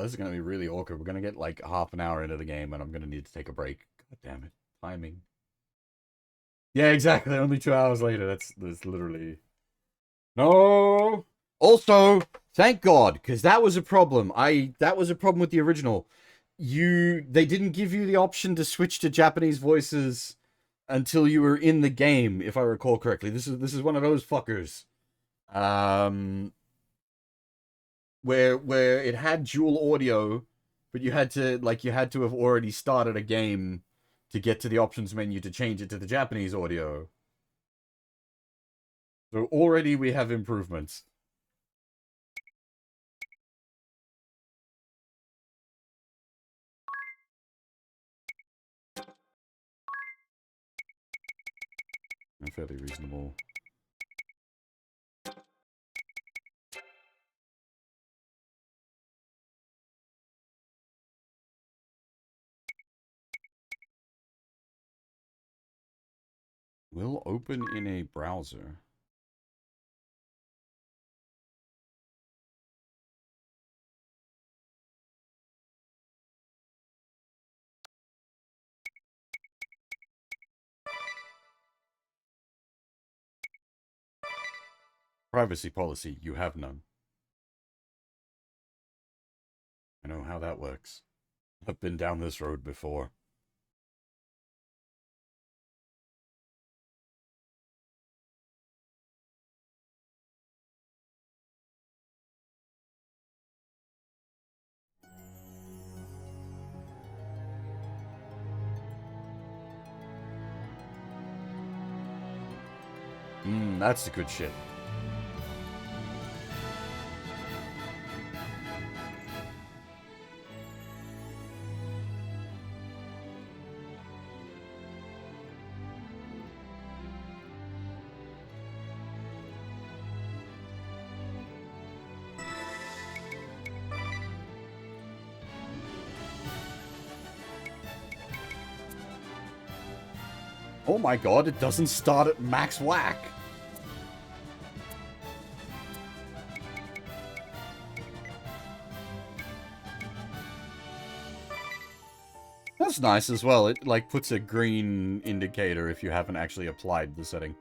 Oh, this is gonna be really awkward. We're gonna get like half an hour into the game and I'm gonna need to take a break. God damn it. Timing. Yeah, exactly. Only 2 hours later. That's literally... No! Also, thank God, because that was a problem. That was a problem with the original. They didn't give you the option to switch to Japanese voices until you were in the game, if I recall correctly. This is one of those fuckers. Where it had dual audio, but you had to have already started a game to get to the options menu to change it to the Japanese audio. So already we have improvements. Fairly reasonable. Will open in a browser. Privacy policy, you have none. I know how that works. I've been down this road before. That's the good shit. Oh my god, it doesn't start at max whack. That's nice as well. It like puts a green indicator if you haven't actually applied the setting.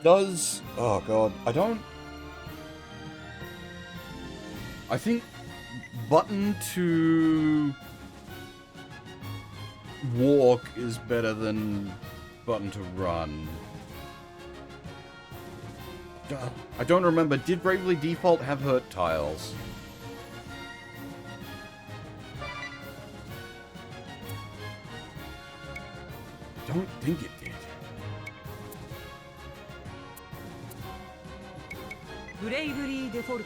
Does... Oh god, I think button to walk is better than button to run. I don't remember. Did Bravely Default have hurt tiles? Don't think it did. Bravely Default.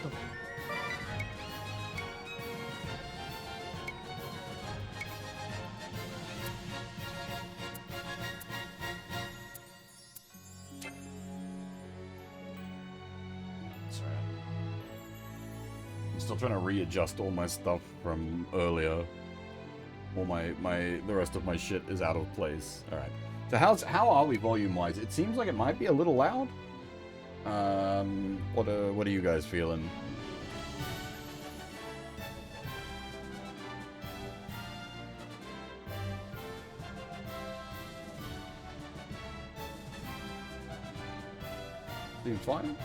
Sorry. I'm still trying to readjust all my stuff from earlier. All the rest of my shit is out of place. All right. So how are we volume-wise? It seems like it might be a little loud. What are you guys feeling? Seems fine.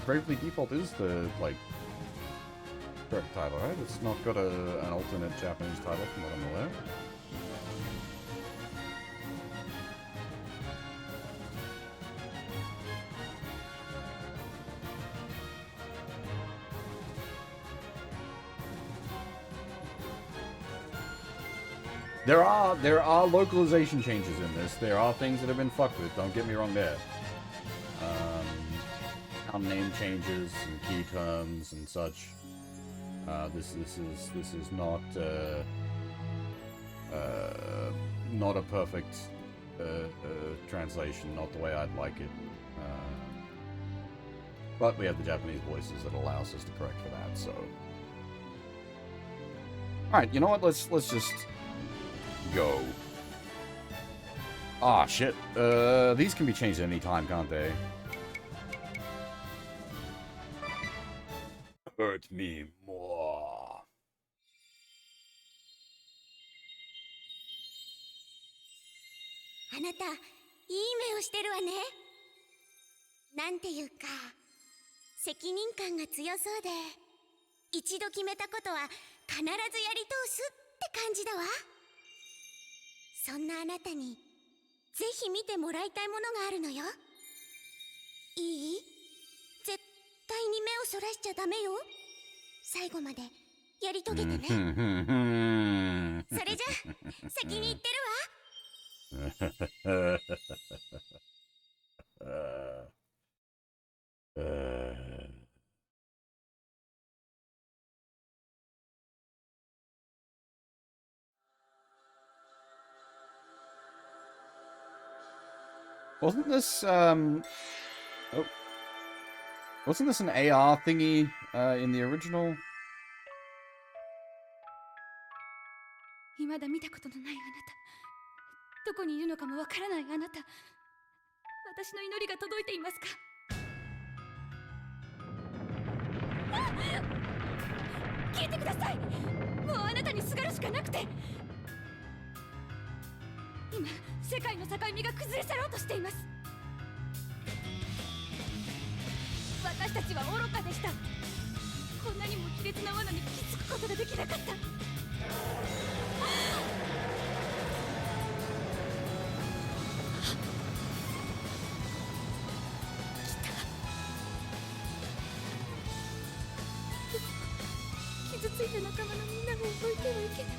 Bravely Default is the, like, correct title, right? It's not got an alternate Japanese title from what I'm aware. There are localization changes in this. There are things that have been fucked with. Don't get me wrong there. Name changes and key terms and such. This is not not a perfect translation, not the way I'd like it. But we have the Japanese voices that allows us to correct for that, so. Alright, you know what? Let's just go. Ah, shit. These can be changed at any time, can't they? Hurt me more. あなた、いい目をしてるわね。なんていうか、責任感が強そうで、一度決めたことは必ずやり通すって感じだわ。そんなあなたに、ぜひ見てもらいたいものがあるのよ。いい？絶対に目をそらしちゃダメよ。最後までやり遂げてね。それじゃ、先に行ってるわ。Wasn't this wasn't this an AR thingy in the original? 未だ見たことのないあなた、どこにいるのかもわからないあなた、私の祈りが届いていますか？聞いてください。もうあなたにすがるしかなくて、今世界の境目が崩れ去ろうとしています。私たちは愚かでした。こんなにも卑劣な罠に気づくことができなかった。傷ついた仲間のみんなを置いてはいけない。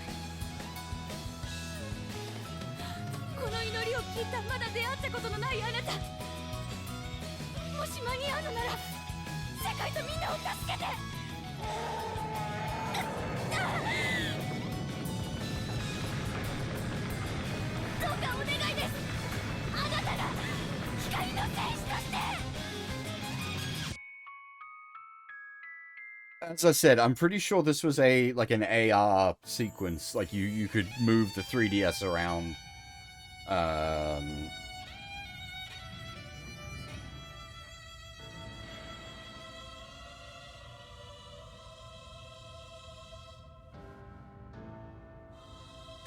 この祈りを聞いたまだ出会ったことのないあなた、もし間に合うのなら世界とみんなを助けて。どうかお願いです。あなたが光の戦士として。As I said, I'm pretty sure this was like an AR sequence. Like you could move the 3DS around. Crystal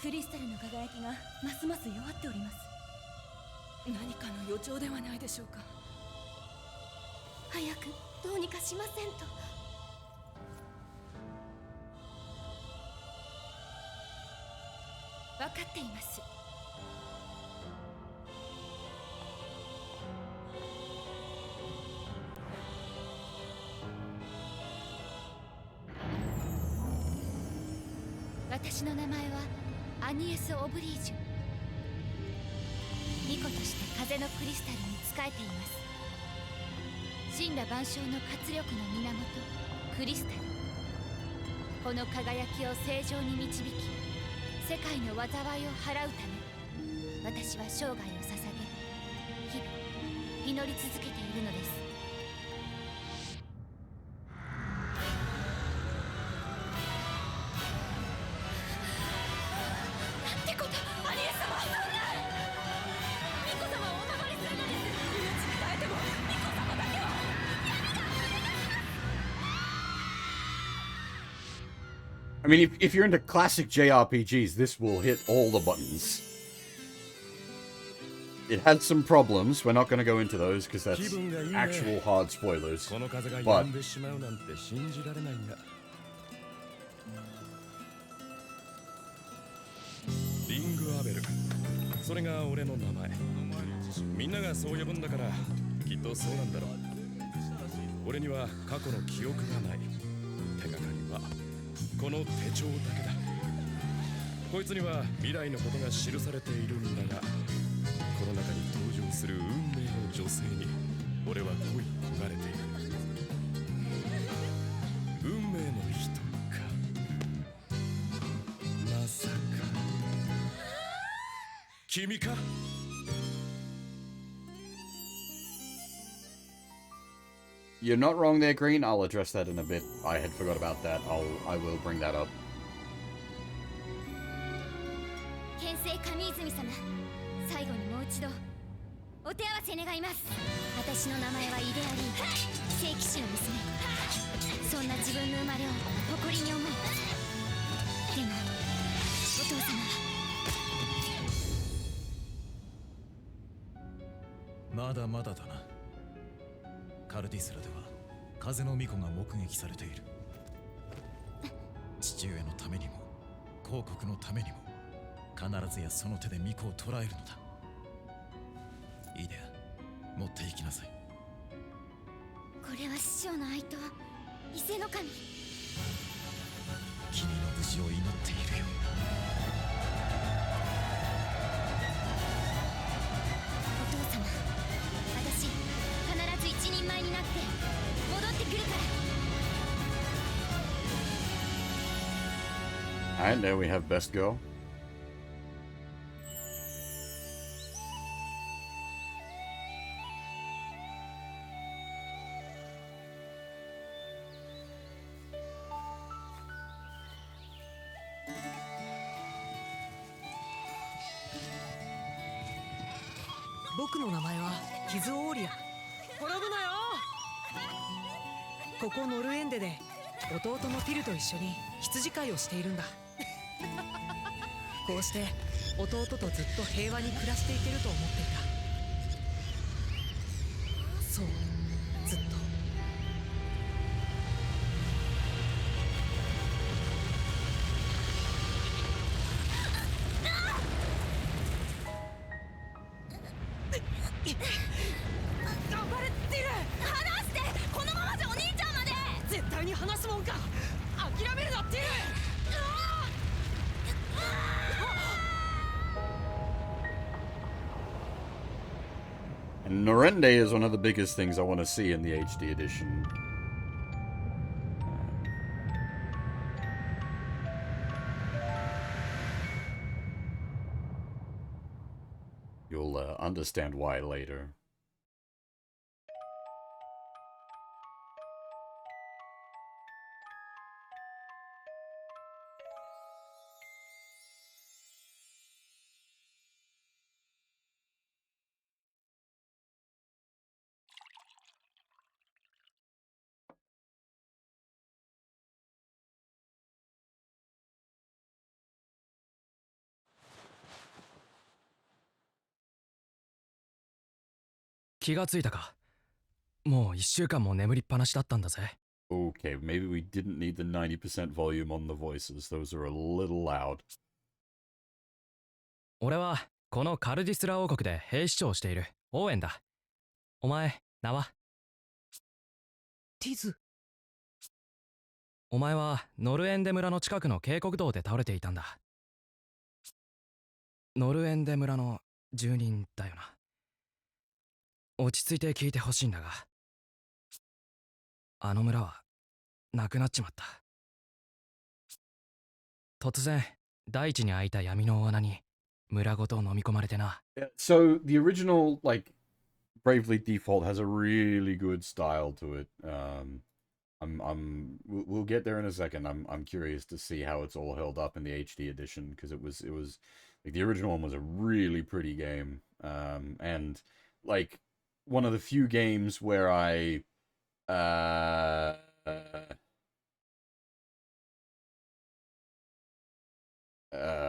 クリスタルの輝きがますます弱っております。何かの予兆ではないでしょうか。早くどうにかしませんと。分かっています。私の名前はアニエス・オブリージュ。巫女として風のクリスタルに仕えています。神羅万象の活力の源クリスタル。この輝きを正常に導き、世界の災いを払うため、私は生涯を捧げ、日々祈り続けているのです。なんてこと、アニエス様、そんな！巫女様をお守りするのです。命に耐えても巫女様だけは闇がお願いします。I mean, if you're into classic JRPGs, this will hit all the buttons. It had some problems. We're not going to go into those because that's actual hard spoilers. Butこの手帳だけだ。こいつには未来のことが記されているんだが、この中に登場する運命の女性に俺は恋焦がれている。運命の人か。まさか君か？ You're not wrong there, Green. I'll address that in a bit. I had forgot about that. I will bring that up. 剣聖神泉様、最後にもう一度お手合わせ願います。私の名前はイデアリー、聖騎士の娘。そんな自分の生まれを誇りに思う。でもお父様はまだまだだな。カルディスラでは風の巫女が目撃されている。父上のためにも皇国のためにも必ずやその手で巫女を捕らえるのだ。いいで持って行きなさい。これは師匠の愛と伊勢の神。君の無事を祈っているよ。お父様、私必ず一人前になって戻ってくるから。 And there we have Best Girl. Boku no namae wa Kizu Oria. 滅ぶなよ。ここノルエンデで弟のフィルと一緒に羊飼いをしているんだ。こうして弟とずっと平和に暮らしていけると思っていた。そう、ずっと。頑張れってる。離して。このままじゃお兄ちゃんまで。絶対に離すもんか。諦めるなってる。And Norende is one of the biggest things I want to see in the HD edition. You'll understand why later. Okay, maybe we didn't need the 90% volume on the voices. Those are a little loud. 俺はこのカルディスラ王国で兵士長をしているオーエンだ。お前、名は？ティズ。お前はノルエンデ村の近くの渓谷道で倒れていたんだ。ノルエンデ村の住人だよな。落ち着いて聞いてほしいんだが、あの村はなくなっちまった。突然大地に開いた闇の穴に村ごと飲み込まれてな。So the original, like, Bravely Default has a really good style to it. We'll get there in a second. I'm curious to see how it's all held up in the HD edition, because it was like the original one was a really pretty game. And like one of the few games where I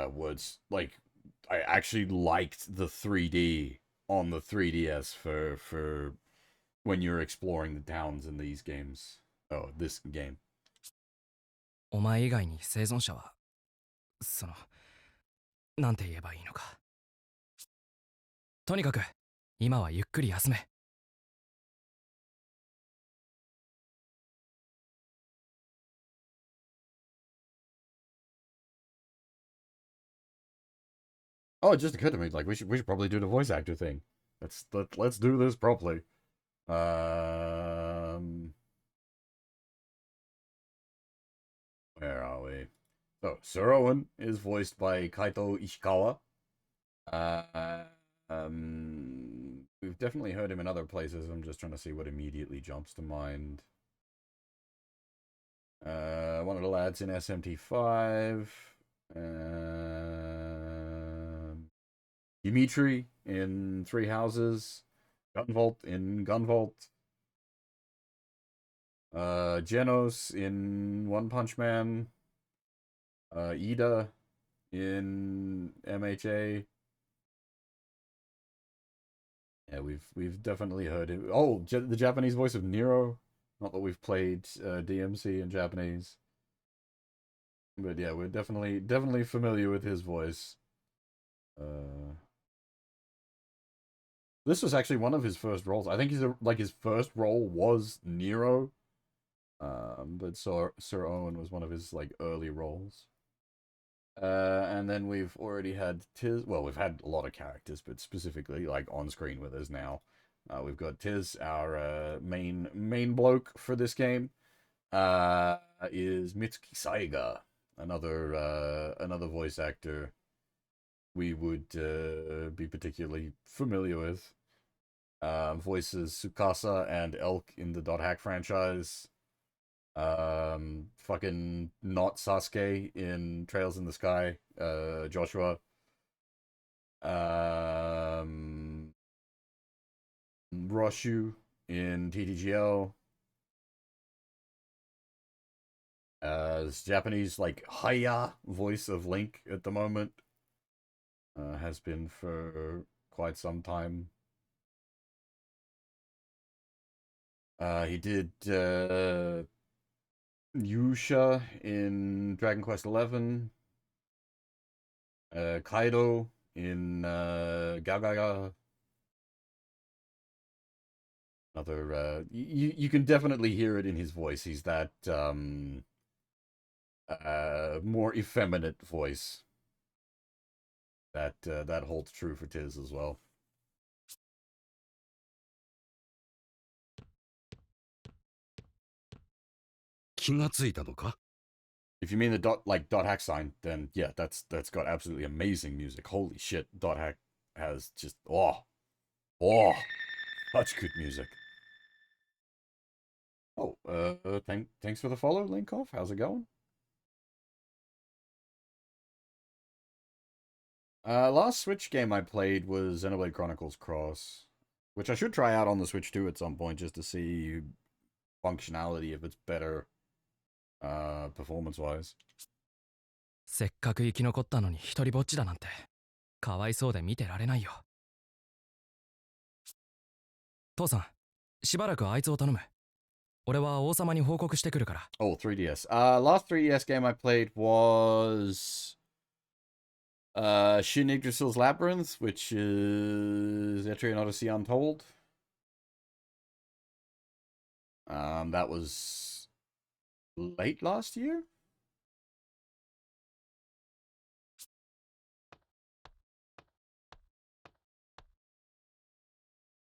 was like, I actually liked the 3D on the 3DS for when you're exploring the towns in these games. Oh, this game. お前以外に生存者は、なんて言えばいいのか。とにかく、今はゆっくり休め。Oh, it just occurred to me, like we should probably do the voice actor thing. Let's do this properly. Where are we? So Sir Owen is voiced by Kaito Ishikawa. We've definitely heard him in other places. I'm just trying to see what immediately jumps to mind. One of the lads in SMT5. Dimitri in Three Houses. Gunvolt in Gunvolt. Genos in One Punch Man. Ida in MHA. Yeah, we've definitely heard it. Oh, the Japanese voice of Nero. Not that we've played DMC in Japanese, but yeah, we're definitely familiar with his voice. This was actually one of his first roles. I think his first role was Nero. But Sir Owen was one of his like early roles. And then we've already had Tiz. Well, we've had a lot of characters, but specifically like on screen with us now. We've got Tiz, our main bloke for this game. Is Mitsuki Saiga, another voice actor we would be particularly familiar with. Voices Tsukasa and Elk in the Dot Hack franchise. Fucking not Sasuke in Trails in the Sky. Joshua. Roshu in TTGL. This Japanese like Haya voice of Link at the moment. Has been for quite some time. He did Yusha in Dragon Quest XI. Kaido in Gagaga. Another you can definitely hear it in his voice. He's that more effeminate voice. That holds true for Tiz as well. If you mean the dot hack sign, then yeah, that's got absolutely amazing music. Holy shit, dot hack has just such good music. Oh, thanks for the follow, Linkoff. How's it going? Last Switch game I played was Xenoblade Chronicles Cross, which I should try out on the Switch 2 at some point just to see functionality if it's better, performance-wise. せっかく生き残ったのに一人ぼっちだなんてかわいそうで見てられないよ。父さん、しばらくあいつを頼む。俺は王様に報告してくるから。Oh, 3DS. Last 3DS game I played was Shin Yggdrasil's Labyrinth, which is Etrian Odyssey Untold. That was late last year.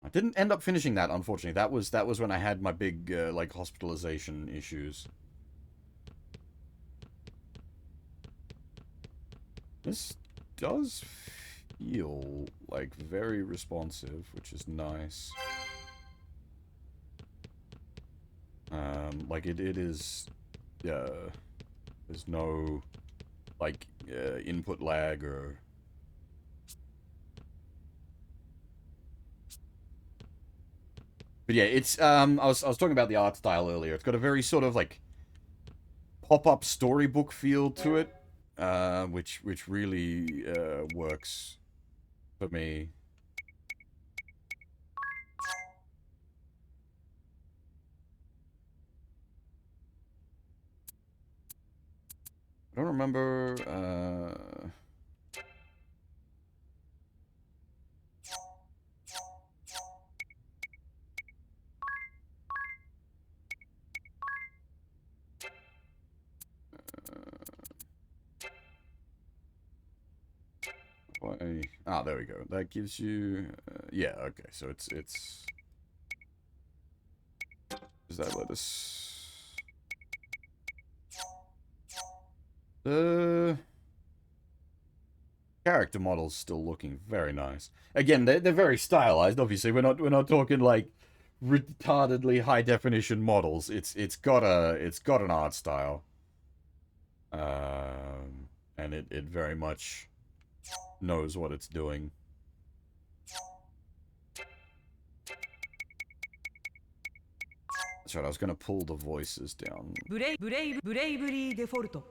I didn't end up finishing that, unfortunately. That was when I had my big like hospitalization issues. This does feel like very responsive, which is nice. Like it is, there's no like input lag or. But yeah, it's I was talking about the art style earlier. It's got a very sort of like pop-up storybook feel to it, which really works for me. I don't remember. There we go. That gives you. Yeah. Okay. So it's. Does that let us? Character models still looking very nice. Again, they're very stylized. Obviously, we're not talking like retardedly high definition models. It's got an art style, and it very much knows what it's doing. That's right. I was gonna pull the voices down. ブレイブレイブリーデフォルト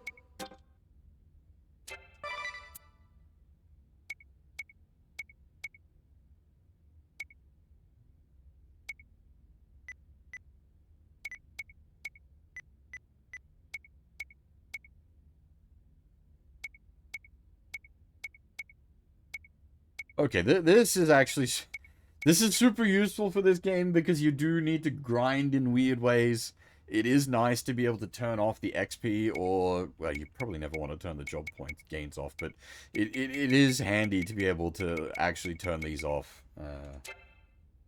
Okay, this is actually this is super useful for this game because you do need to grind in weird ways. It is nice to be able to turn off the XP, or well, you probably never want to turn the job point gains off, but it is handy to be able to actually turn these off.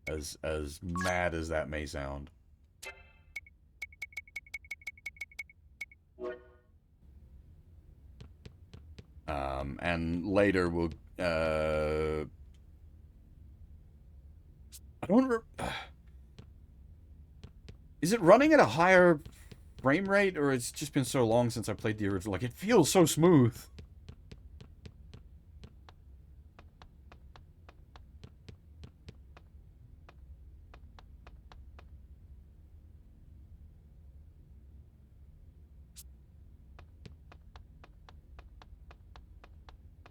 As mad as that may sound. And later we'll I don't is it running at a higher frame rate, or it's just been so long since I played the original? Like, it feels so smooth.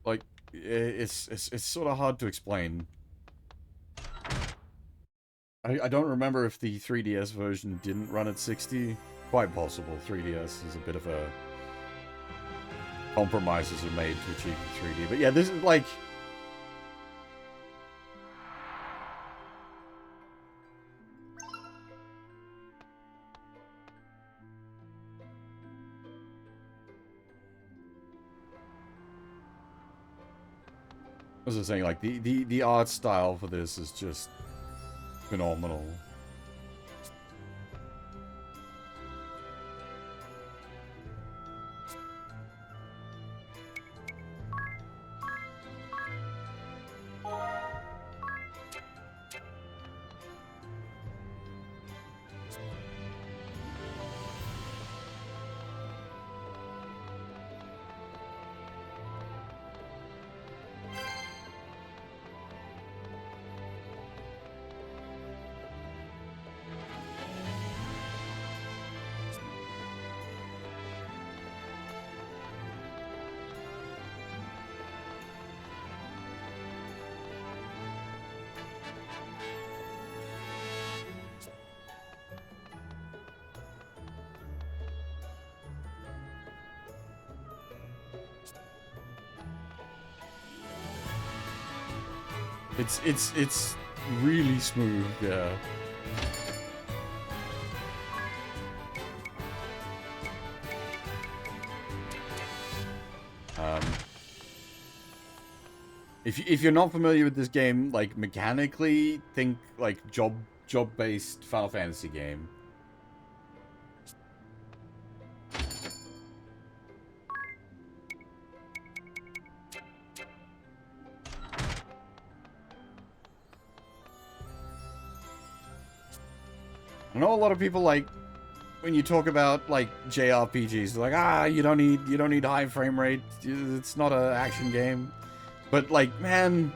Like, it's sort of hard to explain. I don't remember if the 3DS version didn't run at 60. Quite possible. 3DS is a bit of a... Compromises are made to achieve the 3D. But yeah, this is like... What was I saying? Like, the art style for this is just phenomenal. It's really smooth, yeah. If you're not familiar with this game, like, mechanically, think like job-based Final Fantasy game. I know a lot of people, like, when you talk about like JRPGs, they're like, you don't need high frame rate. It's not an action game. But like, man,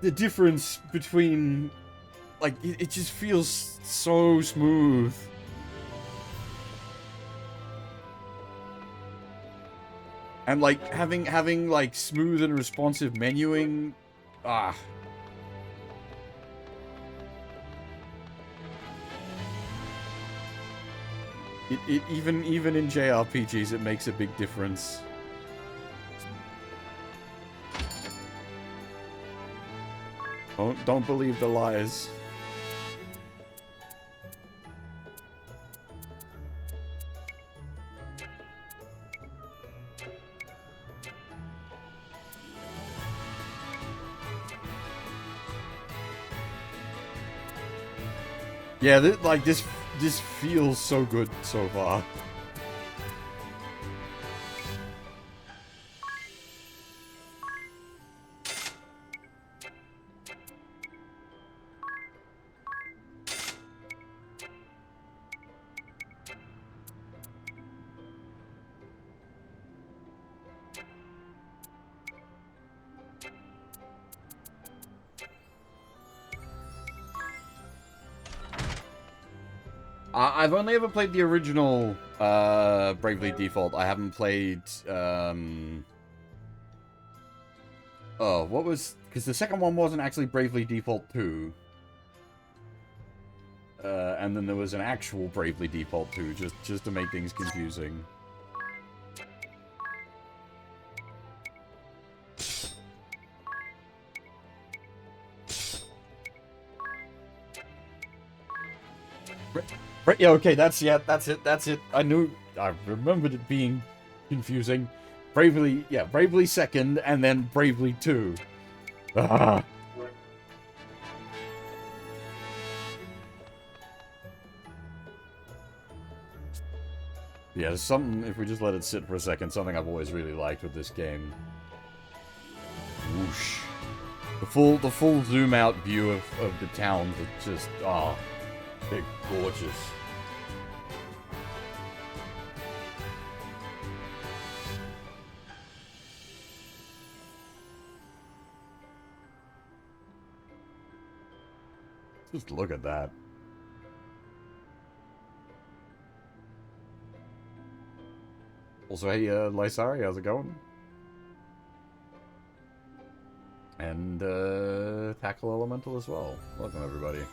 the difference between, like, it just feels so smooth. And like having like smooth and responsive menuing, even in JRPGs, it makes a big difference. Don't believe the lies. Yeah, this feels so good so far. I've only ever played the original Bravely Default. I haven't played oh, what was... Because the second one wasn't actually Bravely Default 2. And then there was an actual Bravely Default 2, just to make things confusing. Right, yeah, okay, that's it. I remembered it being confusing. Bravely second, and then Bravely 2. Ah. Yeah, something, if we just let it sit for a second, something I've always really liked with this game. Whoosh. The full zoom out view of the town, that just, they're gorgeous. Just look at that. Also, hey, Lysari, how's it going? And, Tackle Elemental as well. Welcome, everybody.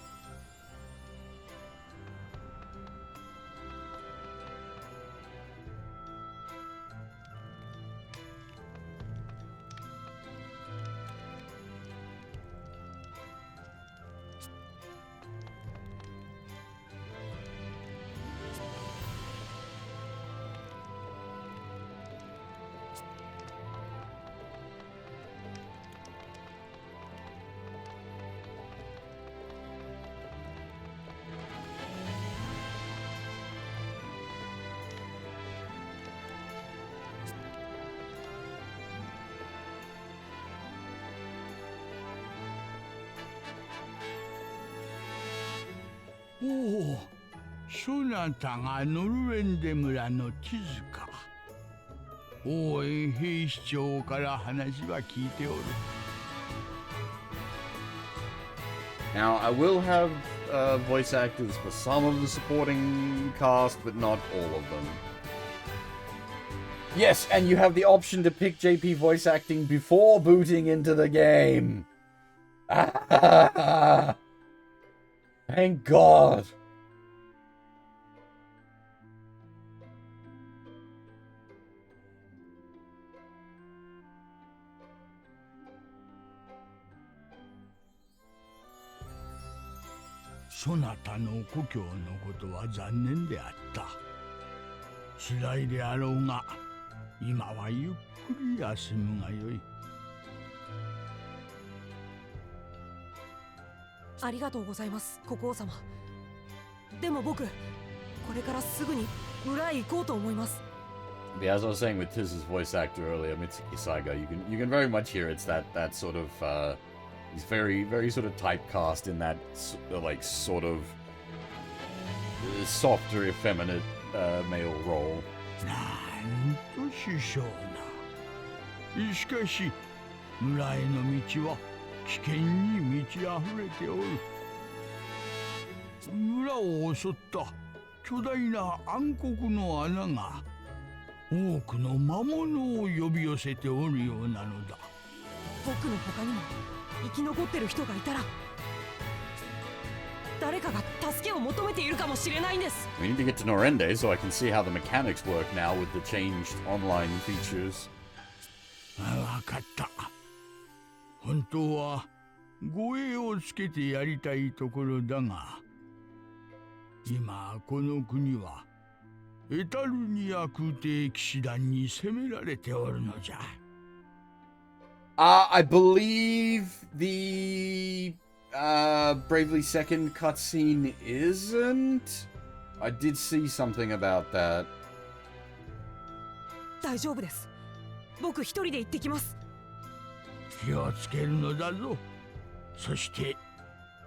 おお、そなたがノルウェンデ村の地図か。応援兵士長から話は聞いておる。Now, I will have voice actors for some of the supporting cast, but not all of them. Yes, and you have the option to pick JP voice acting before booting into the game. Ah, thank God. そなたの故郷のことは残念であった。辛いであろうが、今はゆっくり休むがよい。ありがとうございます、国王様。でも僕、これからすぐに村へ行こうと思います。Yeah, as I was saying with Tiz's voice actor earlier, Mitsuki Saiga, you can very much hear it's that sort of he's very sort of typecast in that like sort of softer, effeminate male role. なんと首相な。しかし村への道は危険に満ち溢れておる。村を襲った巨大な暗黒の穴が多くの魔物を呼び寄せておるようなのだ。僕の他にも生き残ってる人がいたら、誰かが助けを求めているかもしれないんです。 We need to get to Norende so I can see how the mechanics work now with the changed online features. わかった。本当は護衛をつけてやりたいところだが、今この国はエタルニア空挺騎士団に攻められておるのじゃ。I believe the Bravely Second cutscene isn't. I did see something about that. 大丈夫です。僕一人で行ってきます。気をつけるのだぞ。そして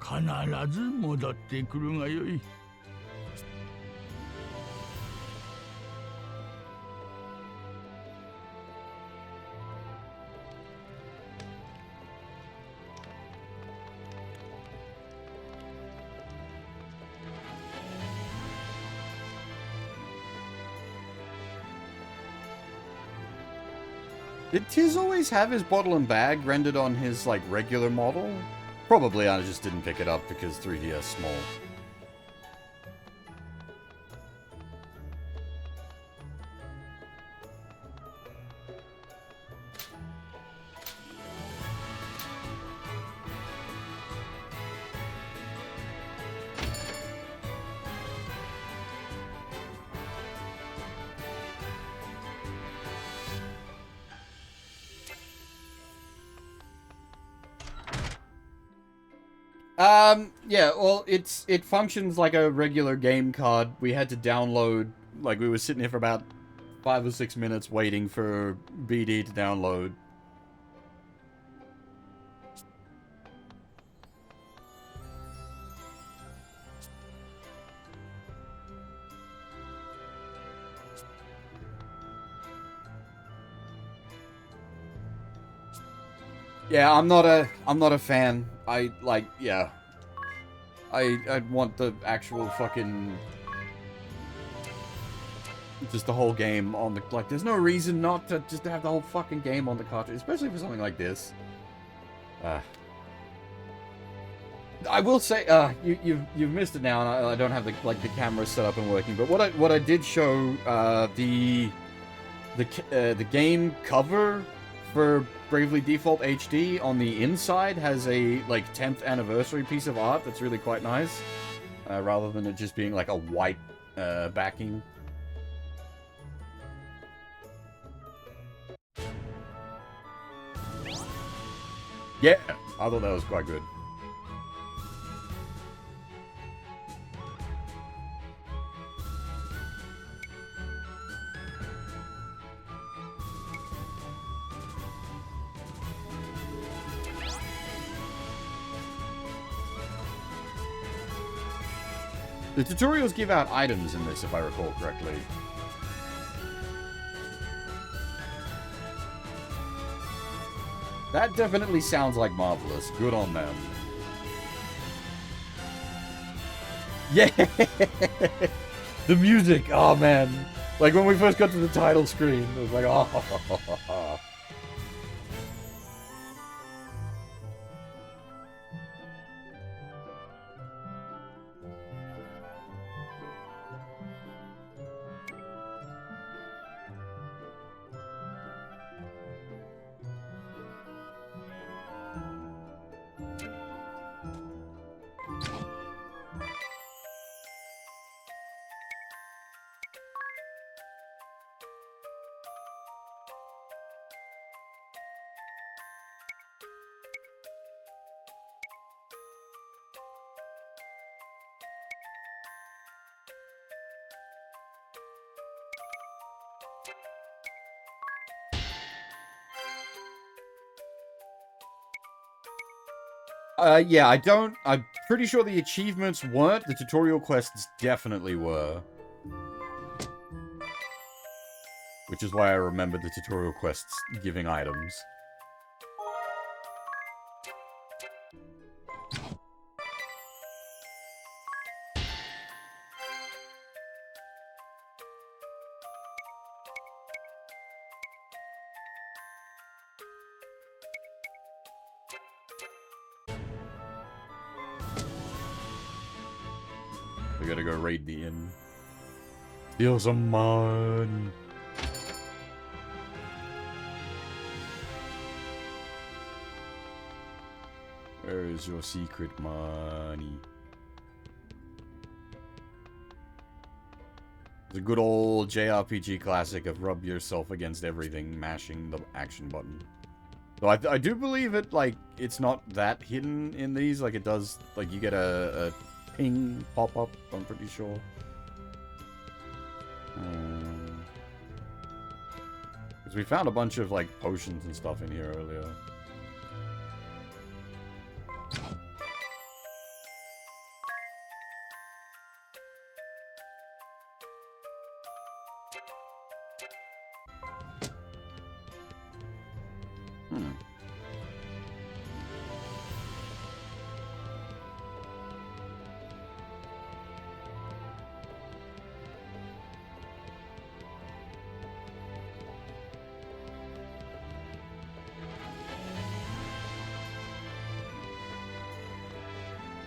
必ず戻ってくるがよい。Did Tiz always have his bottle and bag rendered on his, like, regular model? Probably I just didn't pick it up because 3DS small. Yeah, well, it functions like a regular game card. We had to download, like, we were sitting here for about 5 or 6 minutes waiting for BD to download. Yeah, I'm not a fan. Yeah. I'd want the actual fucking just the whole game on the, like, there's no reason not to just have the whole fucking game on the cartridge, especially for something like this. I will say, you've missed it now, and I don't have the camera set up and working. But what I did show, the game cover for Bravely Default HD on the inside has a, like, 10th anniversary piece of art that's really quite nice, rather than it just being like a white backing. Yeah, I thought that was quite good. The tutorials give out items in this, if I recall correctly. That definitely sounds like Marvelous. Good on them. Yeah! The music! Oh, man. Like, when we first got to the title screen, it was like, oh. Yeah, I'm pretty sure the achievements weren't. The tutorial quests definitely were. Which is why I remembered the tutorial quests giving items. We gotta go raid the inn. Steal some money. Where is your secret money? The good old JRPG classic of rub yourself against everything, mashing the action button. So I do believe it, like, it's not that hidden in these. Like, it does, like, you get a ping pop-up, I'm pretty sure. Because we found a bunch of, like, potions and stuff in here earlier.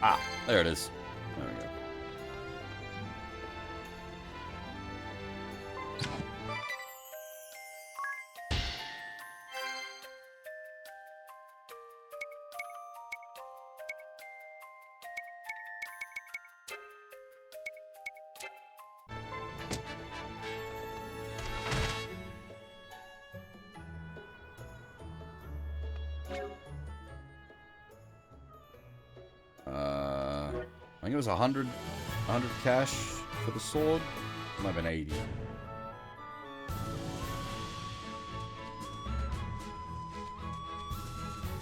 Ah, there it is. There we go. I think it was 100 cash for the sword. Might have been 80.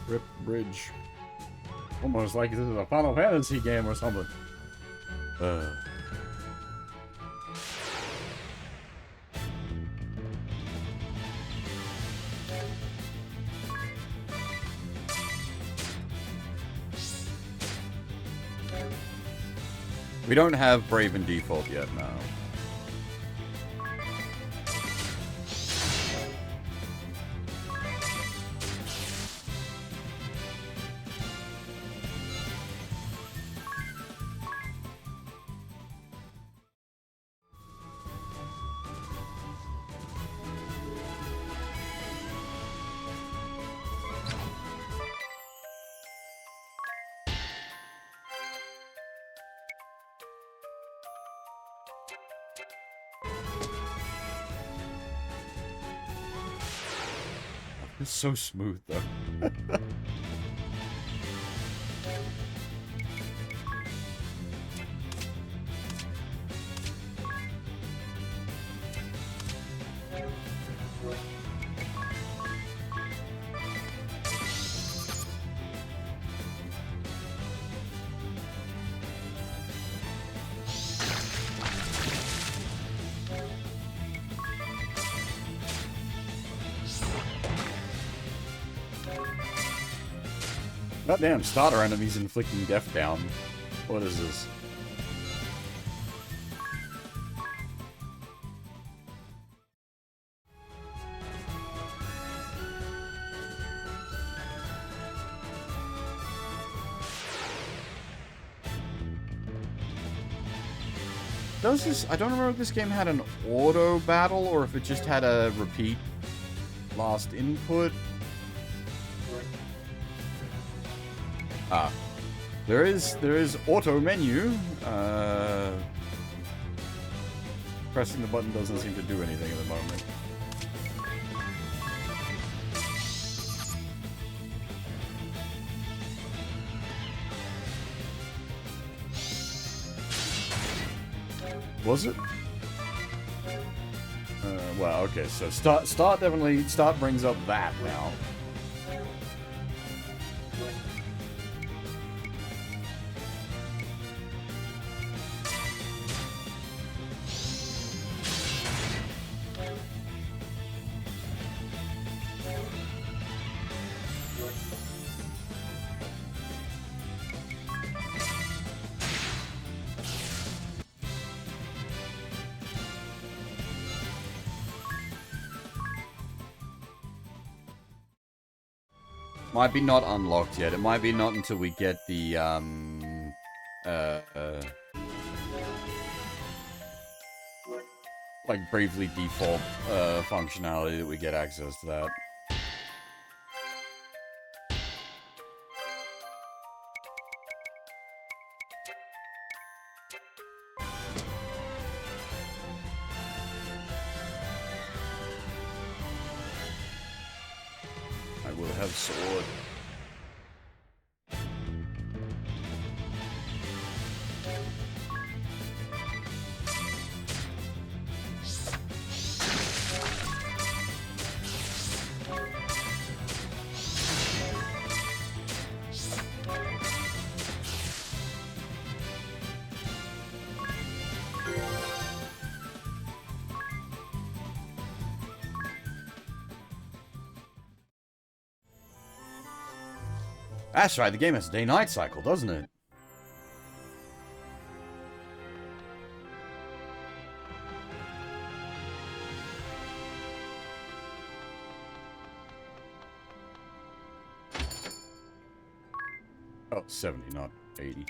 Rip Bridge. Almost like this is a Final Fantasy game or something. We don't have Brave in default yet, no. It's so smooth, though. Goddamn starter enemies inflicting death down. What is this? Does this... I don't remember if this game had an auto battle or if it just had a repeat last input. Ah. There is auto menu. Pressing the button doesn't seem to do anything at the moment. Was it? Well, okay, so start brings up that now. Might be not unlocked yet. It might be not until we get the, like, Bravely default, functionality that we get access to that. I will have sword. That's right, the game has a day-night cycle, doesn't it? Oh, 70, not 80.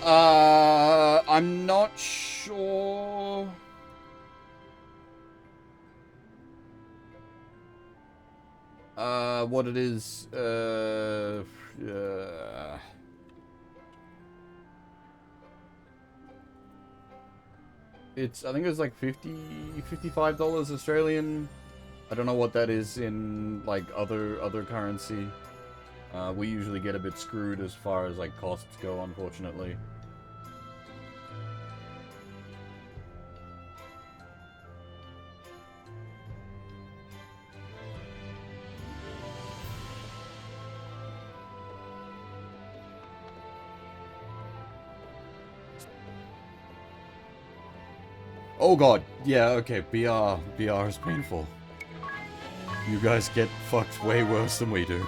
I'm not sure. What it is. I think it's like $55 Australian. I don't know what that is in like other currency. We usually get a bit screwed as far as like costs go, unfortunately. Oh god, yeah, okay, BR is painful. You guys get fucked way worse than we do.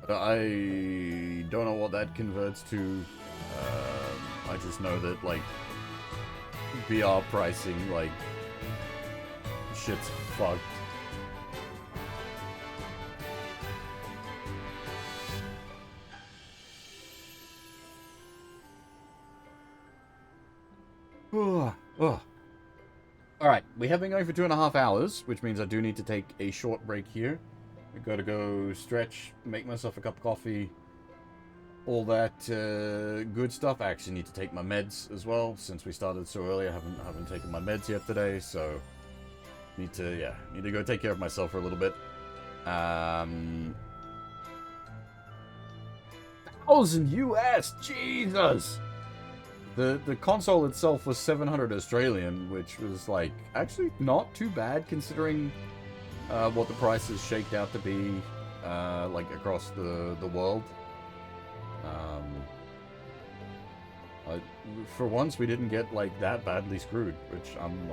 I don't know what that converts to. I just know that, like, BR pricing, like, shit's fucked. Alright, we have been going for 2.5 hours, which means I do need to take a short break here. I gotta go stretch, make myself a cup of coffee, all that good stuff. I actually need to take my meds as well. Since we started so early, I haven't taken my meds yet today, so need to go take care of myself for a little bit. 1,000 US, Jesus! The console itself was 700 Australian, which was like actually not too bad considering what the prices shaked out to be like across the world. For once, we didn't get like that badly screwed, which I'm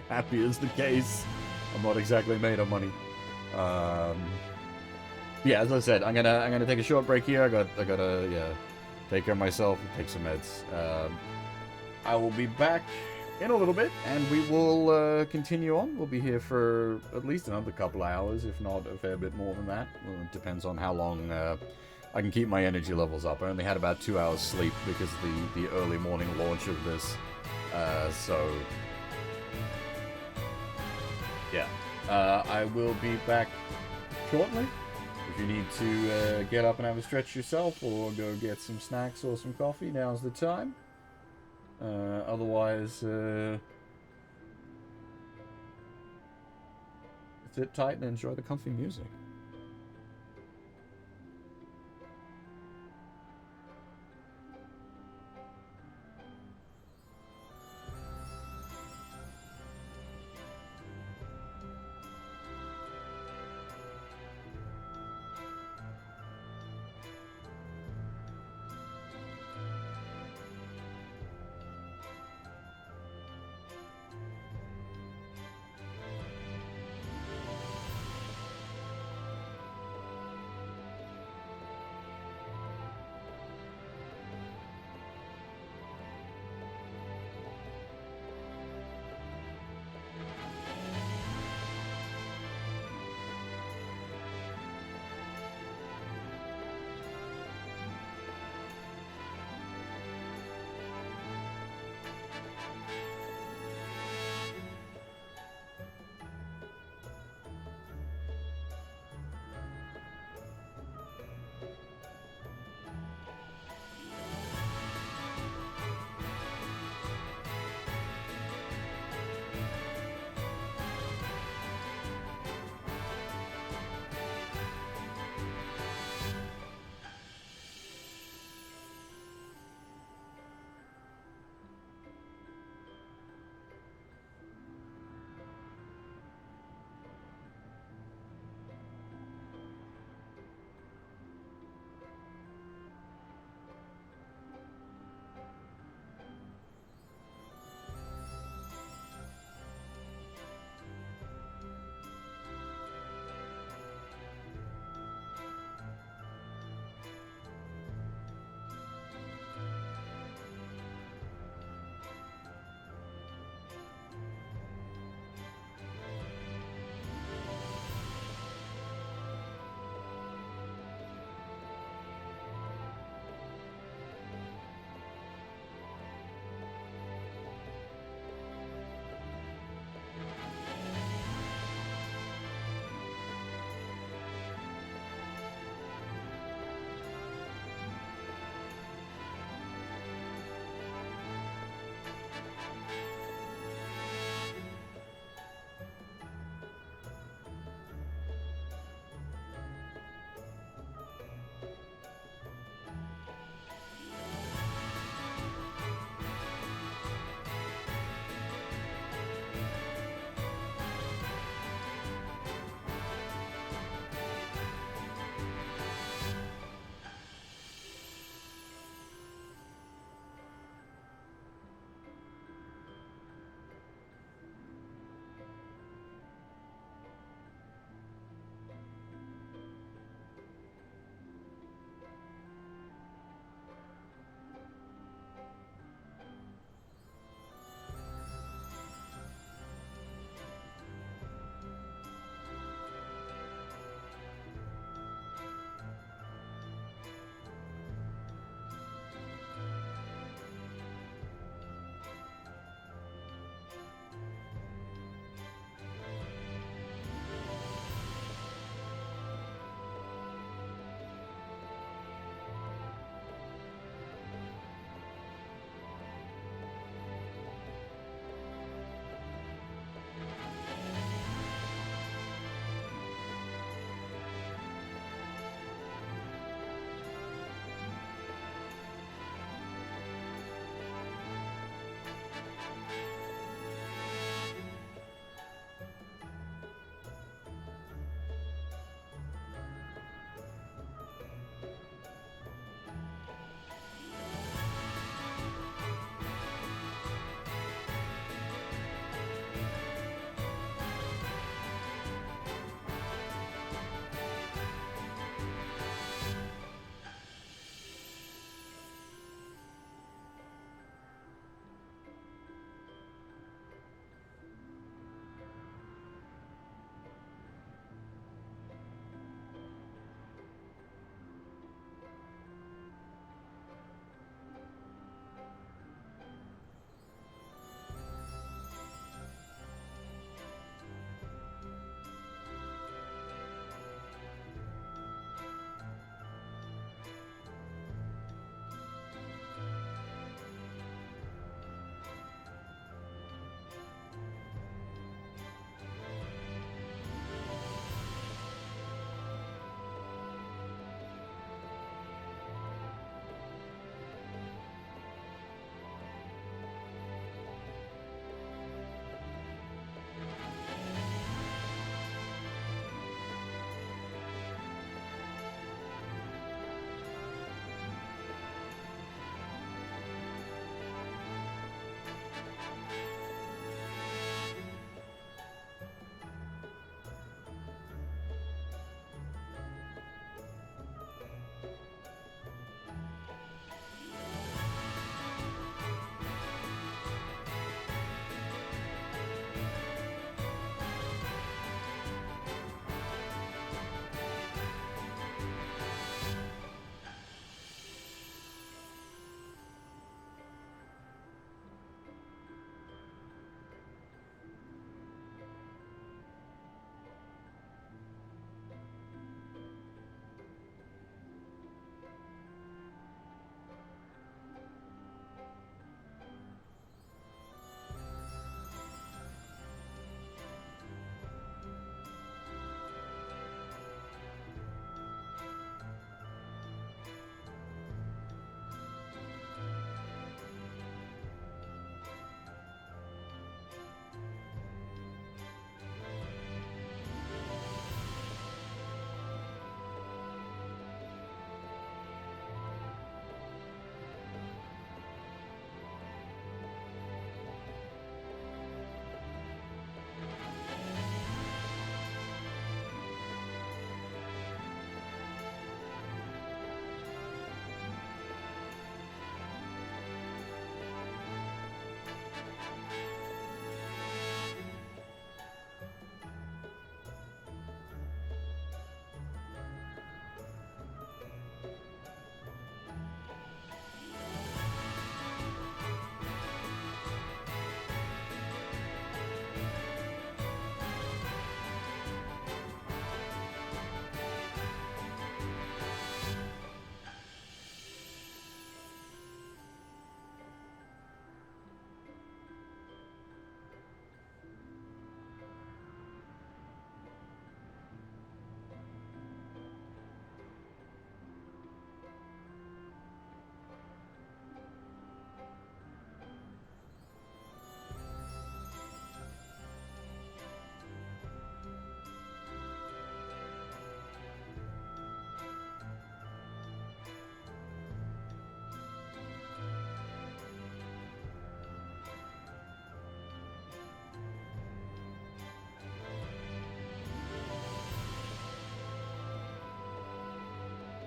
happy is the case. I'm not exactly made of money. Yeah, as I said, I'm gonna take a short break here. I gotta take care of myself and take some meds. I will be back in a little bit, and we will continue on. We'll be here for at least another couple of hours, if not a fair bit more than that. Well, it depends on how long I can keep my energy levels up. I only had about 2 hours sleep because of the early morning launch of this. So, yeah. I will be back shortly. If you need to get up and have a stretch yourself or go get some snacks or some coffee, now's the time. Otherwise, sit tight and enjoy the comfy music.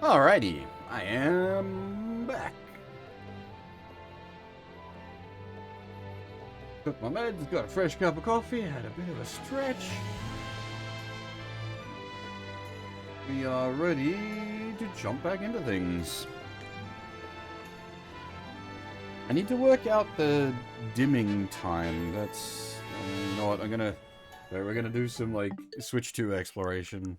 Alrighty, I am back. Took my meds, got a fresh cup of coffee, had a bit of a stretch. We are ready to jump back into things. I need to work out the dimming time. That's you know what we're gonna do some like switch to exploration.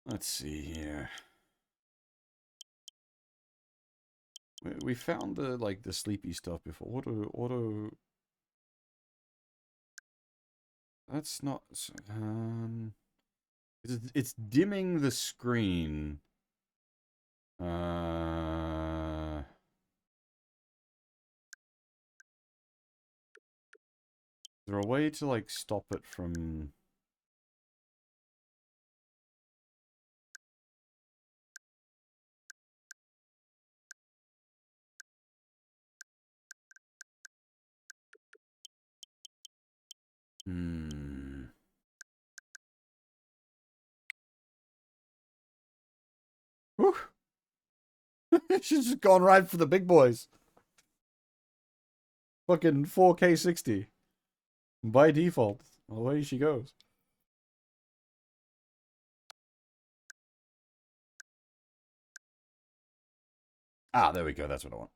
Let's see here. We found the sleepy stuff before. Auto. That's not. It's dimming the screen. Is there a way to like stop it from? Whew. She's just gone right for the big boys. Fucking 4K 60. By default. Away she goes. Ah, there we go. That's what I want.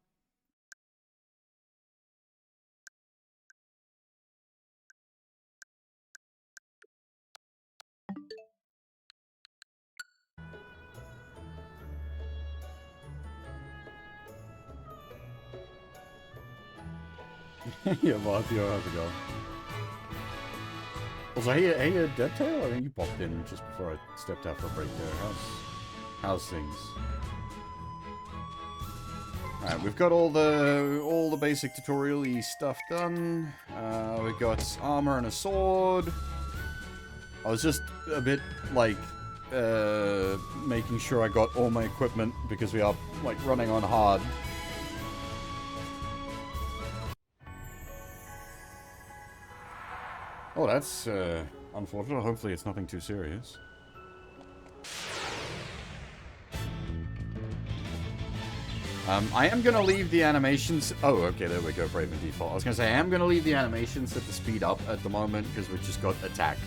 Yeah, Martio, how's it going? Also, hey, Deadtail? I think you popped in just before I stepped out for a break there. How's things? Alright, we've got all the basic tutorial-y stuff done. We've got armor and a sword. I was just a bit, like, making sure I got all my equipment because we are, like, running on hard. Oh, that's, unfortunate. Hopefully it's nothing too serious. I am gonna leave the animations... Oh, okay, there we go, Brave and Default. I was gonna say, I am gonna leave the animations at the speed up at the moment, because we've just got attack.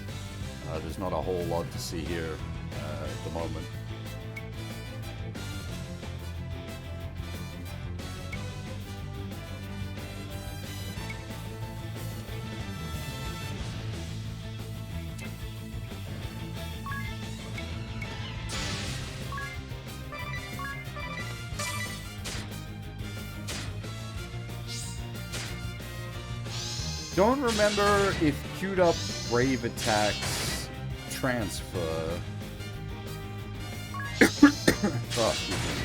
There's not a whole lot to see here, at the moment. Don't remember if queued up Brave attacks transfer. Oh, excuse me.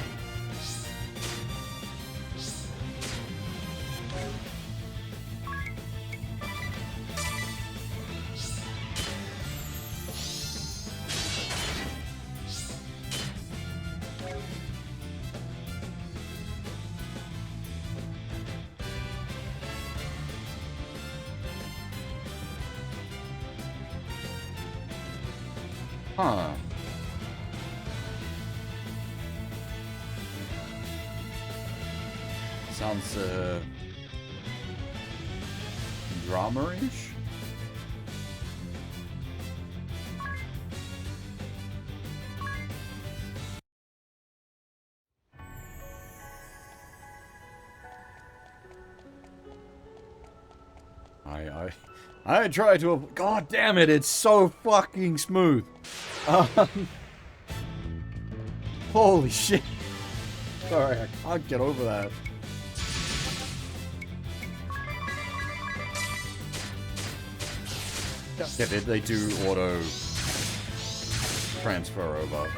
Huh. Sounds, drama-ish? I try to... God damn it, it's so fucking smooth. Holy shit. Sorry, I can't get over that. Yeah, they do auto transfer over.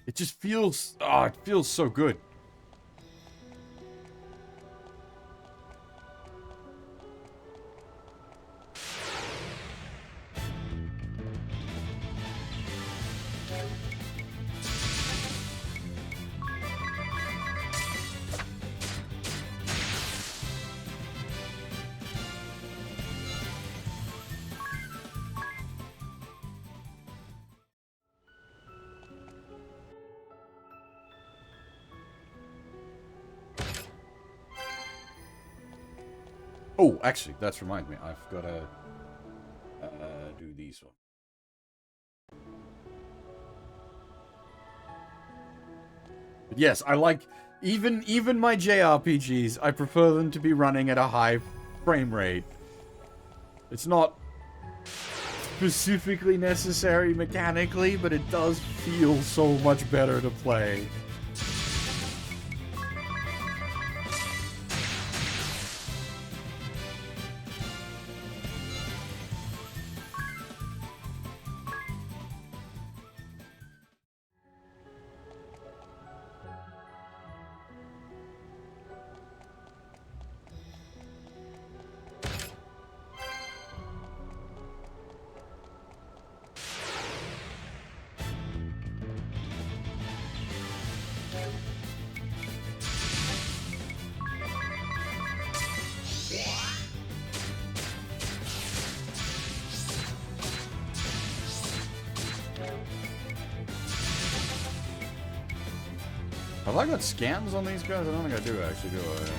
It just feels, it feels so good. Oh, actually, that's reminds me. I've got to do these ones. But yes, I like even my JRPGs. I prefer them to be running at a high frame rate. It's not specifically necessary mechanically, but it does feel so much better to play. Have I got scans on these guys? I don't think I do actually, do I?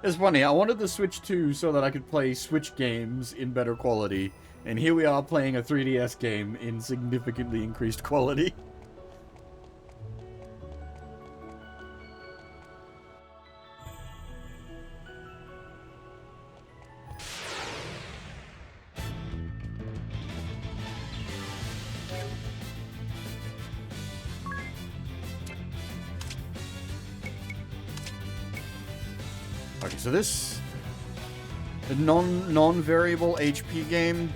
It's funny, I wanted the Switch 2 so that I could play Switch games in better quality, and here we are playing a 3DS game in significantly increased quality. Okay, so this non-variable HP game.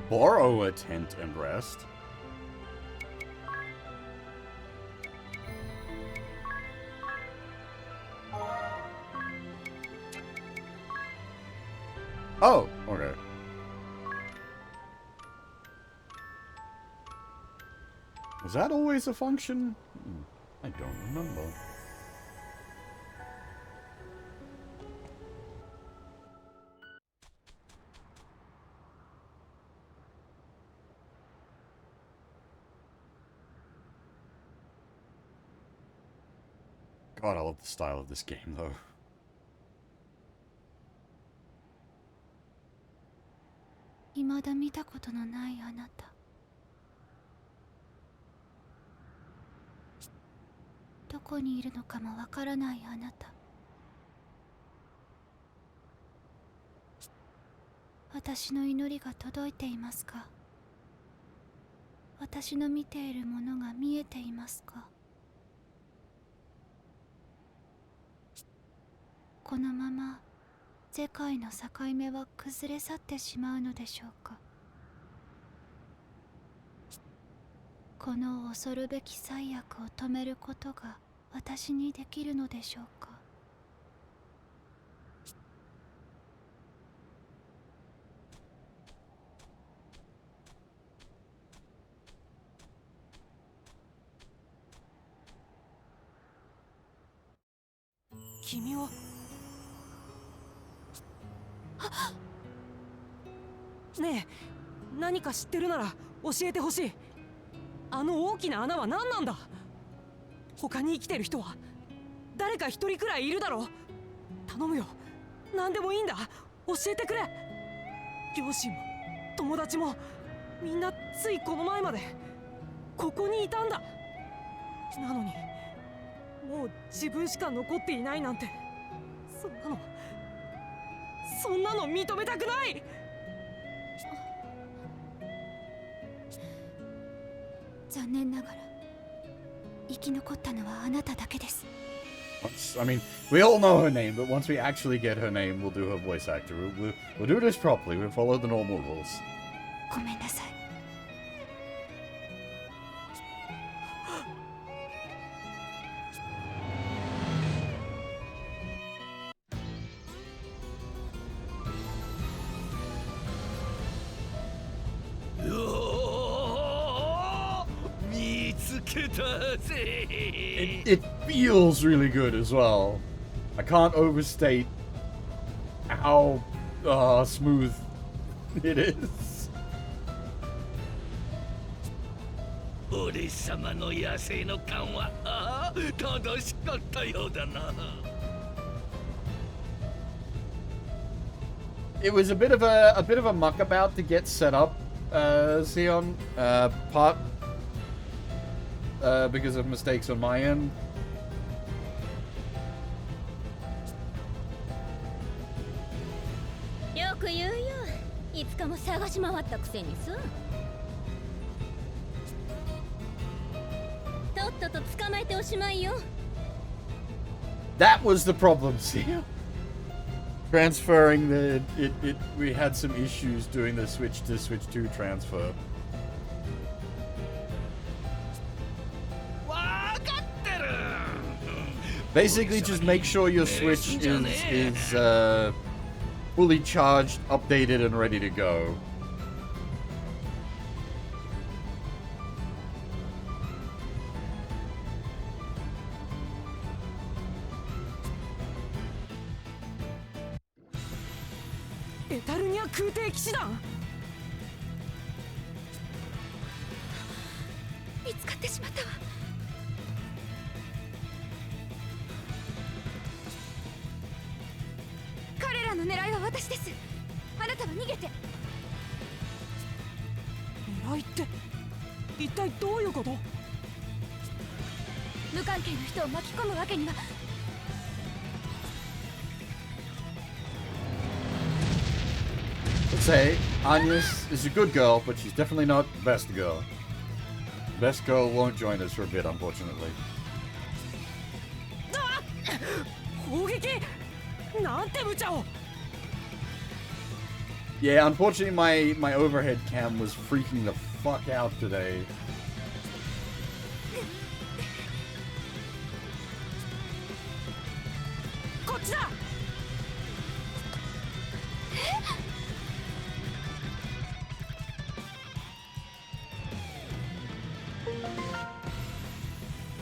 Borrow a tent and rest. Oh, okay. Is that always a function? I don't remember. God, I love the style of this game, though.ねえ、何か知ってるなら教えてほしい。あの大きな穴は何なんだ。他に生きてる人は誰か一人くらいいるだろう。頼むよ、何でもいいんだ、教えてくれ。両親も友達もみんなついこの前までここにいたんだ。なのにもう自分しか残っていないなんて、そんなの認めたくない。残念ながら生き残ったのはあなただけです。 I mean, we all know her name, but once we actually get her name, we'll do her voice actor. We'll do this properly. We'll follow the normal rules. ごめんなさい。見つけたぜ。 It feels really good as well. I can't overstate how smooth it is. 俺様の野生の勘は正しかったようだな。 It was a bit of a muck about to get set up, Sion, part because of mistakes on my end. よく言うよ、いつかも探し回ったくせにさ。とっとと捕まえておしまいよ。 That was the problem, Sion. Transferring we had some issues doing the Switch to Switch 2 transfer. わかってる。 Basically, just make sure your Switch is fully charged, updated, and ready to go. Eternia 空挺騎士団。見つかってしまったわ。彼らの狙いは私です。あなたは逃げて。狙いって一体どういうこと？無関係の人を巻き込むわけには。 Let's say Agnes is a good girl, but she's definitely not best girl. Best girl won't join us for a bit, unfortunately. 砲撃！なんて無茶を！ Yeah, unfortunately, my overhead cam was freaking the fuck out today. こっちだ！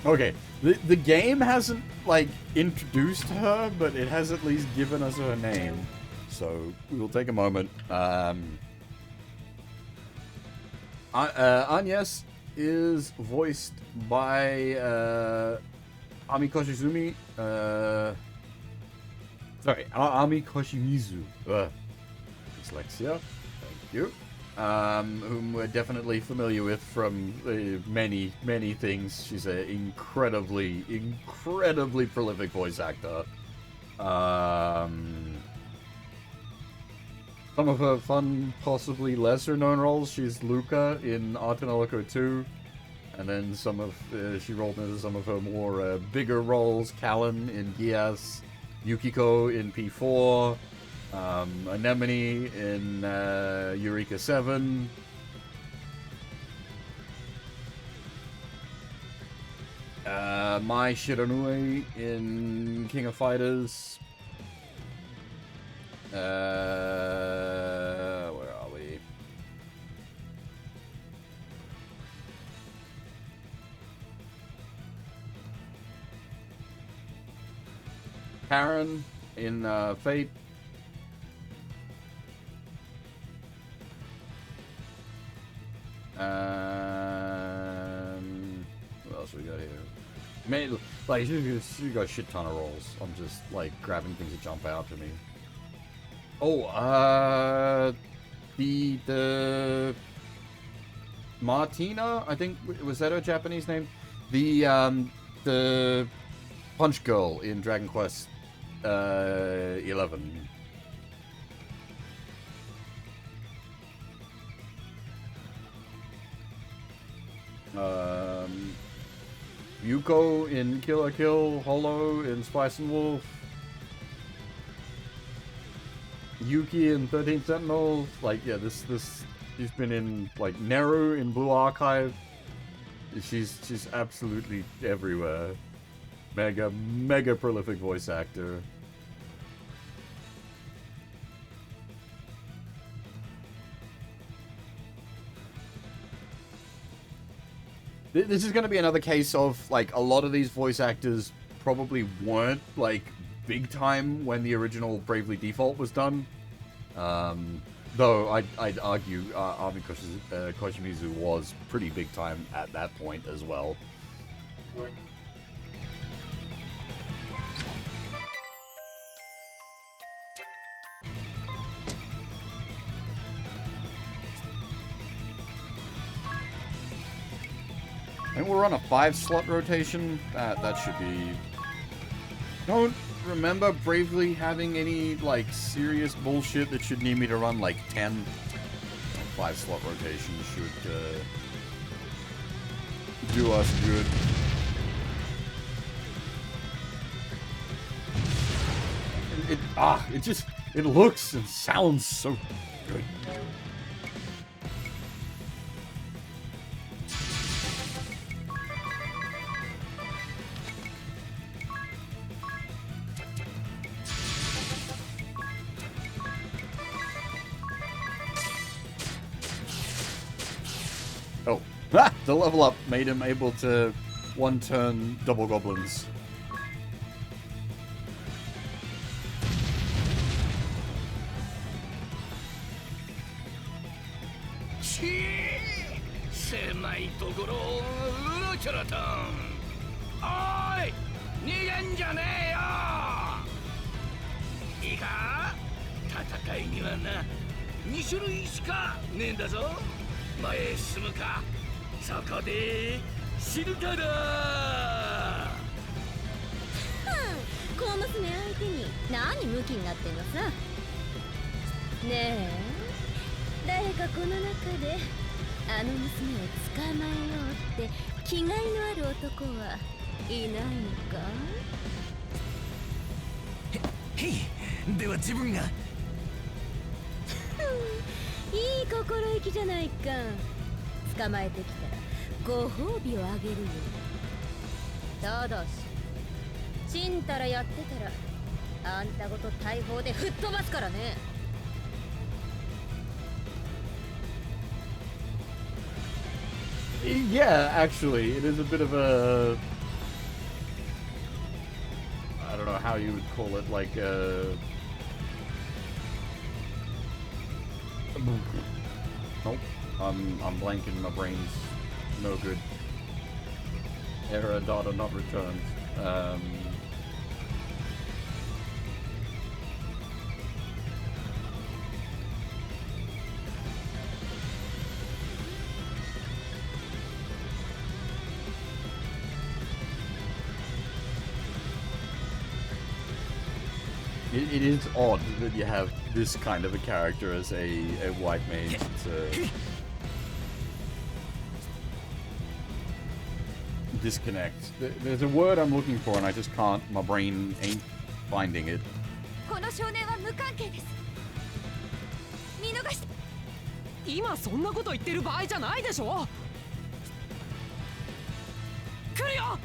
Okay, the game hasn't, like, introduced her, but it has at least given us her name. So, we will take a moment. Agnes is voiced by Ami Koshizumi. Sorry, Ami Koshimizu. Dyslexia. Thank you. Whom we're definitely familiar with from many, many things. She's an incredibly, incredibly prolific voice actor. Some of her fun, possibly lesser-known roles, she's Luca in Artanelico 2. And then some of, she rolled into some of her more bigger roles, Callan in Gias, Yukiko in P4, Anemone in Eureka 7. Mai Shiranui in King of Fighters. Where are we? Karen in Fate. What else we got here? Man, like, you got a shit ton of rolls. I'm just, like, grabbing things that jump out to me. Oh, the Martina, I think, was that her Japanese name? The Punch Girl in Dragon Quest 11. Yuko in Kill la Kill, Hollow in Spice and Wolf, Yuki in 13th Sentinel. Like, yeah, she's been in, like, Neru in Blue Archive. She's absolutely everywhere. Mega prolific voice actor. This is going to be another case of, like, a lot of these voice actors probably weren't, like, big time when the original Bravely Default was done. Though I'd argue Armin Koshimizu was pretty big time at that point as well. And we're on a 5-slot rotation. That should be... Don't remember Bravely having any, like, serious bullshit that should need me to run, like, 10. 5-slot rotation should do us good. It looks and sounds so good. Oh, the level up made him able to one-turn double goblins.小娘相手に何ムキになってんのさ。ねえ、誰かこの中であの娘を捕まえようって気概のある男はいないのか？へい、では自分が。いい心意気じゃないか。捕まえてきたらご褒美をあげるよ。ただしちんたらやってたらあんたごと大砲で吹っ飛ばすからね。Yeah, actually, it is a bit of a... I don't know how you would call it, like a... Nope, I'm blanking, my brain's no good. Error data not returned. It is odd that you have this kind of a character as a white mage. It's a disconnect. There's a word I'm looking for and I just can't, my brain ain't finding it. この少年は無関係です。見逃して。今そんなこと言ってる場合じゃないでしょ。来るよ。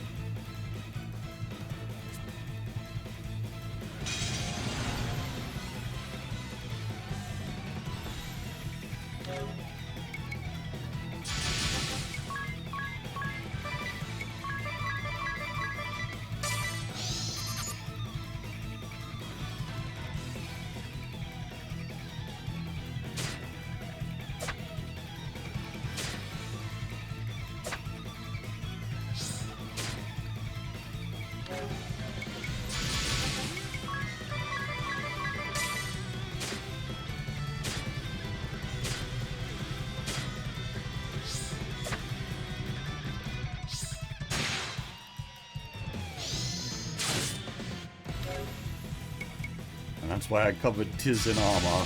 That's why I covered Tiz in armor.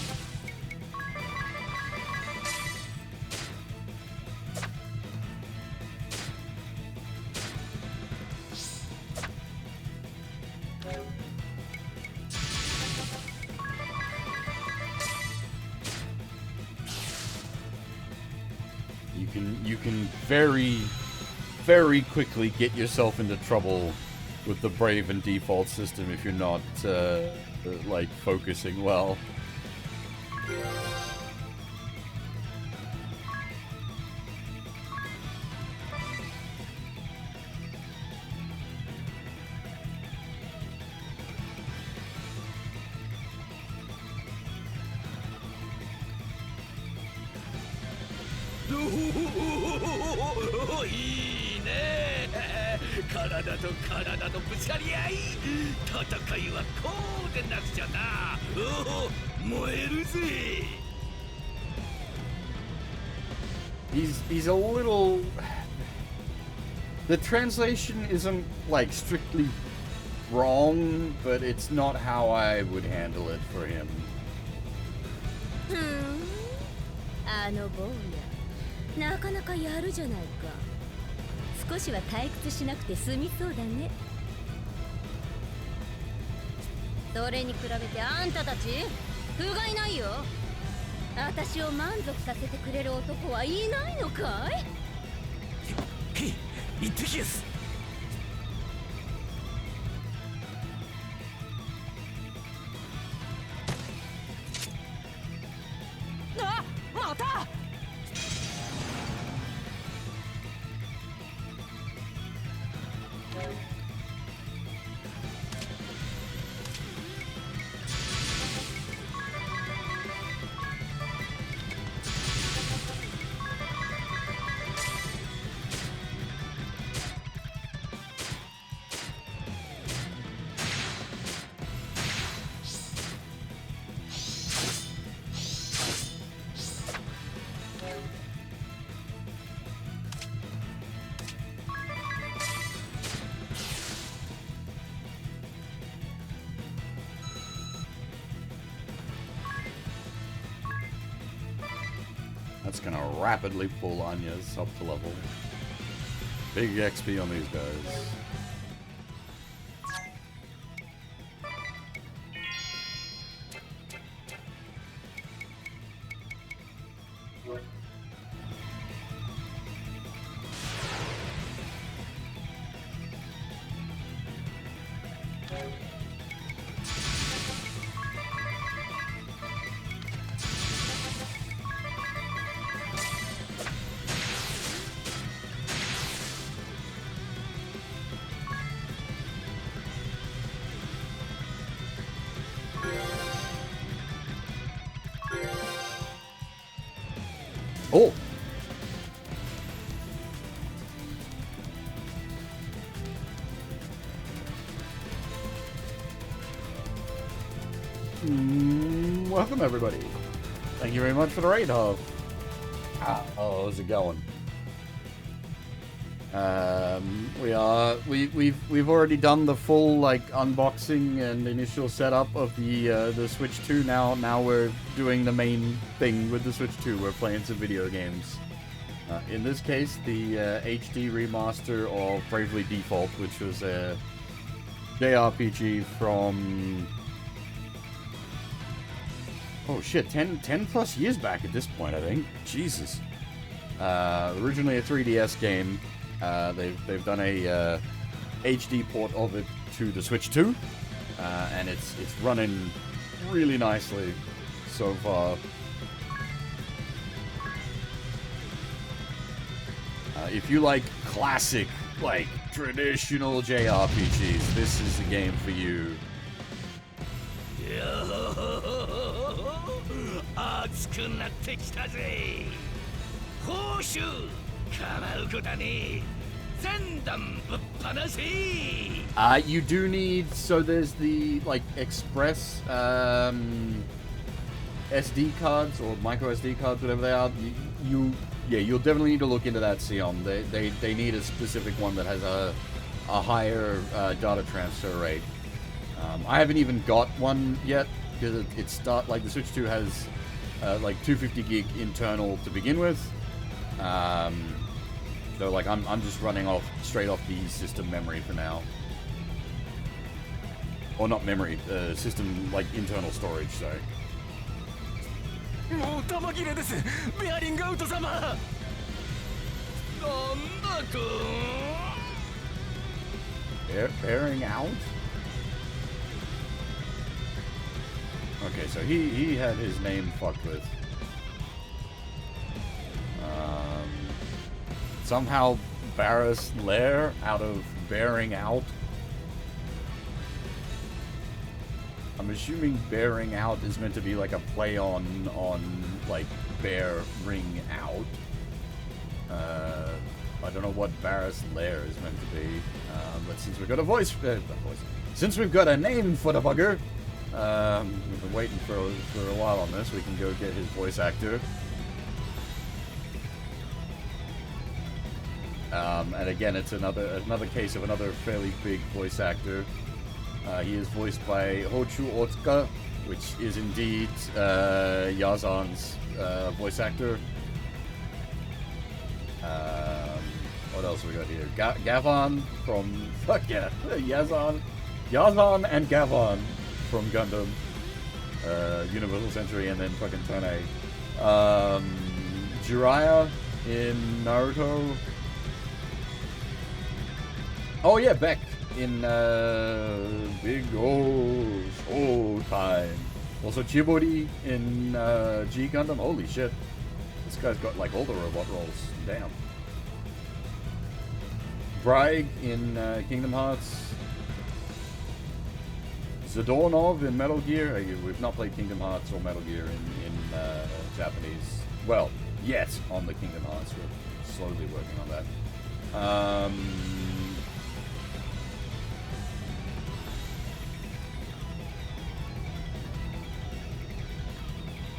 You can very quickly get yourself into trouble with the Brave and default system if you're not like focusing well. He's a little... The translation isn't, like, strictly wrong, but it's not how I would handle it for him. あの坊や、なかなかやるじゃないか。少しは退屈しなくて済みそうだね。それに比べてあんたたち不甲斐ないよ。私を満足させてくれる男はいないのかい？へい、行ってきやす。あ、また。That's gonna rapidly pull Anya's up to level. Big XP on these guys. Oh! Welcome everybody. Thank you very much for the raid, Hub. How's it going? We've already done the full like unboxing and initial setup of the Switch 2. Now we're doing the main thing with the Switch 2. We're playing some video games. In this case, the HD remaster of Bravely Default, which was a JRPG from... Oh shit, 10 plus years back at this point, I think. Jesus. Originally a 3DS game. They've done a HD port of it to the Switch 2, and it's running really nicely so far. If you like classic, like traditional JRPGs, this is the game for you. 熱くなってきたぜ。報酬叶うことだね。全弾ぶっ放せ。You do need, so there's the like express SD cards or micro SD cards, whatever they are. You'll definitely need to look into that, Sion. They need a specific one that has a higher data transfer rate. I haven't even got one yet, because like the Switch 2 has like 250 gig internal to begin with. So like I'm just running straight off the system memory for now. Or not memory, system like internal storage, sorry. もう玉切れです。ベアリングアウト様。なんだと。Bearing out? Okay, so he had his name fucked with. Somehow Barris Lair out of bearing out. I'm assuming bearing out is meant to be like a play on like bearing out. I don't know what Barris Lair is meant to be, but since we've got a since we've got a name for the bugger, we've been waiting for a while on this. We can go get his voice actor. And again, it's another case of another fairly big voice actor. He is voiced by Hochu Otsuka, which is indeed Yazan's voice actor. What else we got here? Gavon from Yazan and Gavon from Gundam, Universal Century, and then fucking Tone. Jiraiya in Naruto. Oh yeah, Beck in Big Old Time. Also Chibori in G Gundam. Holy shit. This guy's got like all the robot roles. Damn. Braig in Kingdom Hearts. Zadornov in Metal Gear. We've not played Kingdom Hearts or Metal Gear in Japanese. Well, yet on the Kingdom Hearts. We're slowly working on that.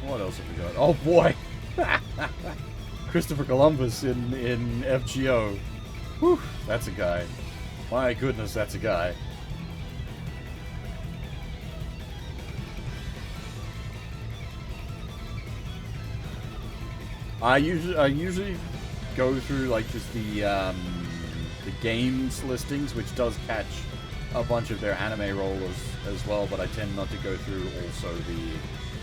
What else have we got? Oh boy! Christopher Columbus in FGO. Whew, that's a guy. My goodness, that's a guy. I usually go through like just the games listings, which does catch a bunch of their anime rollers as well, but I tend not to go through also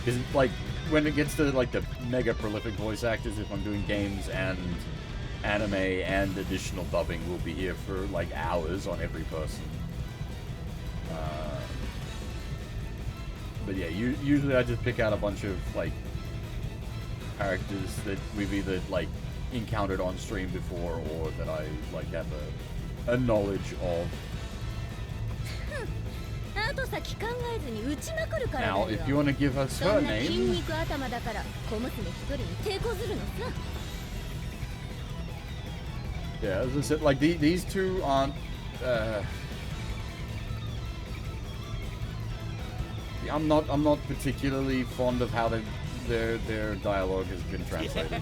because like when it gets to like the mega prolific voice actors, if I'm doing games and anime and additional dubbing, we'll be here for like hours on every person. But yeah, usually I just pick out a bunch of like characters that we've either like encountered on stream before or that I like have a knowledge of. Now, if you want to give us her name. Yeah, as I said, like these two aren't. I'm not particularly fond of how their dialogue has been translated.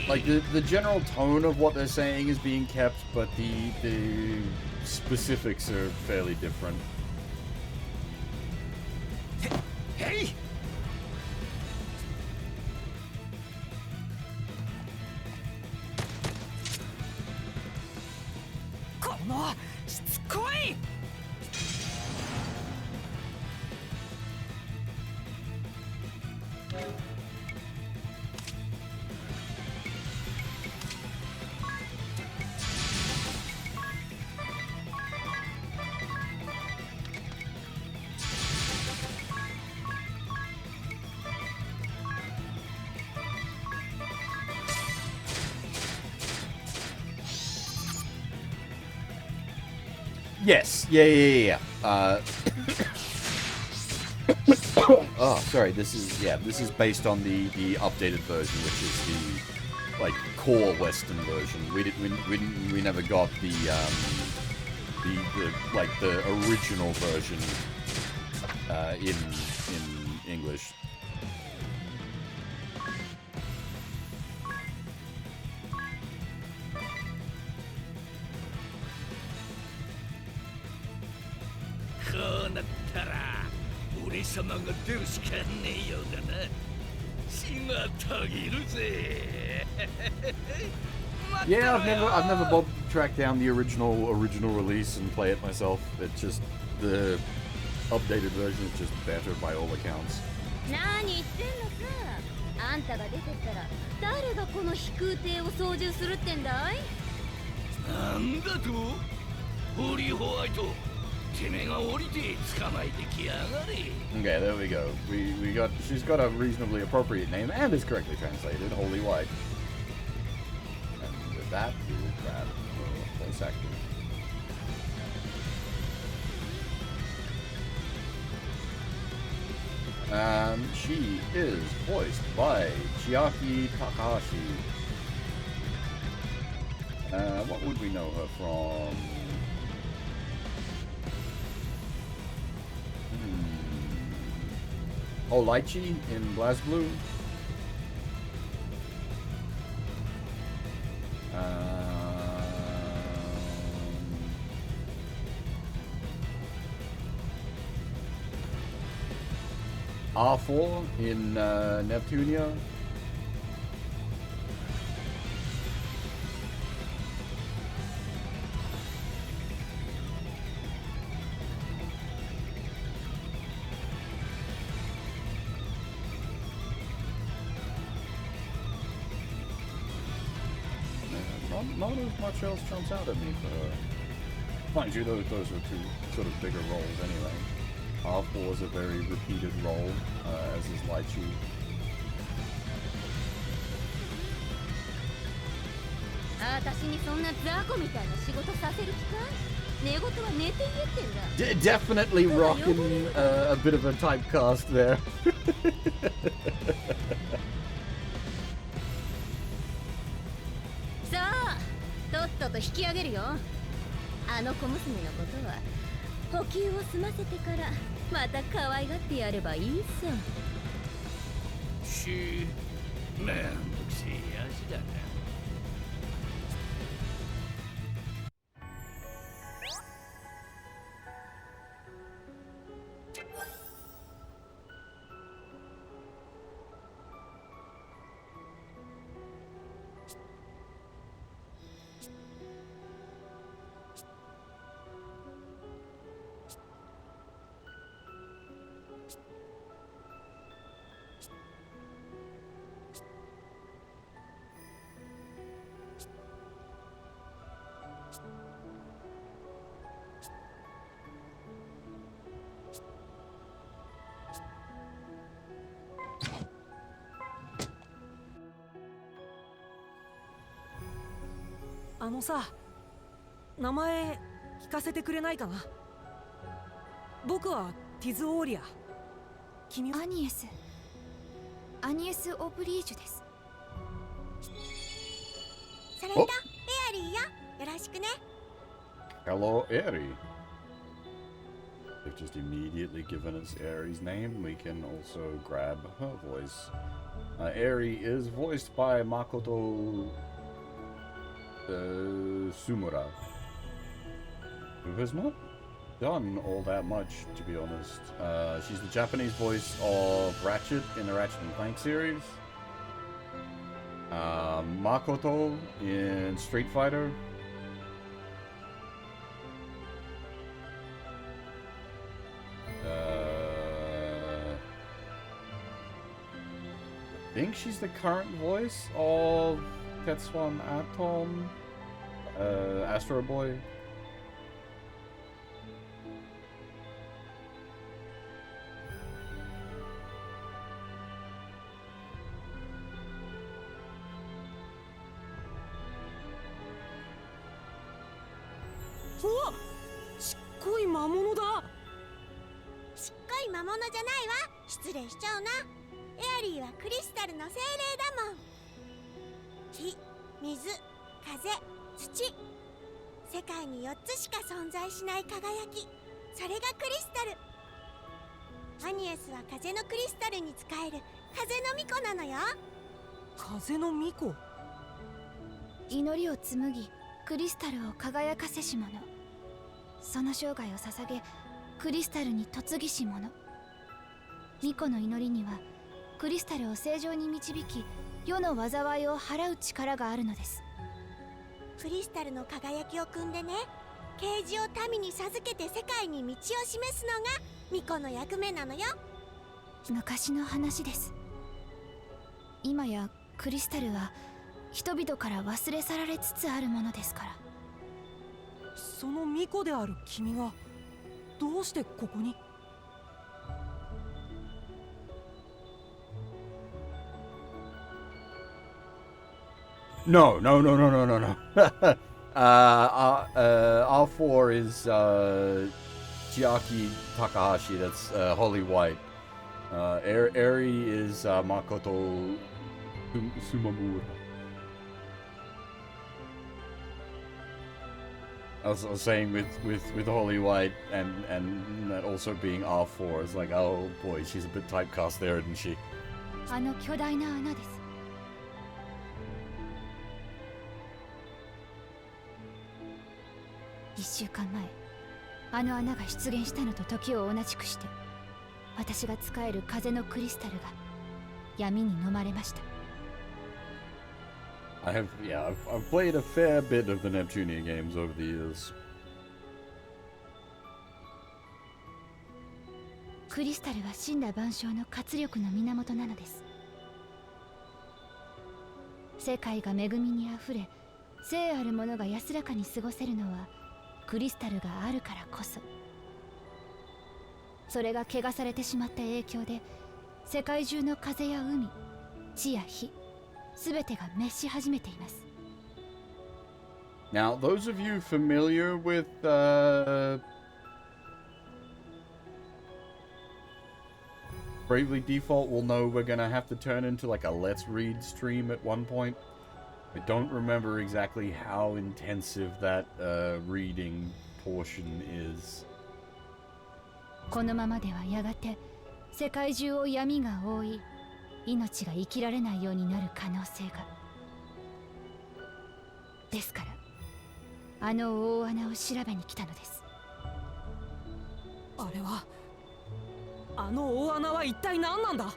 Like the general tone of what they're saying is being kept, but the specifics are fairly different. Hey! Yes. Yeah. Oh, sorry. This is based on the updated version, which is the like core Western version. We never got the the original version in English. Yeah, I've never bothered to track down the original release and play it myself. It's just the updated version is just better by all accounts. 何言ってんのさ。あんたが出てったら誰がこの飛空艇を操縦するってんだい？なんだと？ホーリーホワイト、てめえが降りて捕まえてきやがれ。 Okay, there we go. She's got a reasonably appropriate name and is correctly translated, Holy White. And with that, we will grab her voice actor. She is voiced by Chiaki Takahashi. What would we know her from? Oh, Lychee in BlazBlue. R4 in Neptunia. Not as much else jumps out at me for her. Mind you, those are two sort of bigger roles anyway. R4 is a very repeated role, as is Lychee. 私にそんな雑魚みたいな仕事させる気かい？寝言は寝て言えってんだ。 Definitely rocking a bit of a typecast there. さあ、とっとと引き上げるよ。あの小娘のことは補給を済ませてからまた可愛がってやればいいさ。めんどくせえ足だな。あのさ、名前聞かせてくれないかな。僕はティズ・オーリア。君は？アニエス。アニエス・オブリージュです。それとエアリーよ、よろしくね。 Hello, Eri. They've just immediately given us Eri's name. We can also grab her voice. Eri is voiced by Makoto Sumura, who has not done all that much, to be honest. She's the Japanese voice of Ratchet in the Ratchet and Clank series. Makoto in Street Fighter. I think she's the current voice of Tetsuan Atom, Astro Boy. Oh, ちっこい魔物だ。ちっこい魔物じゃないわ。失礼しちゃうな。エアリーはクリスタルの精霊だもん。火、水、風、土、世界に4つしか存在しない輝き、それがクリスタル。アニエスは風のクリスタルに仕える風の巫女なのよ。風の巫女。祈りを紡ぎクリスタルを輝かせし者、その生涯を捧げクリスタルに嫁ぎし者。巫女の祈りにはクリスタルを正常に導き世の災いを払う力があるのです。クリスタルの輝きを汲んでね、啓示を民に授けて世界に道を示すのが巫女の役目なのよ。昔の話です。今やクリスタルは人々から忘れ去られつつあるものですから。その巫女である君がどうしてここに？No, no, no, no, no, no, no. R4 is Chiaki Takahashi. That's Holy White. Eri is Makoto Sumamura. I was saying with Holy White and that also being R4, it's like, oh boy, she's a bit typecast there, isn't she? あの巨大な穴です。1週間前、あの穴が出現したのと時を同じくして、私が使える風のクリスタルが闇に飲まれました。I've played a fair bit of the Neptunia games over the years. クリスタルは神羅万象の活力の源なのです。世界が恵みにあふれ、聖あるものが安らかに過ごせるのはクリスタルがあるからこそ。それが汚されてしまった影響で、世界中の風や海、地や火、すべてが滅し始めています。Now, those of you familiar with Bravely Default will know we're gonna have to turn into like a Let's Read stream at one point. I don't remember exactly how intensive that reading portion is. このままではやがて世界中を闇が覆い、命が生きられないようになる可能性が。ですからあの大穴を調べに来たのです。あれは、あの大穴は一体何なんだ？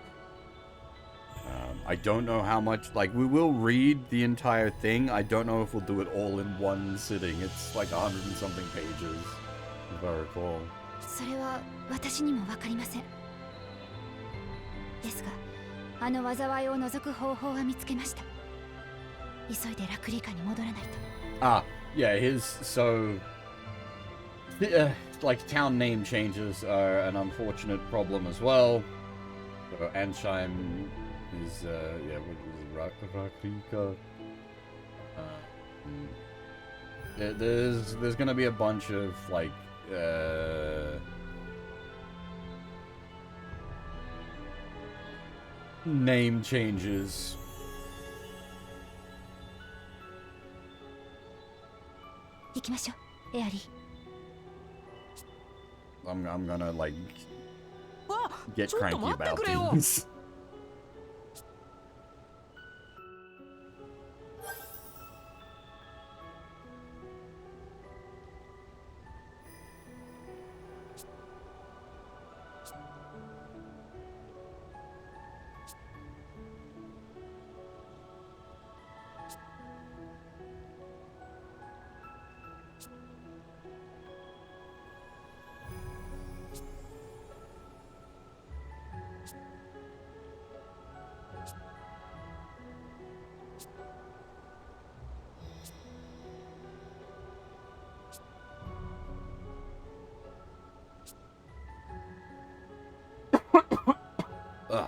I don't know how much, like, we will read the entire thing. I don't know if we'll do it all in one sitting. It's like 100 and something pages, if I recall. それは私にも分かりません。ですが、あの災いを除く方法は見つけました。急いでラクリカに戻らないと。Ah, yeah, so, like, town name changes are an unfortunate problem as well. So, Ansheim is, what was it, Rakrika? There's gonna be a bunch of, like, name changes. 行きましょう、エアリー。I'm gonna, like, あ、 get ちょっと cranky 待って about くれよ。 things.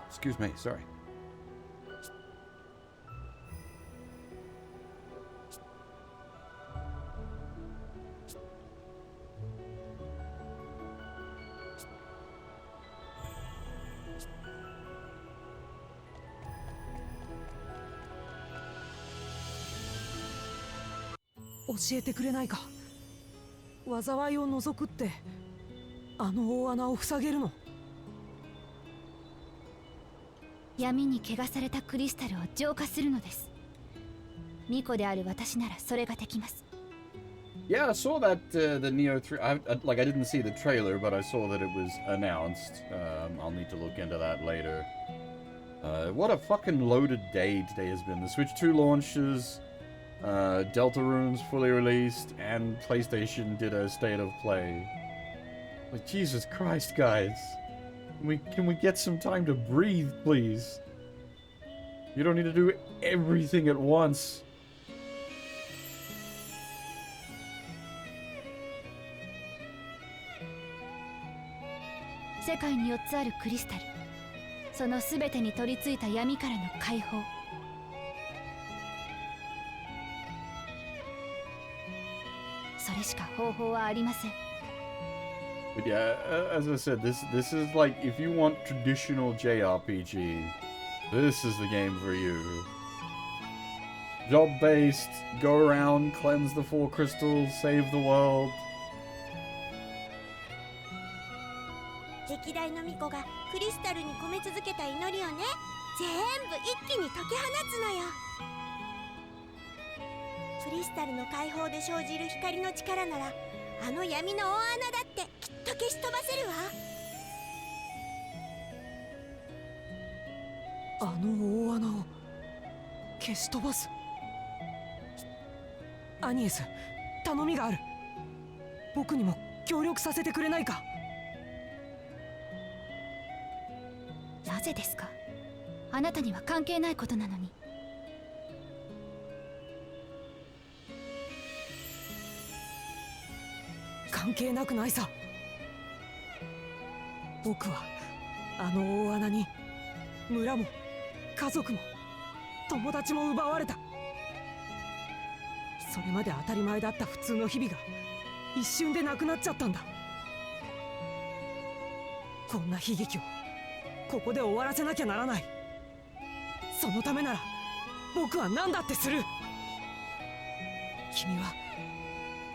Excuse me, sorry.教えてくれないか。災いを除くってあの大穴を塞げるの？闇に汚されたクリスタルを浄化するのです。巫女である私ならそれができます。Yeah, I saw that the Neo 3. I didn't see the trailer, but I saw that it was announced. I'll need to look into that later. What a fucking loaded day today has been. The Switch 2 launches, Deltarune's fully released, and PlayStation did a state of play. Like, Jesus Christ, guys. Can we get some time to breathe, please? You don't need to do everything at once. 世界に4つあるクリスタル、その全てに取り付いた闇からの解放。それしか方法はありません。But yeah, as I said, this is like, if you want traditional JRPG, this is the game for you. Job-based, go around, cleanse the 4 crystals, save the world. 歴代の巫女がクリスタルに込め続けた祈りをね、全部一気に解き放つのよ。クリスタルの解放で生じる光の力なら、あの闇の大穴だってきっと消し飛ばせるわ。あの大穴を消し飛ばす？アニエス、頼みがある。僕にも協力させてくれないか？なぜですか？あなたには関係ないことなのに。関係なくないさ。僕はあの大穴に村も家族も友達も奪われた。それまで当たり前だった普通の日々が一瞬でなくなっちゃったんだ。こんな悲劇をここで終わらせなきゃならない。そのためなら僕は何だってする。君は、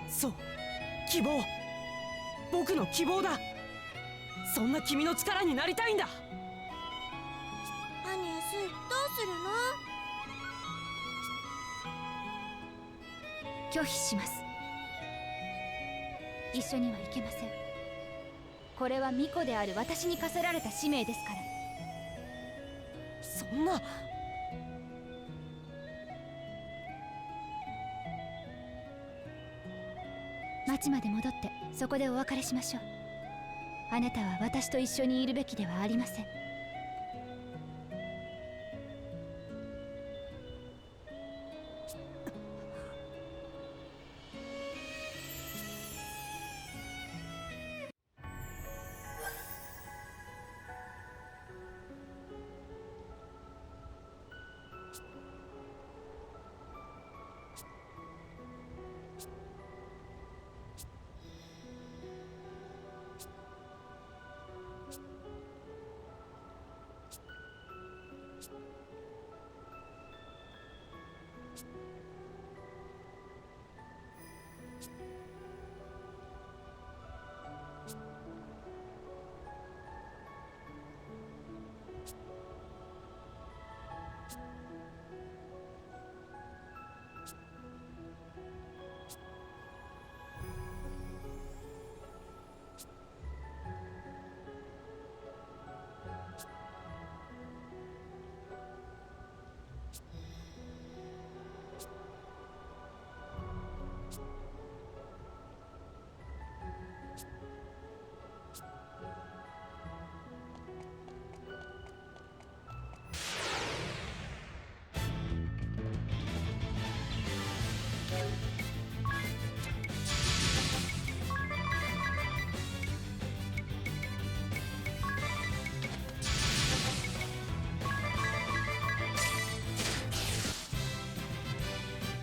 そう、希望、僕の希望だ。そんな君の力になりたいんだ。アニエス、どうするの？拒否します。一緒には行けません。これは巫女である私に課せられた使命ですから。そんな。町まで戻ってそこでお別れしましょう。あなたは私と一緒にいるべきではありません。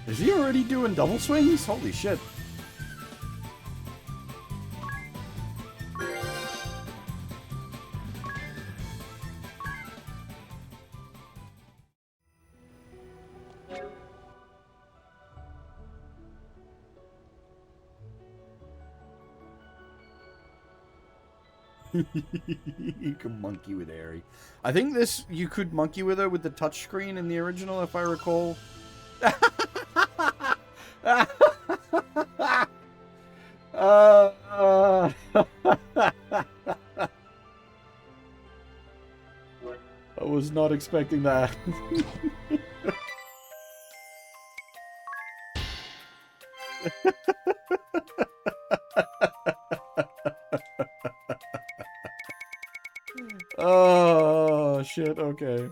Is he already doing double swings? Holy shit. You can monkey with Aerie. I think this, you could monkey with her with the touchscreen in the original, if I recall. I was not expecting that. Oh, shit, okay.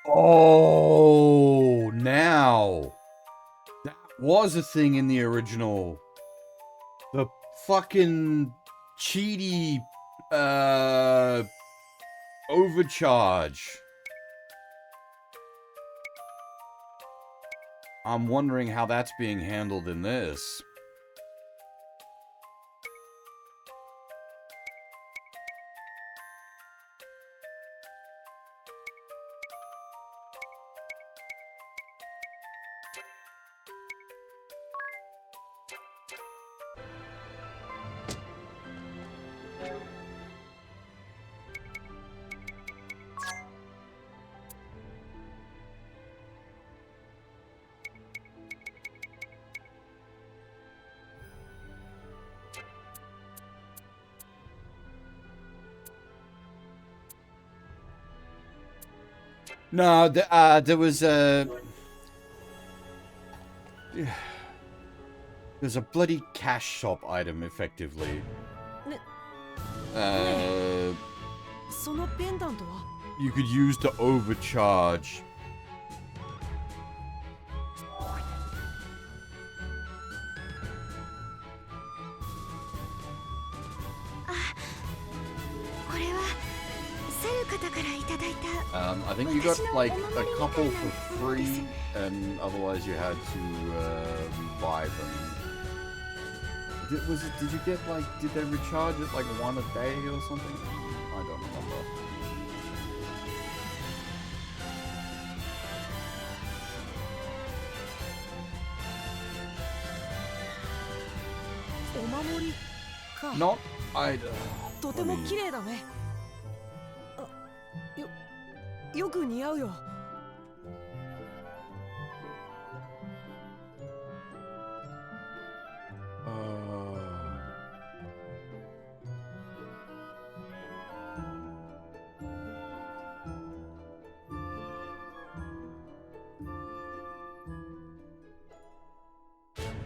Oh, now. That was a thing in the original. The fucking cheaty, overcharge. I'm wondering how that's being handled in this. No, there was a... There's a bloody cash shop item, effectively. そのペンダントは You could use to overcharge. I think you got like a couple for free, and otherwise you had to buy them. Did you get like, did they recharge it like one a day or something? I don't remember. Not I. とても綺麗だね。よく似合うよ。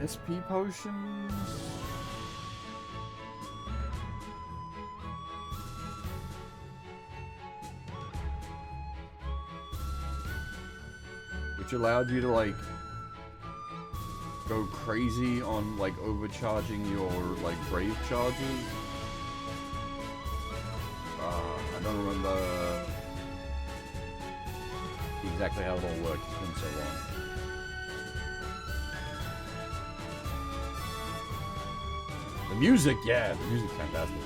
SP potions. Which allowed you to like go crazy on like overcharging your like brave charges. I don't remember exactly how it all worked. It's been so long. The music, yeah, the music's fantastic.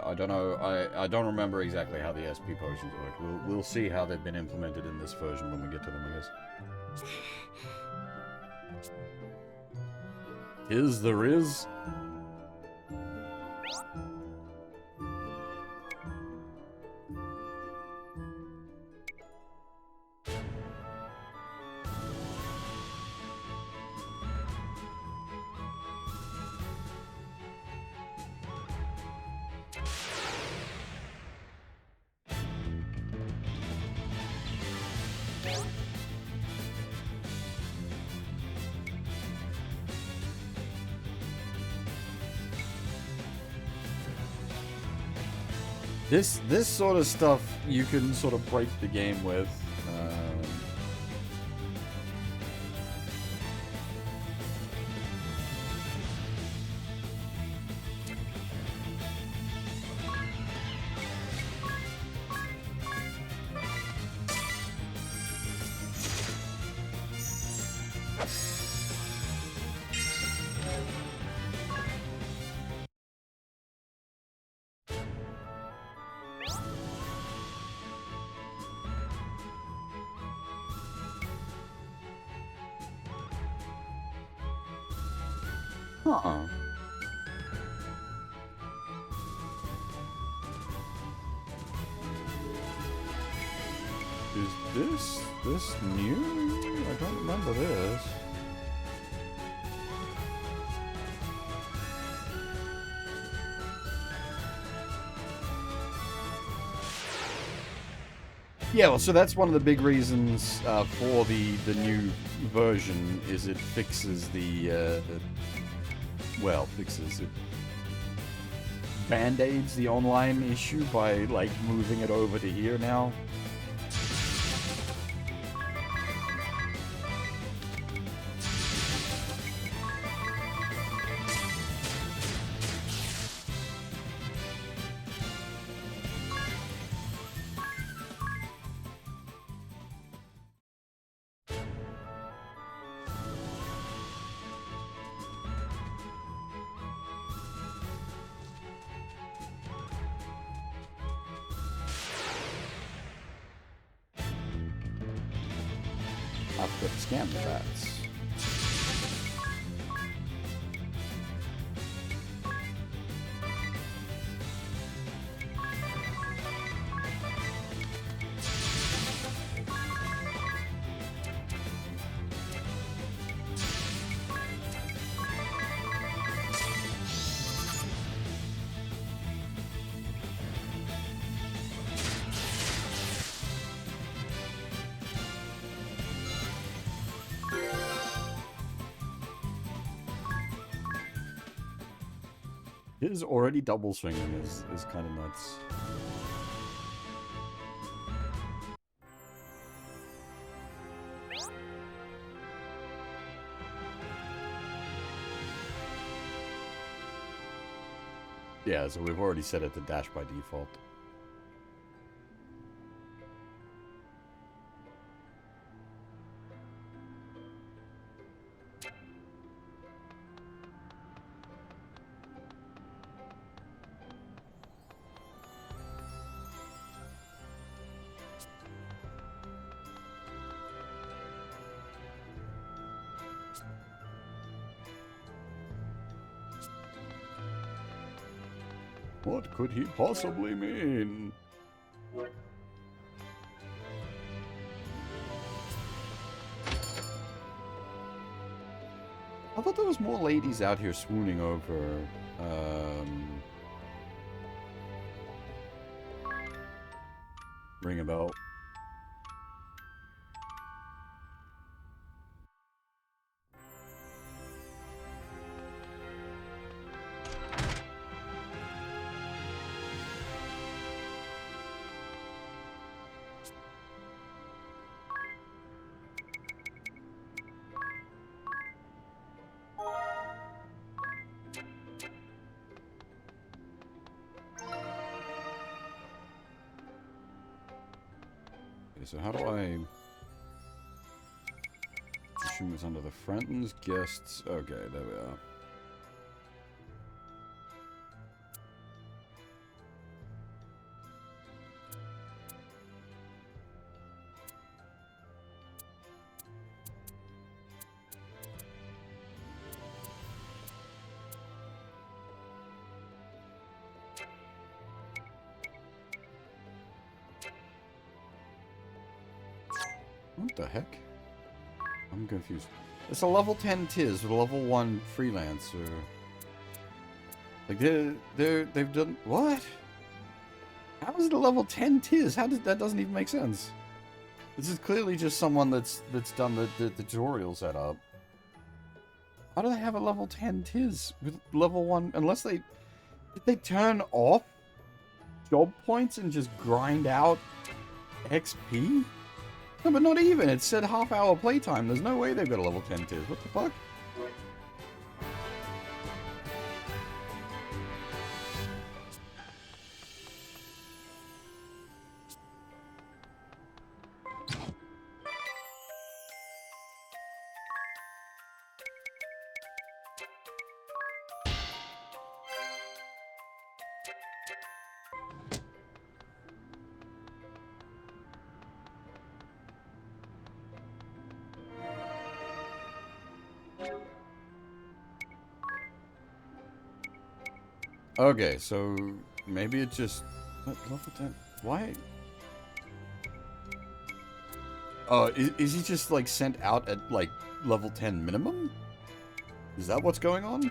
I don't know. I don't remember exactly how the SP potions work. We'll see how they've been implemented in this version when we get to them, I guess. Is there is? This sort of stuff you can sort of break the game with. Huh. Is this new? I don't remember this. Yeah, well, so that's one of the big reasons for the new version is it fixes fixes it. Band-aids the online issue by, like, moving it over to here now. I've got to scan the bats. His already double swinging is kind of nuts. Yeah, so we've already set it to dash by default. What could he possibly mean? I thought there was more ladies out here swooning over, ring a bell. So how do I assume it's under the friends, guests? Okay, there we are. What the heck? I'm confused. It's a level 10 Tiz with a level 1 freelancer. Like they've done what? How is it a level 10 Tiz? How does that doesn't even make sense? This is clearly just someone that's done the tutorial setup. How do they have a level 10 Tiz with level 1 unless did they turn off job points and just grind out XP? No, but not even. It said half-hour playtime. There's no way they've got a level 10 tiers. What the fuck? Okay, so maybe it just... What, level 10? Why? Oh, is he just, like, sent out at, like, level 10 minimum? Is that what's going on?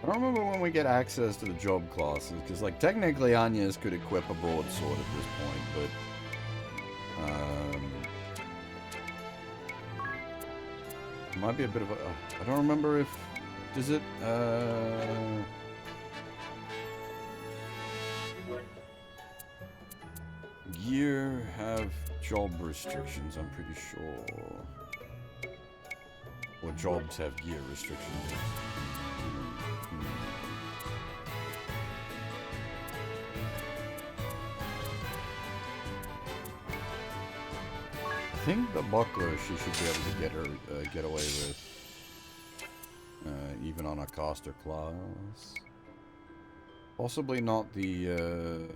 I don't remember when we get access to the job classes, because, like, technically Anya's could equip a broadsword at this point, but... it might be a bit of a... I don't remember if... Does it... Gear have job restrictions, I'm pretty sure. Or jobs have gear restrictions. I think the buckler she should be able to get away with, even on a caster class. Possibly not the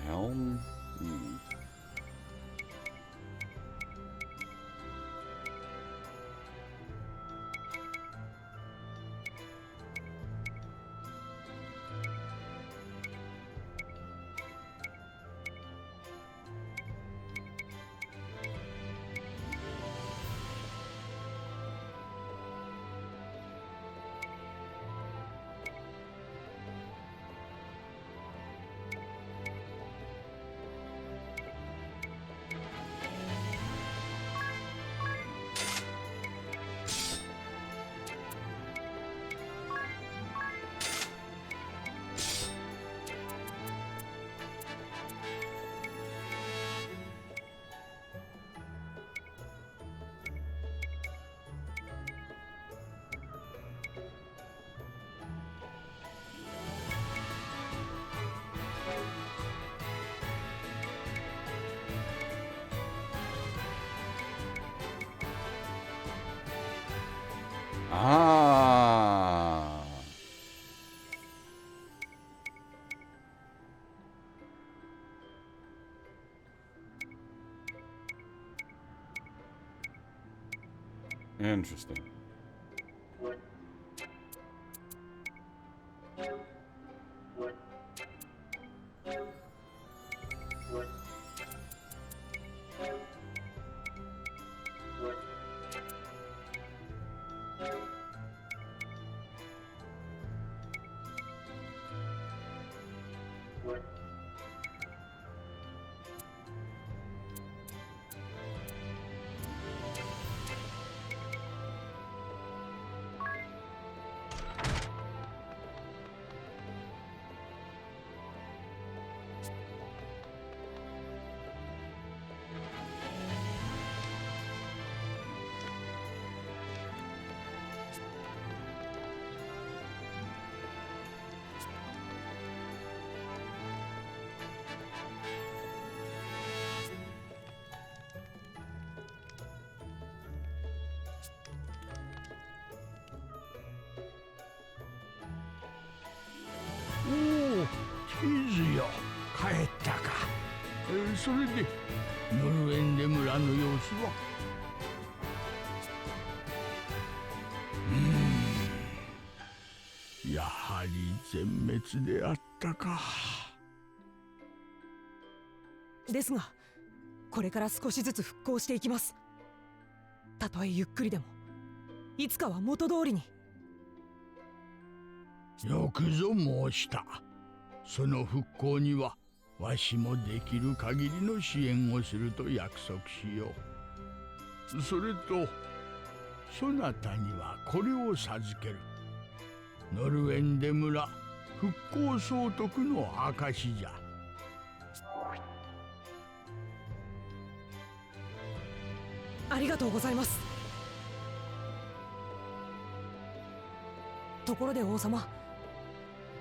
helm. Ah. Interesting.キズよ、帰ったか。それでノルウェンデ村の様子は。やはり全滅であったか。ですがこれから少しずつ復興していきます。たとえゆっくりでもいつかは元通りに。よくぞ申した。その復興にはわしもできる限りの支援をすると約束しよう。それとそなたにはこれを授ける。ノルウェンデ村復興総督の証じゃ。ありがとうございます。ところで王様、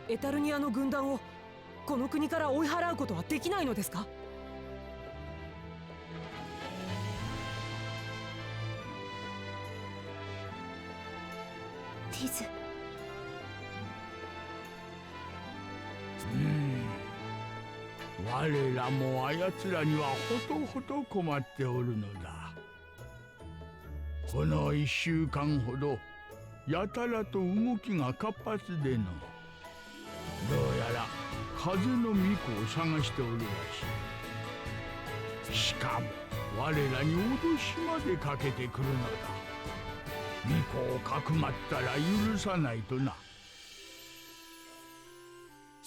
エタルニアの軍団をこの国から追い払うことはできないのですか？ティズ。我らもあやつらにはほとほと困っておるのだ。この1週間ほどやたらと動きが活発での。どうやら風の巫女を探しておるらしい。しかも我らに脅しまでかけてくるのだ。巫女をかくまったら許さないとな。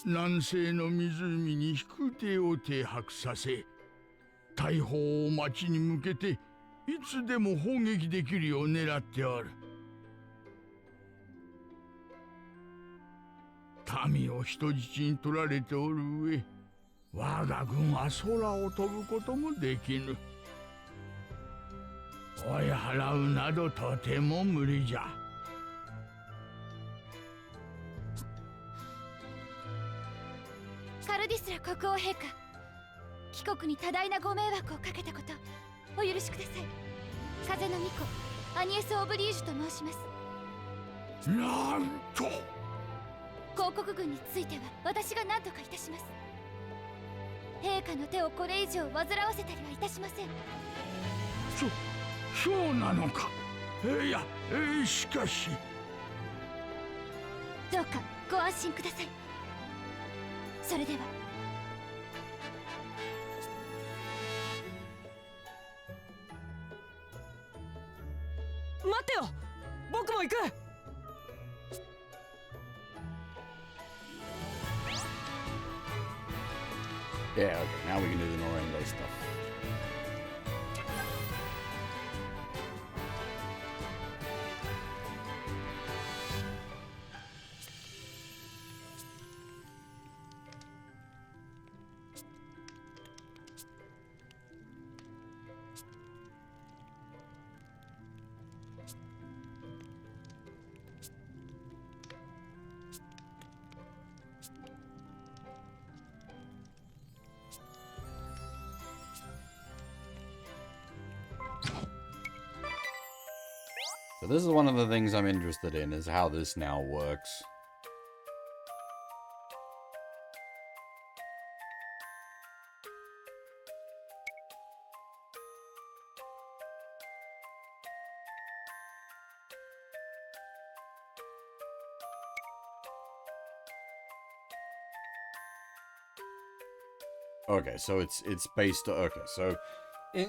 南西の湖に飛空艇を停泊させ、大砲を町に向けていつでも砲撃できるよう狙っておる。民を人質に取られておる上、我が軍は空を飛ぶこともできぬ。追い払うなどとても無理じゃ。カルディスラ国王陛下、貴国に多大なご迷惑をかけたことお許しください。風の巫女アニエス・オブリージュと申します。なんと広告軍については私が何とかいたします。陛下の手をこれ以上煩わせたりはいたしません。そうなのか。いや、しかし。どうかご安心ください。それでは。待ってよ、僕も行く。Yeah, okay, now we can do the Norende stuff. So this is one of the things I'm interested in, is how this now works. Okay, so it's based on, okay, so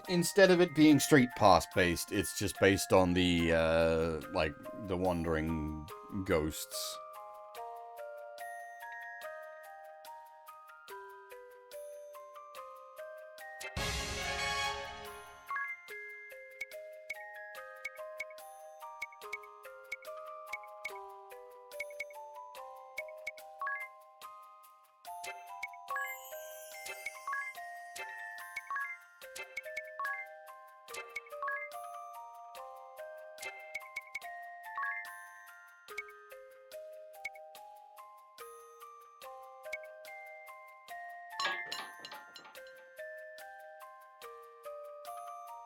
instead of it being Street Pass based, it's just based on the like the wandering ghosts.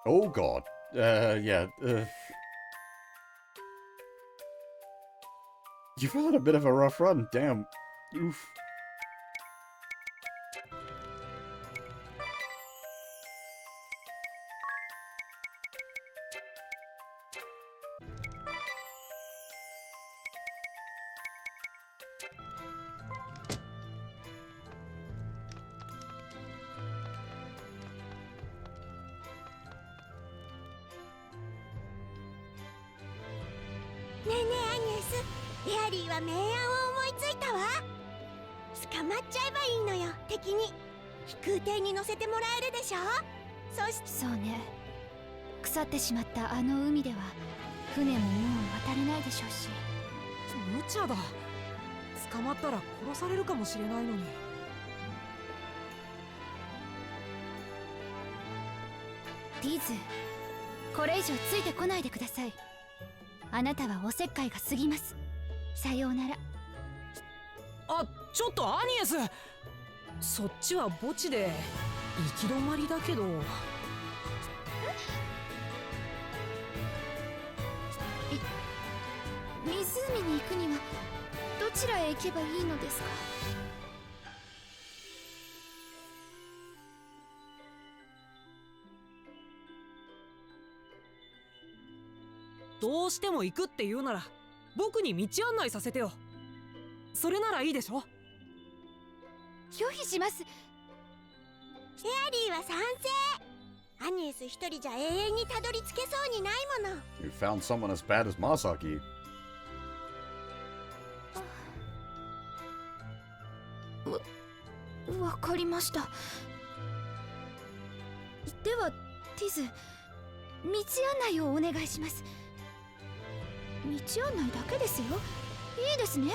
Oh god. Yeah. You've had a bit of a rough run, damn. Oof. えねえアニエス、エアリーは明暗を思いついたわ。捕まっちゃえばいいのよ、敵に。飛空艇に乗せてもらえるでしょ。そうね。腐ってしまったあの海では船ももう渡れないでしょうし。無茶だ。捕まったら殺されるかもしれないのに。ティーズ、これ以上ついてこないでください。あなたはおせっかいが過ぎます。さようなら。あ、ちょっとアニエス、そっちは墓地で行き止まりだけど。湖に行くにはどちらへ行けばいいのですか？どうしても行くって言うなら僕に道案内させてよ。それならいいでしょ。拒否します。エアリーは賛成。アニエス一人じゃ永遠にたどり着けそうにないもの。 You found someone as bad as Masaki. わかりました。ではティズ、道案内をお願いします。道案内だけですよ。いいですね。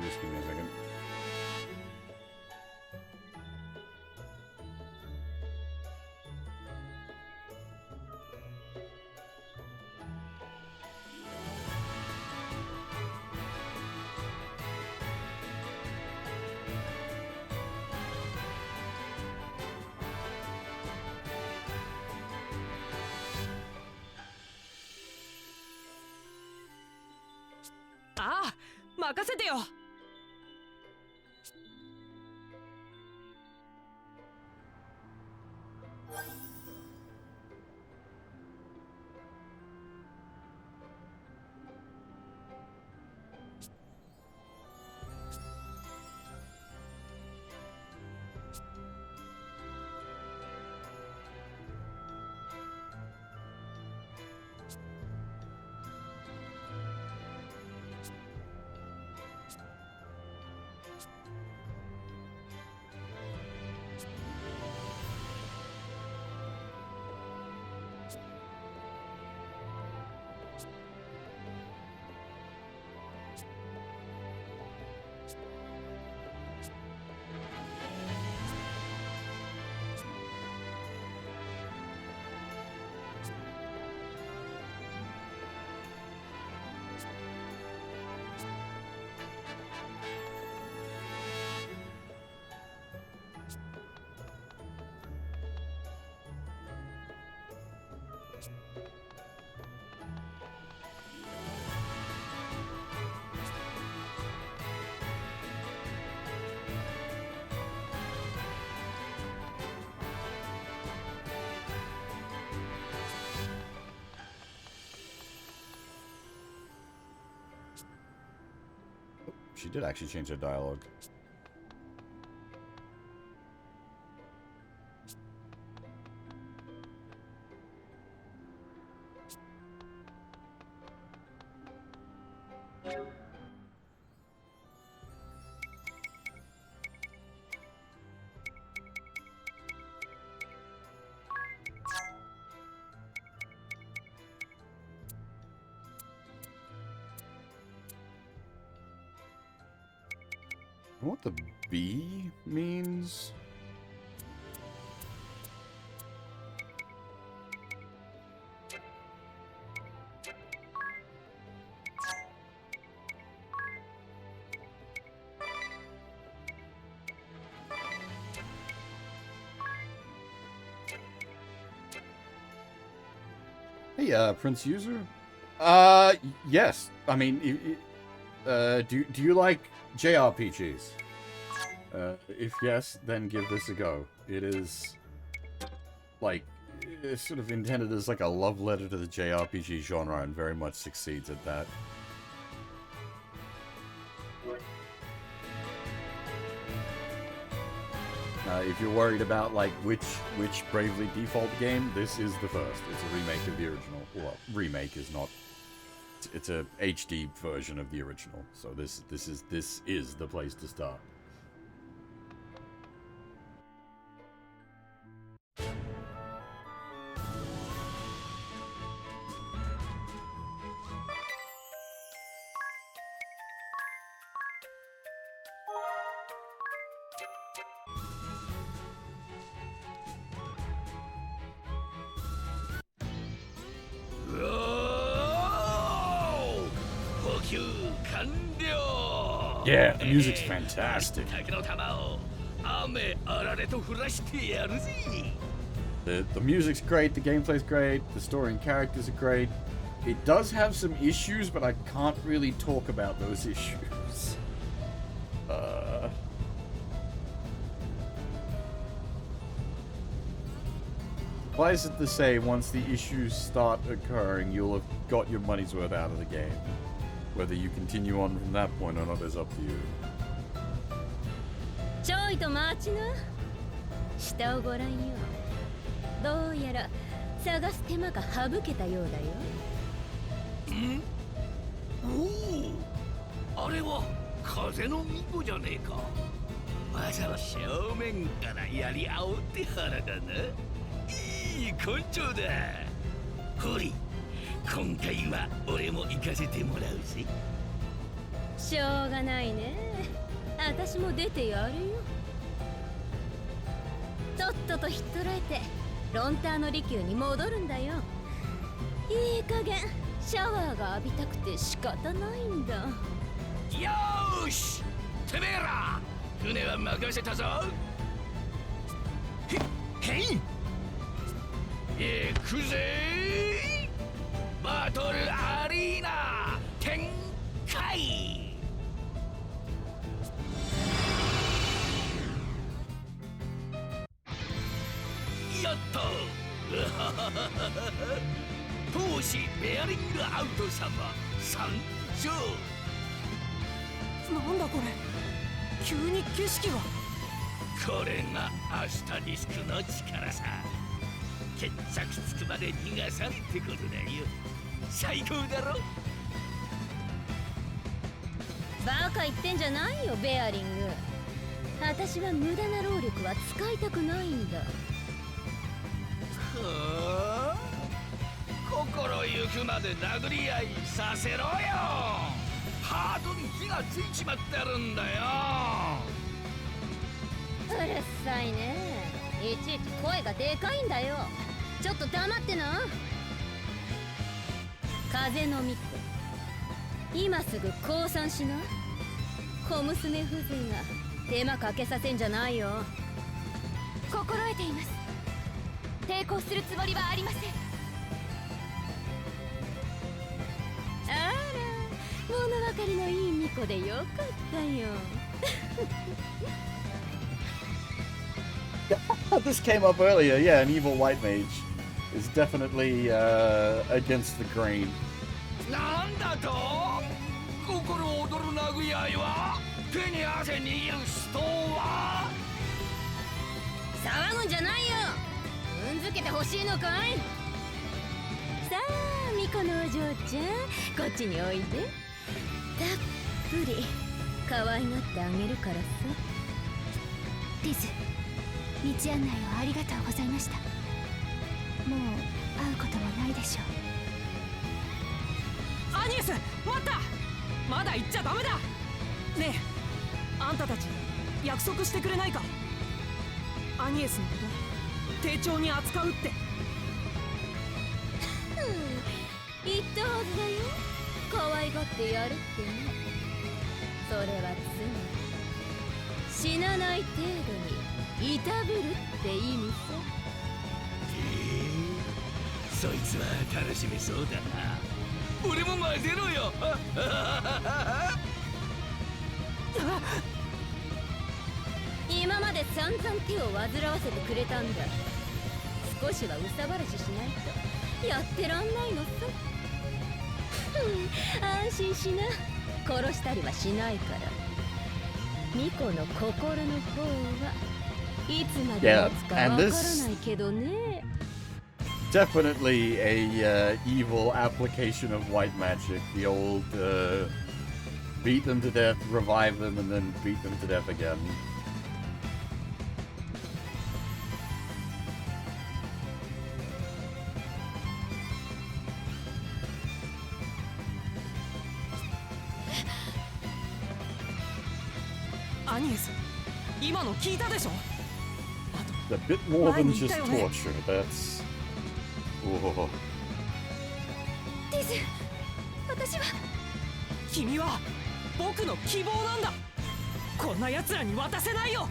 Just give me a second. Ah, ああ、任せてよ。She did actually change her dialogue. I know what the B means. Hey, Prince User? Yes. I mean, do you like JRPGs? If yes, then give this a go. It is, like, it's sort of intended as like a love letter to the JRPG genre and very much succeeds at that. If you're worried about like which Bravely Default game, this is the first. It's a remake of the original. Well, remake is not. It's a HD version of the original. So this is the place to start. Yeah, the music's fantastic. The music's great, the gameplay's great, the story and characters are great. It does have some issues, but I can't really talk about those issues. Suffice it to say, once the issues start occurring, you'll have got your money's worth out of the game. Whether you continue on from that point or not is up to you. ちょいと待ちな。下をご覧よ。どうやら探す手間が省けたようだよ。ん？おお、あれは風の巫女じゃねえか。わざわざ正面からやりあおって腹だな。いい根性だ。ほり。今回は俺も行かせてもらうぜ。しょうがないね。私も出てやるよ。とっととひっ捕らえてロンターの利休に戻るんだよ。いい加減シャワーが浴びたくて仕方ないんだ。よーし、てめえら船は任せたぞ。へい行くぜ。バトルアリーナ展開。やった闘士ベアリングアウト様参上。なんだこれ、急に景色が。これがアスタディスクの力さ。決着つくまで逃がさんってことだよ。最高だろ。バカ言ってんじゃないよベアリング。私は無駄な労力は使いたくないんだ。はあ、心ゆくまで殴り合いさせろよ。ハートに火がついちまってるんだよ。うるさいね。いちいち声がでかいんだよ。ちょっと黙ってな。風の巫女、今すぐ降参しな。小娘風情が手間かけさせんじゃないよ。心得ています。抵抗するつもりはありません。あら、物分かりのいい巫女でよかったよ。This came up earlier, yeah, an evil white mage is definitely against the grain. なんだと？心躍る殴り合いは？手に汗握る人は？騒ぐんじゃないよ。踏んづけてほしいのかい。さあ、巫女のお嬢ちゃん、こっちにおいで。たっぷり可愛がってあげるからさ。リズ、道案内をありがとうございました。もう会うこともないでしょう。アニエス、待った。まだ行っちゃダメだ。ねえ、あんたたち約束してくれないか。アニエスのこと丁重に扱うって。言ったはずだよ。可愛がってやるってね。それはつまり死なない程度にいたぶるって意味さ。そいつは楽しめそうだな。俺も混ぜろよ。で散々手を煩わせてくれたんだ。少しは憂さ晴らししないとやってらんないのさ。安心しな、殺したりはしないから。ミコの心の方はいつまで持つかわからないけどね。Definitely a evil application of white magic. The old beat them to death, revive them, and then beat them to death again. Agnes, 今の聞いたでしょ? A bit more than just torture. That's. Whoa. ディズ、私は。君は僕の希望なんだ。こんな奴らに渡せないよ。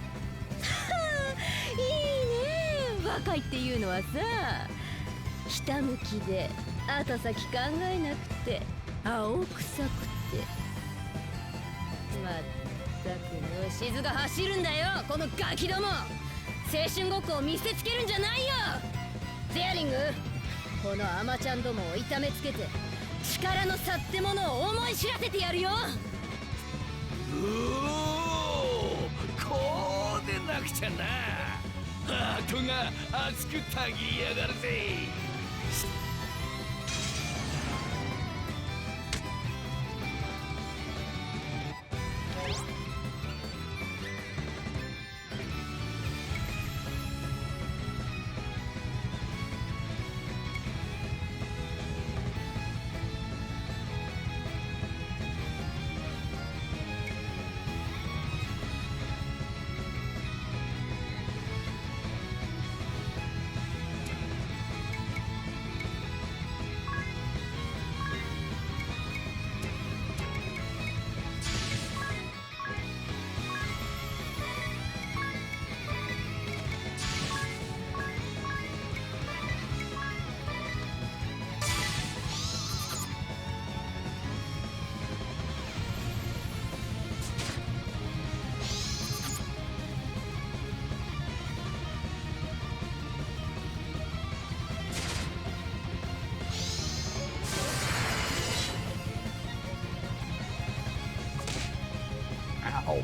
いいね、若いっていうのはさ、ひたむきで後先考えなくて青臭くて、まったくのしずが走るんだよ、このガキども。青春ごっこを見せつけるんじゃないよ。ゼアリング、このアマちゃんどもを痛めつけて力の差ってものを思い知らせてやるよ。こうでなくちゃな。ハートが熱くたぎりやがるぜ。Ow.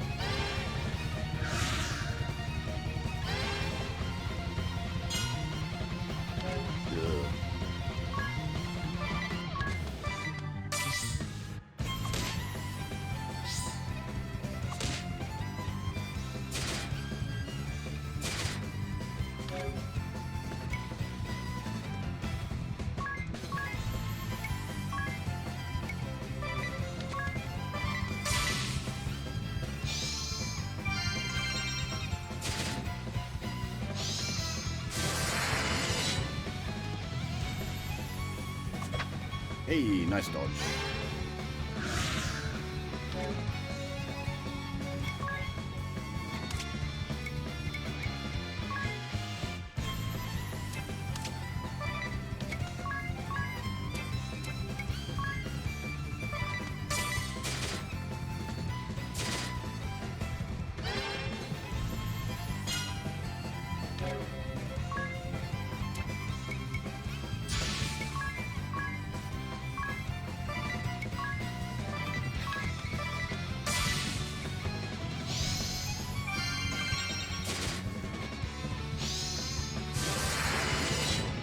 Hey, nice dodge.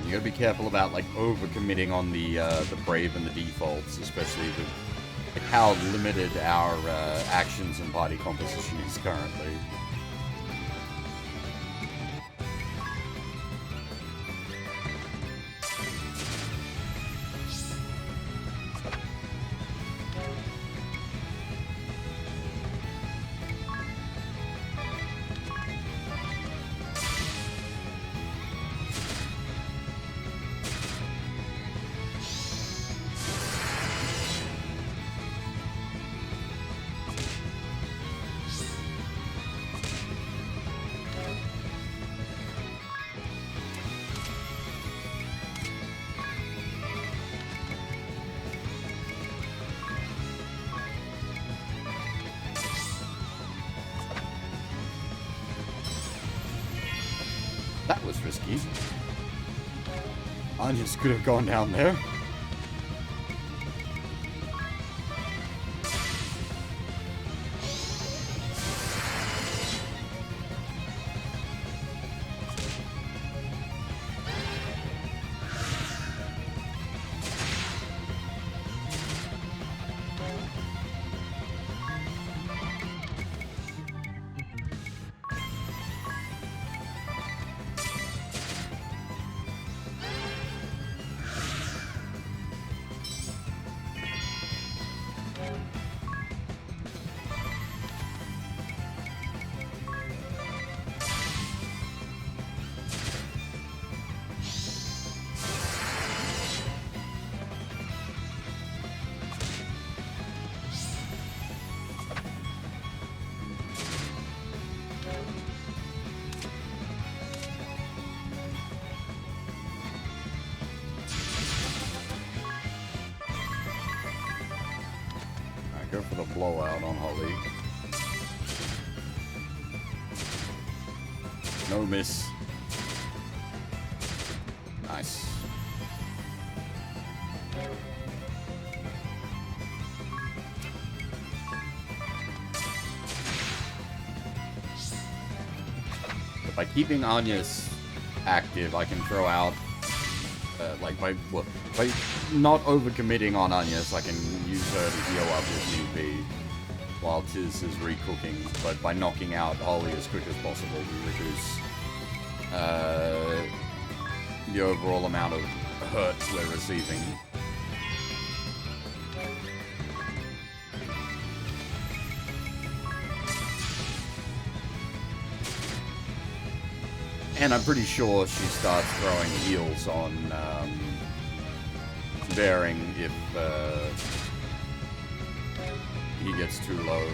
You gotta be careful about like overcommitting on the brave and the defaults, especially with like, how limited our actions and body composition is currently. Anya's could have gone down there. Go for the blowout on Holly. No miss. Nice. But by keeping Anya's active, I can throw out by not overcommitting on Anya, so I can use her to heal up if need be, while Tiz is recooking. But by knocking out Holly as quick as possible, we reduce the overall amount of hurt we're receiving. And I'm pretty sure she starts throwing heals on Bearing if he gets too low.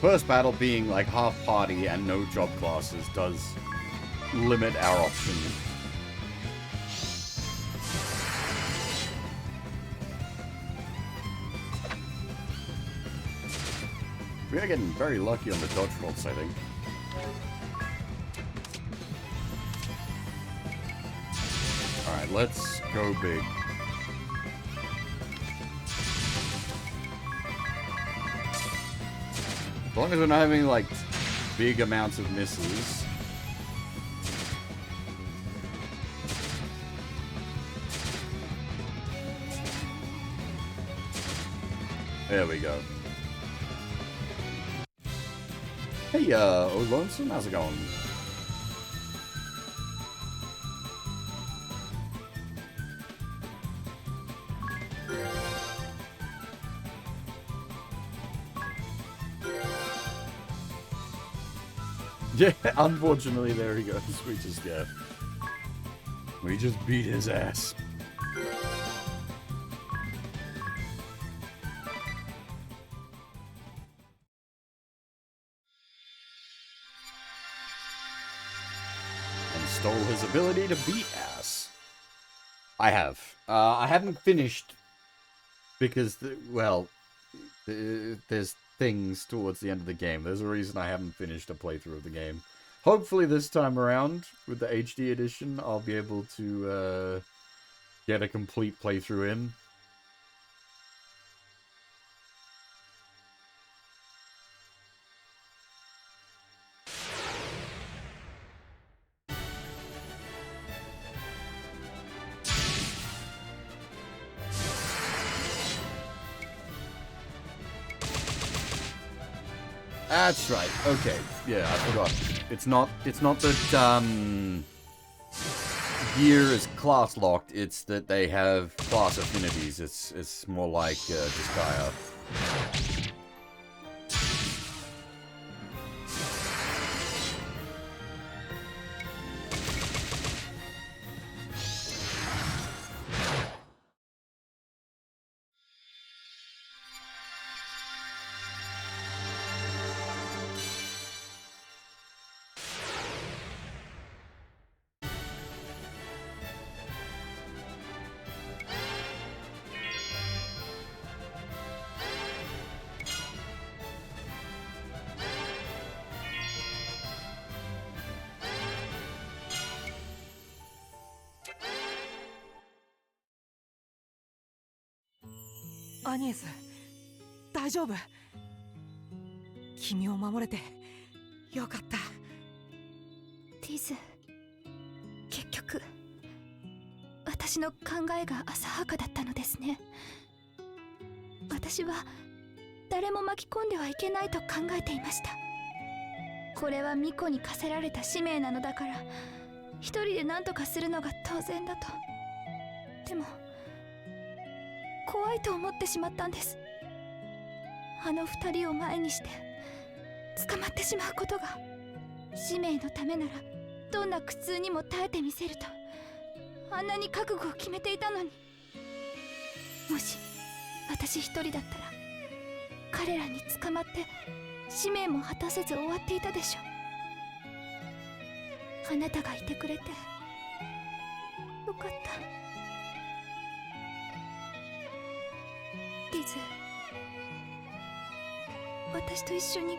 First battle being like half party and no job classes does limit our options. We are getting very lucky on the dodge rolls, I think. Alright, let's go big. As long as we're not having, like, big amounts of misses. There we go. Hey, Lonesome, how's it going? Yeah, unfortunately, there he goes. We just beat his ass. And stole his ability to beat ass. I have. I haven't finished because, well, there's things towards the end of the game. There's a reason I haven't finished a playthrough of the game. Hopefully this time around, with the HD edition, I'll be able to get a complete playthrough in. That's right. Okay. Yeah, I forgot. It's not that gear is class locked. It's that they have class affinities. It's more like Disgaea.アニエス、大丈夫？君を守れてよかった。ティズ、結局私の考えが浅はかだったのですね。私は誰も巻き込んではいけないと考えていました。これは巫女に課せられた使命なのだから、一人で何とかするのが当然だと。でも怖いと思ってしまったんです。あの二人を前にして捕まってしまうことが。使命のためならどんな苦痛にも耐えてみせるとあんなに覚悟を決めていたのに、もし私一人だったら彼らに捕まって使命も果たせず終わっていたでしょう。あなたがいてくれてよかった。リズ、私と一緒に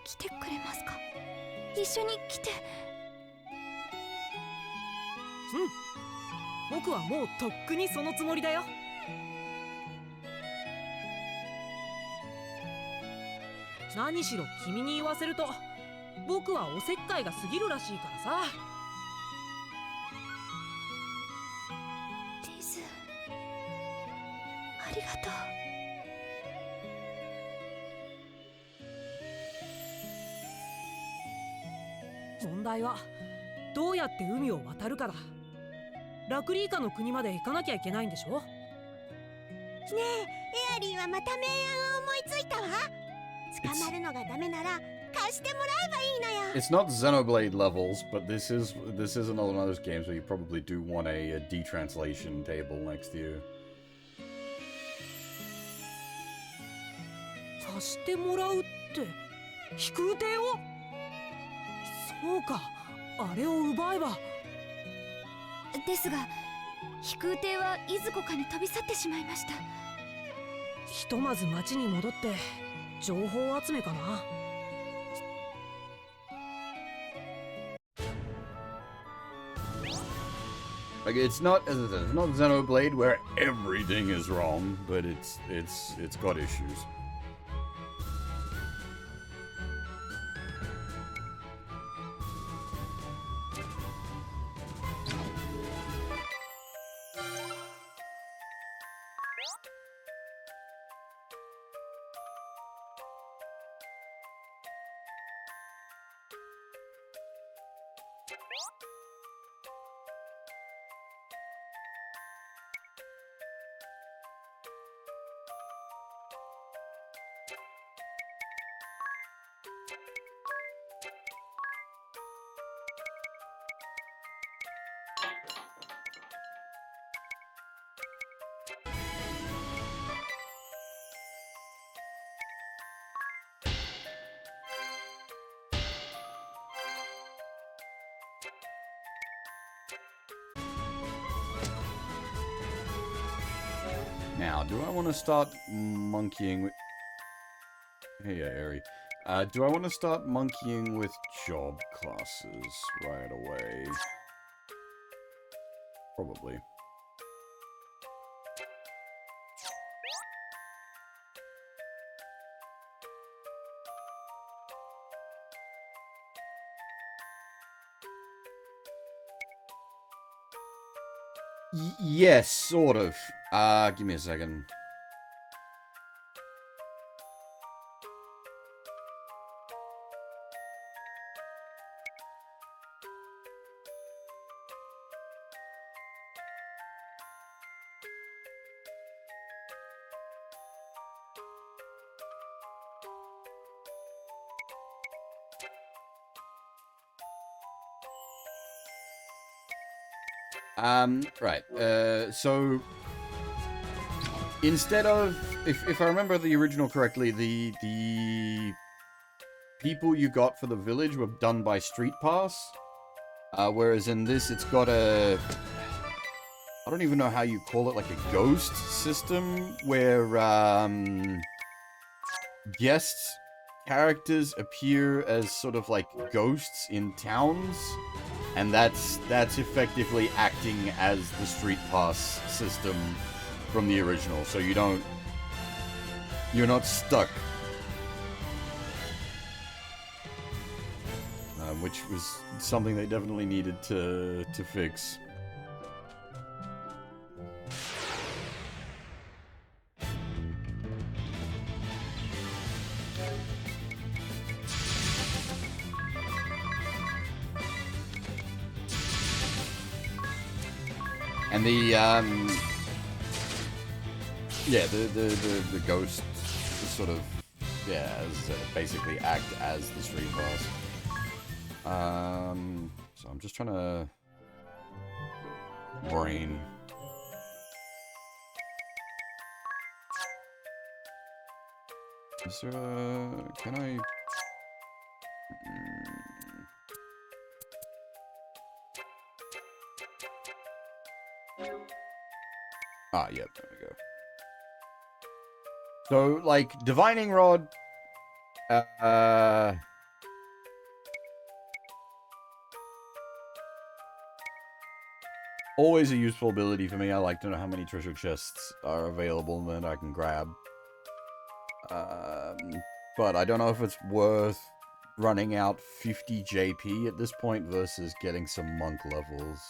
来てくれますか？一緒に来て。うん、僕はもうとっくにそのつもりだよ。何しろ君に言わせると僕はおせっかいが過ぎるらしいからさ。リズ、ありがとう。問題はどうやって海を渡るかだ。ラクリーカの国まで行かなきゃいけないんでしょ。ねえ、エアリーはまた名案を思いついたわ。捕まるのがダメなら貸してもらえばいいのよ。 It's not Xenoblade levels, but this is another one of those games where you probably do want a detranslation table next to you. 貸してもらうって飛空艇を？そうか、あれを奪えば。ですが飛空艇はいずこかに飛び去ってしまいました。ひとまず町に戻って情報集めかな。Like it's not Xenoblade where everything is wrong, but it's got issues. Now, do I want to start monkeying with... Hey, Airy. Do I want to start monkeying with job classes right away? Probably. Yes, sort of. Give me a second. Right. So instead of, if I remember the original correctly, the people you got for the village were done by Street Pass, whereas in this it's got a, I don't even know how you call it, like a ghost system where guest characters appear as sort of like ghosts in towns. And that's effectively acting as the Street Pass system from the original, so you're not stuck. Which was something they definitely needed to fix. And the, yeah, the ghosts sort of, yeah, as basically act as the Street Pass. So I'm just trying to brain. Is there a, can I? Ah, yep, there we go. So, like, Divining Rod, always a useful ability for me. I like to know how many treasure chests are available and that I can grab. But I don't know if it's worth running out 50 JP at this point versus getting some monk levels.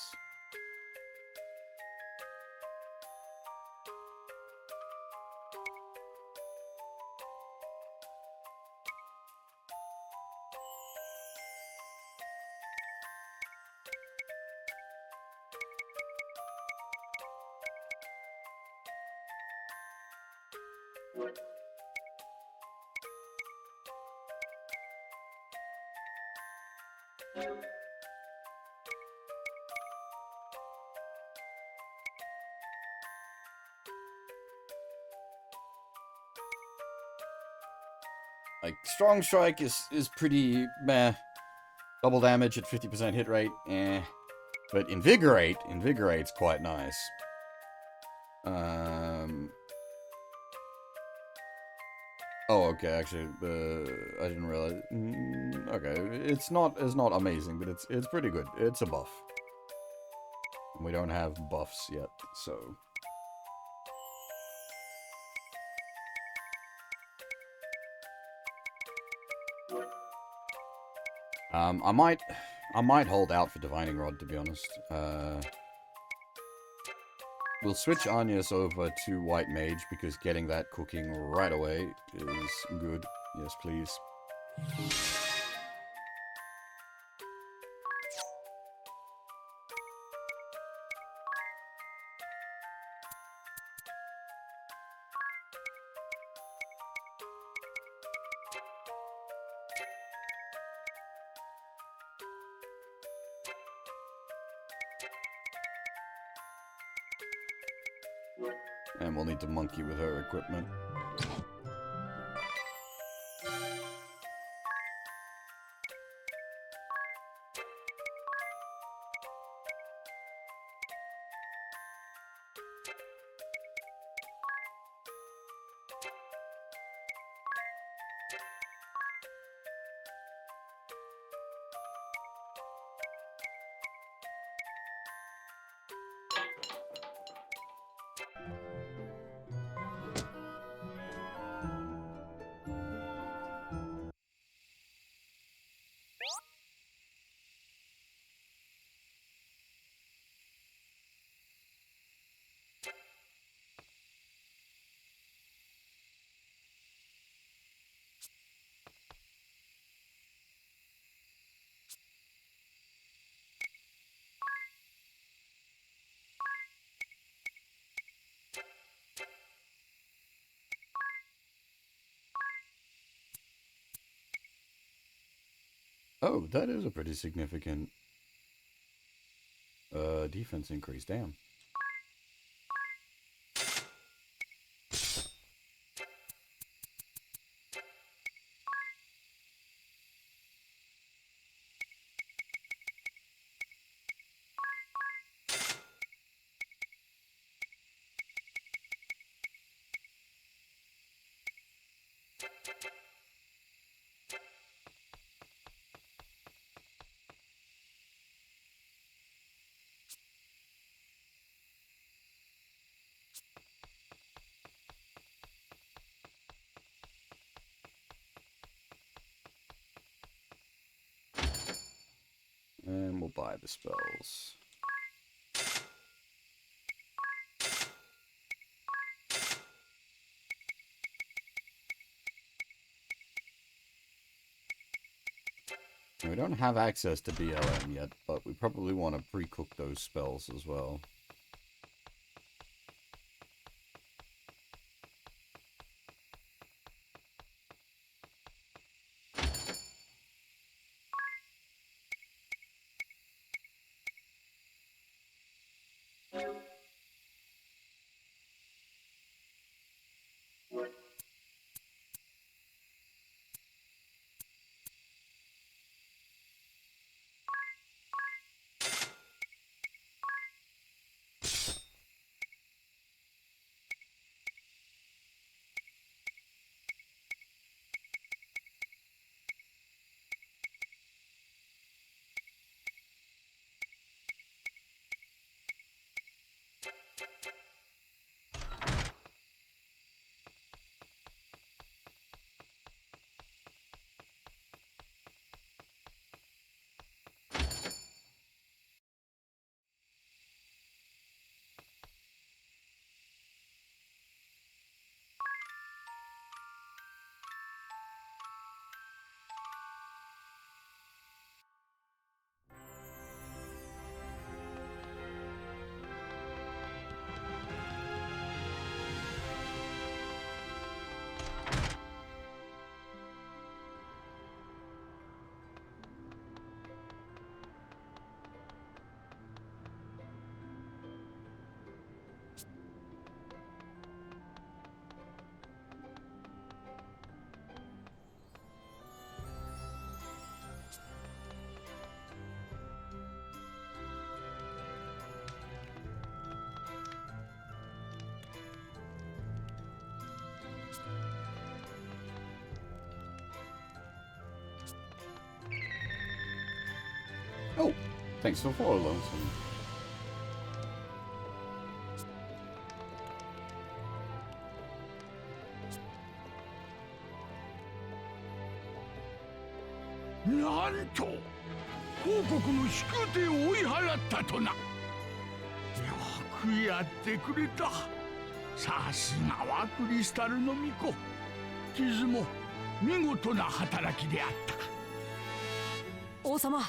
Like, Strong Strike is pretty meh. Double damage at 50% hit rate, eh. But Invigorate's quite nice. Oh, okay, actually, I didn't realize. Okay, it's not amazing, but it's pretty good. It's a buff. We don't have buffs yet, so. I might hold out for Divining Rod, to be honest. We'll switch Agnes over to White Mage, because getting that cooking right away is good. Yes, please. And we'll need to monkey with her equipment. Oh, that is a pretty significant defense increase. Damn. And we'll buy the spells. We don't have access to BLM yet, but we probably want to pre-cook those spells as well. Oh, thanks for following.なんと王国の飛空艇を追い払ったとな。よくやってくれた。さすがはクリスタルの巫女。ティズも見事な働きであった。王様、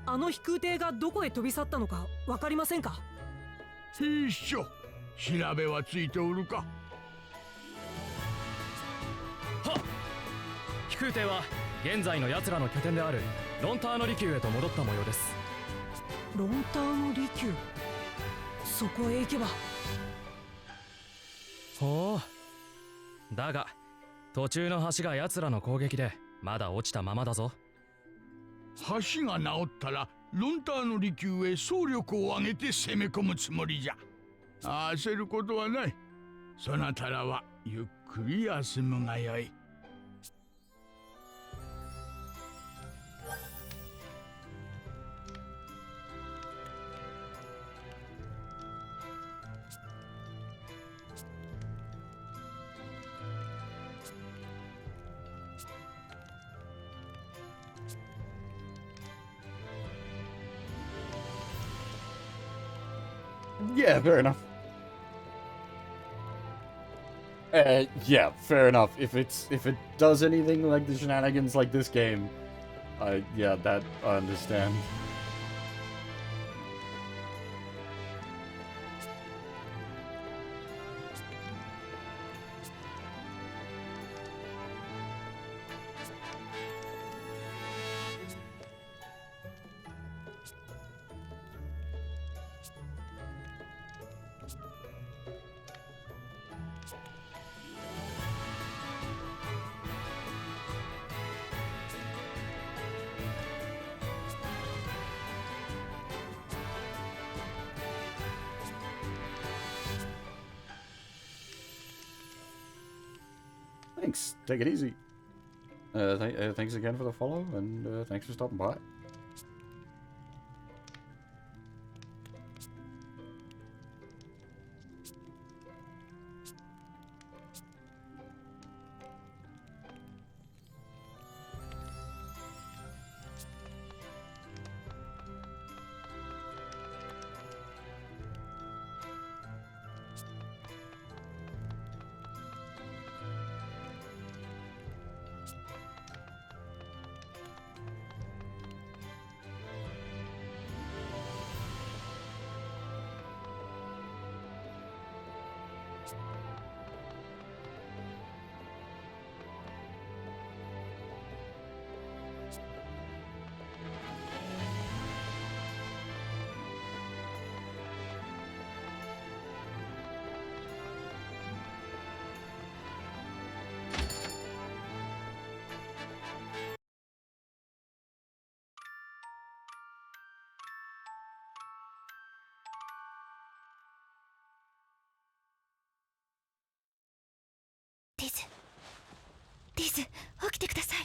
あの飛空艇がどこへ飛び去ったのかわかりませんか？兵士長、調べはついておるか？はっ。飛空艇は現在の奴らの拠点であるロンターノ離宮へと戻った模様です。ロンターノ離宮、そこへ行けば。ほう。だが途中の橋が奴らの攻撃でまだ落ちたままだぞ。橋が直ったらロンターノ離宮へ総力を挙げて攻め込むつもりじゃ。焦ることはない。そなたらはゆっくり休むがよい。Yeah, fair enough. Yeah, fair enough. If it does anything like the shenanigans like this game, yeah, that I understand. Thanks. Take it easy. Thanks again for the follow, and thanks for stopping by.リズ、起きてください。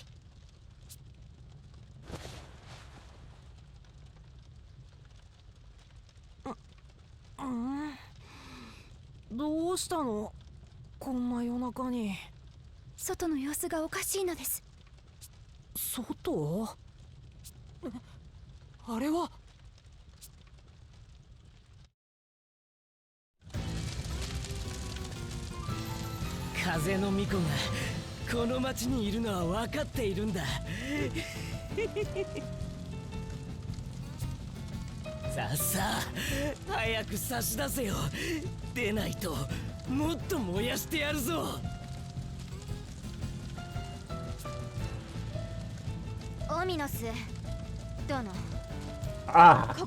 どうしたの？こんな夜中に。外の様子がおかしいのです。外？あれは。風の巫女がこの町にいるのは分かっているんだ。さあさあ、早く差し出せよ。でないともっと燃やしてやるぞ。オミノス殿、こ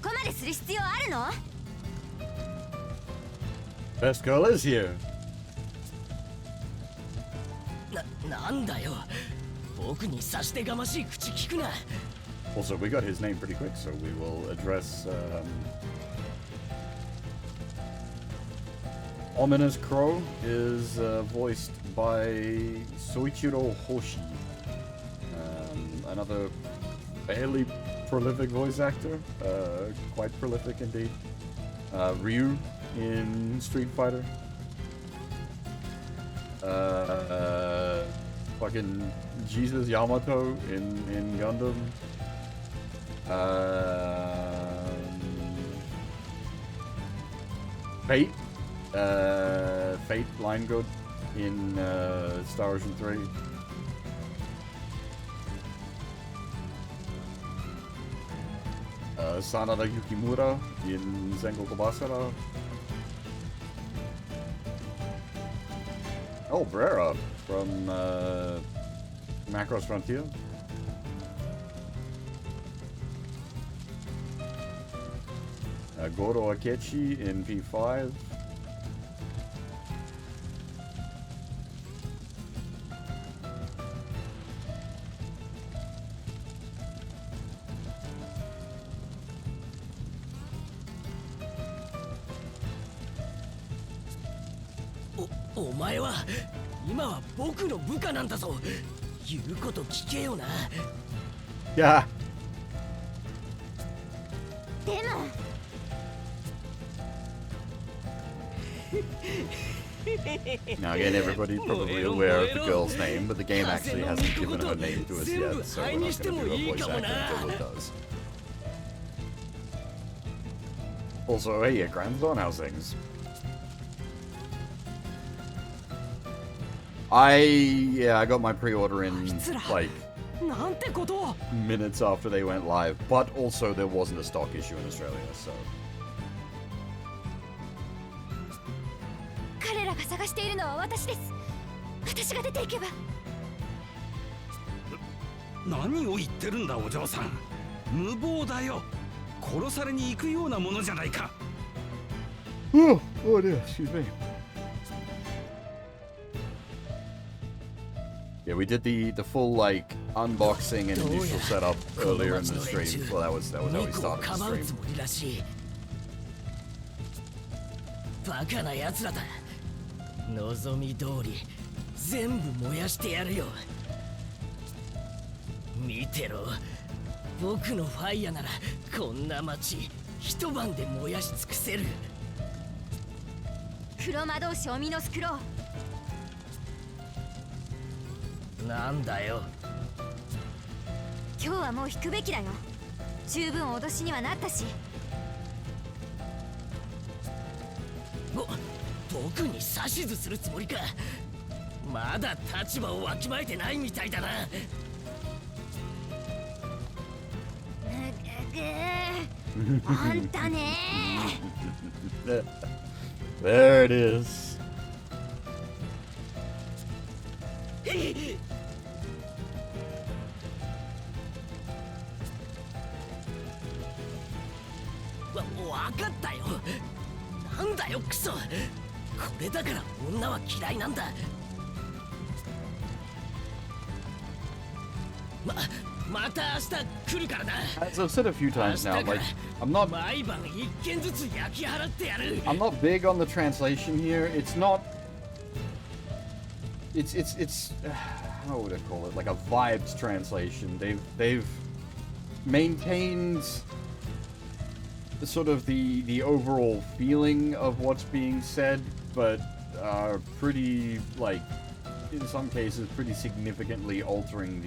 こまでする必要あるの？ Best girl is here. なんだよ。僕に差し出がましい口聞くな。Also, we got his name pretty quick, so we will address Ominous Crow is voiced by Soichiro Hoshi, another fairly prolific voice actor, quite prolific indeed. Ryu in Street Fighter. Fucking Jesus Yamato in Gundam. Fate. Fate Line Good in Star Ocean 3. Sanada Yukimura in Sengoku Basara. Oh, Brera from Macross Frontier. Goro Akechi in P5.お前は今は僕の部下なんだぞ。言うこと聞けよな。Yeah. でも。Now again, everybody's probably aware of the girl's name, but the game actually hasn't given her name to us yet, so we're not going to do a voice actor until it does. Also, hey, Grand's on how's things? I got my pre-order in, like, minutes after they went live, but also there wasn't a stock issue in Australia, so... 彼らが探しているのは私です。私が出ていけば。何を言ってるんだお嬢さん。無謀だよ。殺されに行くようなものじゃないか。Oh dear, excuse me. Yeah, we did the full like unboxing and initial setup earlier in the stream. Well, that was how we started the stream. バカな奴らだ。望み通り全部燃やしてやるよ。見てろ、僕のファイヤならこんな街一晩で燃やし尽くせる。黒魔導士オミノスクロー。なんだよ。今日はもう引くべきだよ。十分脅しにはなったし。僕に指図するつもりか。まだ立場をわきまえてないみたいだな。あんたねThere it is.わかったよ。なんだよクソ。これだから女は嫌いなんだ。また明日来るからな。As I've said a few times now, like I'm not big on the translation here. It's not. It's how would I call it? Like a vibes translation. They've maintained the sort of the overall feeling of what's being said, but are pretty, like, in some cases pretty significantly altering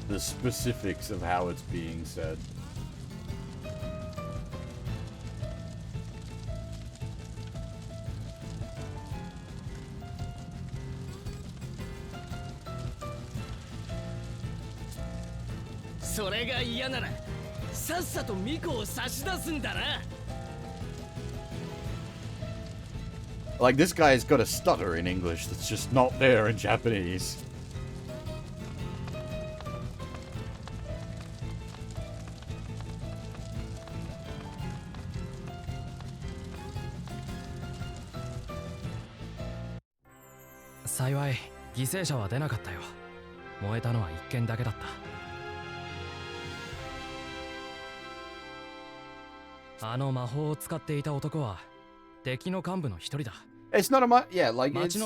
the specifics of how it's being said. Like, this guy's got a stutter in English that's just not there in Japanese. It's not a yeah, like it's,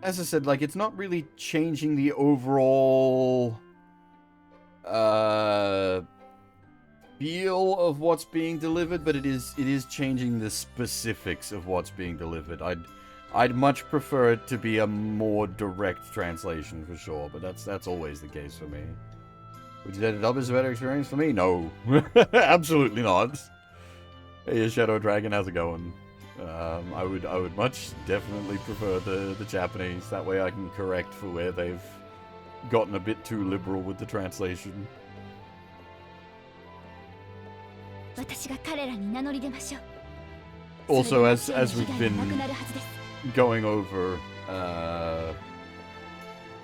as I said, like it's not really changing the overall feel of what's being delivered, but it is changing the specifics of what's being delivered. I'd much prefer it to be a more direct translation for sure, but that's always the case for me. Would you say the dub is a better experience for me? No, absolutely not. Hey, Shadow Dragon, how's it going? I would much definitely prefer the Japanese. That way I can correct for where they've gotten a bit too liberal with the translation. Also, as we've been going over,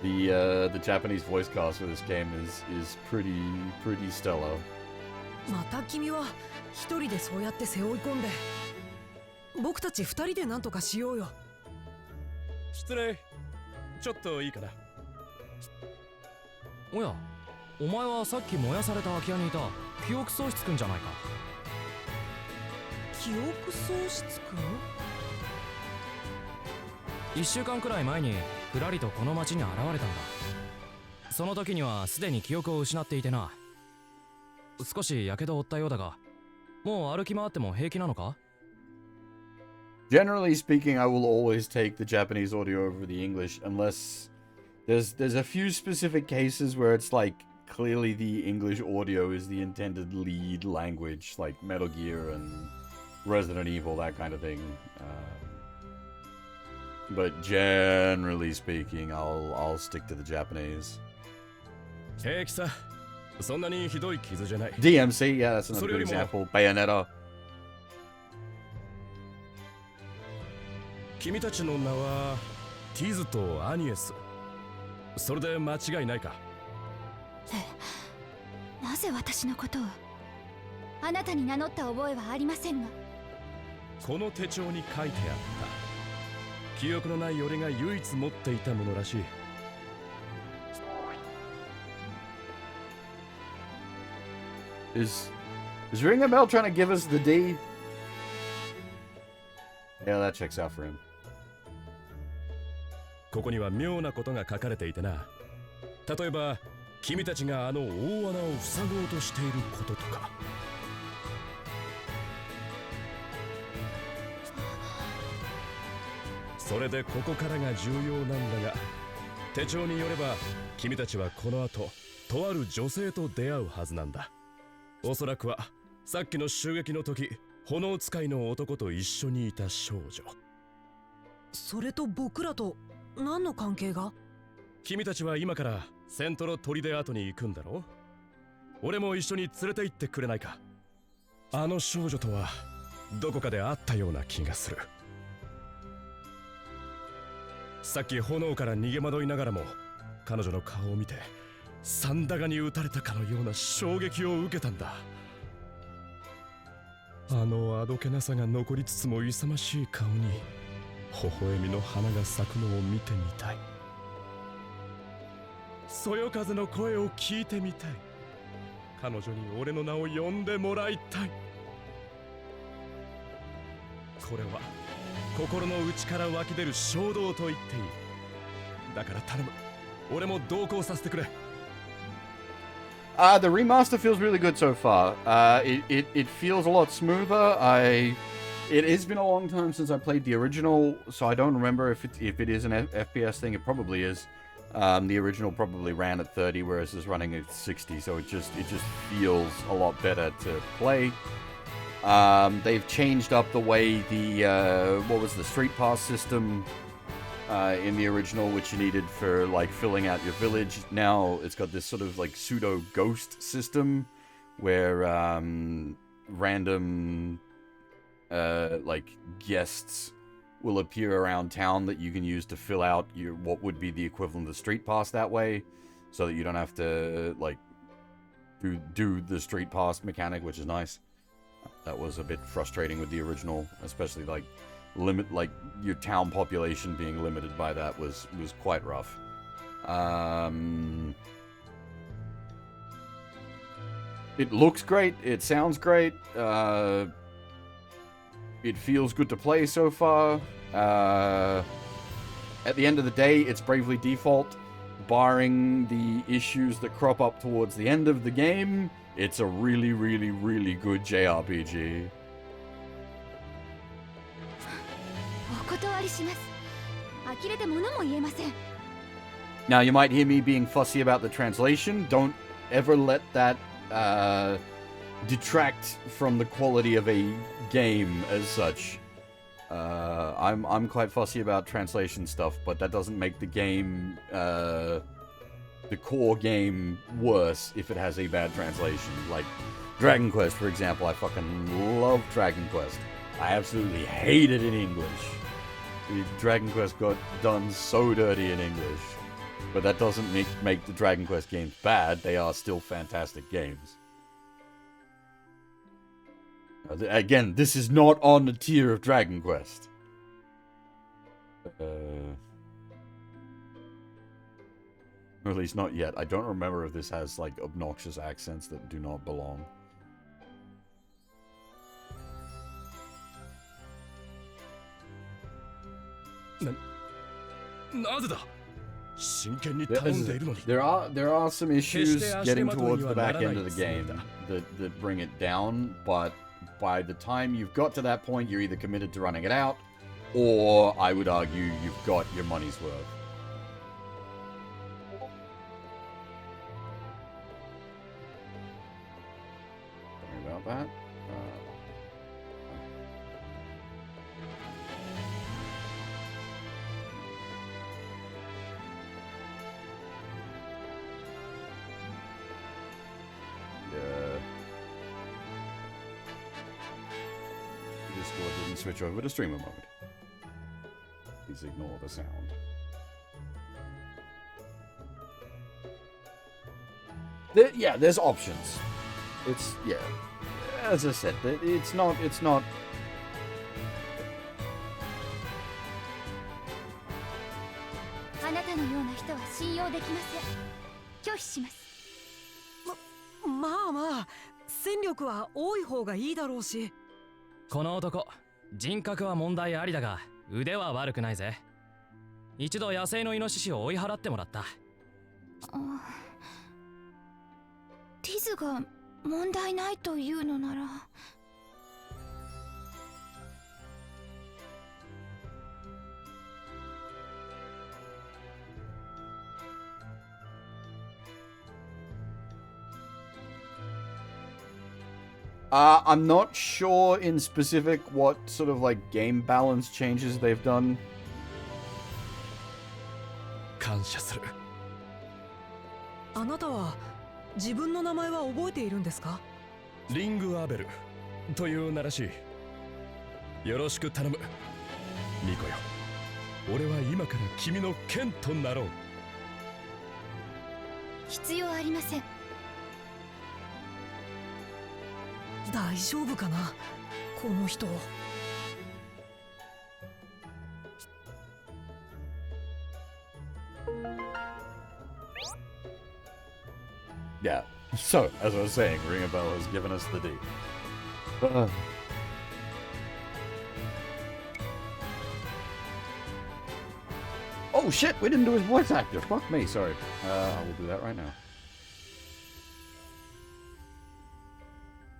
the Japanese voice cast for this game is pretty stellar. また君は一人でそうやって背負い込んで、僕たち二人で何とかしようよ。失礼。ちょっといいかな。おや、お前はさっき燃やされた空き家にいた記憶喪失くんじゃないか。記憶喪失くん？1週間くらい前にふらりとこの町に現れたんだ。その時にはすでに記憶を失っていてな。少し火傷を負ったようだが、もう歩き回っても平気なのか？ Generally speaking, I will always take the Japanese audio over the English unless there's a few specific cases where it's like clearly the English audio is the intended lead language, like Metal Gear and Resident Evil, that kind of thing. But generally speaking, I'll stick to the Japanese. DMC, yeah, that's another good example. Bayonetta. 君たちの名はティズとアニエス。それで間違いないか？なぜ私のことを？あなたに名乗った覚えはありませんが。この手帳に書いてあった。記憶のない俺が唯一持っていたものらしい。Is Ring a Bell trying to give us the D? Yeah, that checks out for him. ここには妙なことが書かれていてな。例えば君たちがあの大穴を塞ごうとしていることとか。それでここからが重要なんだが、手帳によれば君たちはこの後とある女性と出会うはずなんだ。おそらくはさっきの襲撃の時、炎使いの男と一緒にいた少女。それと僕らと何の関係が？君たちは今からセントロ砦跡に行くんだろ。俺も一緒に連れて行ってくれないか。あの少女とはどこかで会ったような気がする。さっき炎から逃げ惑いながらも彼女の顔を見てサンダガに撃たれたかのような衝撃を受けたんだ。あのあどけなさが残りつつも勇ましい顔に微笑みの花が咲くのを見てみたい。そよ風の声を聞いてみたい。彼女に俺の名を呼んでもらいたい。これは心の内から湧き出る衝動と言っていい。だから頼む、俺も同行させてくれ。The remaster feels really good so far. It feels a lot smoother. It has been a long time since I played the original, so I don't remember if it is an FPS thing. It probably is. The original probably ran at 30, whereas it's running at 60, so it just feels a lot better to play. They've changed up the way the what was the street pass system in the original, which you needed for like filling out your village. Now it's got this sort of like pseudo ghost system where random like guests will appear around town that you can use to fill out your what would be the equivalent of the street pass that way, so that you don't have to like do the street pass mechanic, which is nice. That was a bit frustrating with the original, especially like your town population being limited by that was quite rough. It looks great, it sounds great, it feels good to play so far. At the end of the day, it's Bravely Default. Barring the issues that crop up towards the end of the game, it's a really, really, really good JRPG. お断りします。呆れて物も言えません。 Now, you might hear me being fussy about the translation. Don't ever let that detract from the quality of a game as such. I'm quite fussy about translation stuff, but that doesn't make the game, the core game, worse if it has a bad translation. Like Dragon Quest, for example. I fucking love Dragon Quest. I absolutely hate it in English. Dragon Quest got done so dirty in English. But that doesn't make the Dragon Quest games bad. They are still fantastic games. Again, this is not on the tier of Dragon Quest. Or at least not yet. I don't remember if this has like obnoxious accents that do not belong. There are some issues getting towards the back end of the game that bring it down, but by the time you've got to that point, you're either committed to running it out, or I would argue you've got your money's worth. Sorry about that. Discord didn't switch over to streamer mode. Please ignore the sound. There's options. It's, yeah. As I said, it's not... あなたのような人は信用できません。拒否します。まあまあ、戦力は多い方がいいだろうし。この男、人格は問題ありだが腕は悪くないぜ。一度野生のイノシシを追い払ってもらった。ティズが問題ないというのなら。I'm not sure in specific what sort of like game balance changes they've done. 感謝する。あなたは自分の名前は覚えているんですか？リングアベルという名らしい。よろしく頼む。ミコよ。俺は今から君の剣となろう。必要ありません。大丈夫かな、この人。Yeah. So, as I was saying, Ring a Bell has given us the D. Oh shit, we didn't do his voice actor. Fuck me, sorry. I will do that right now.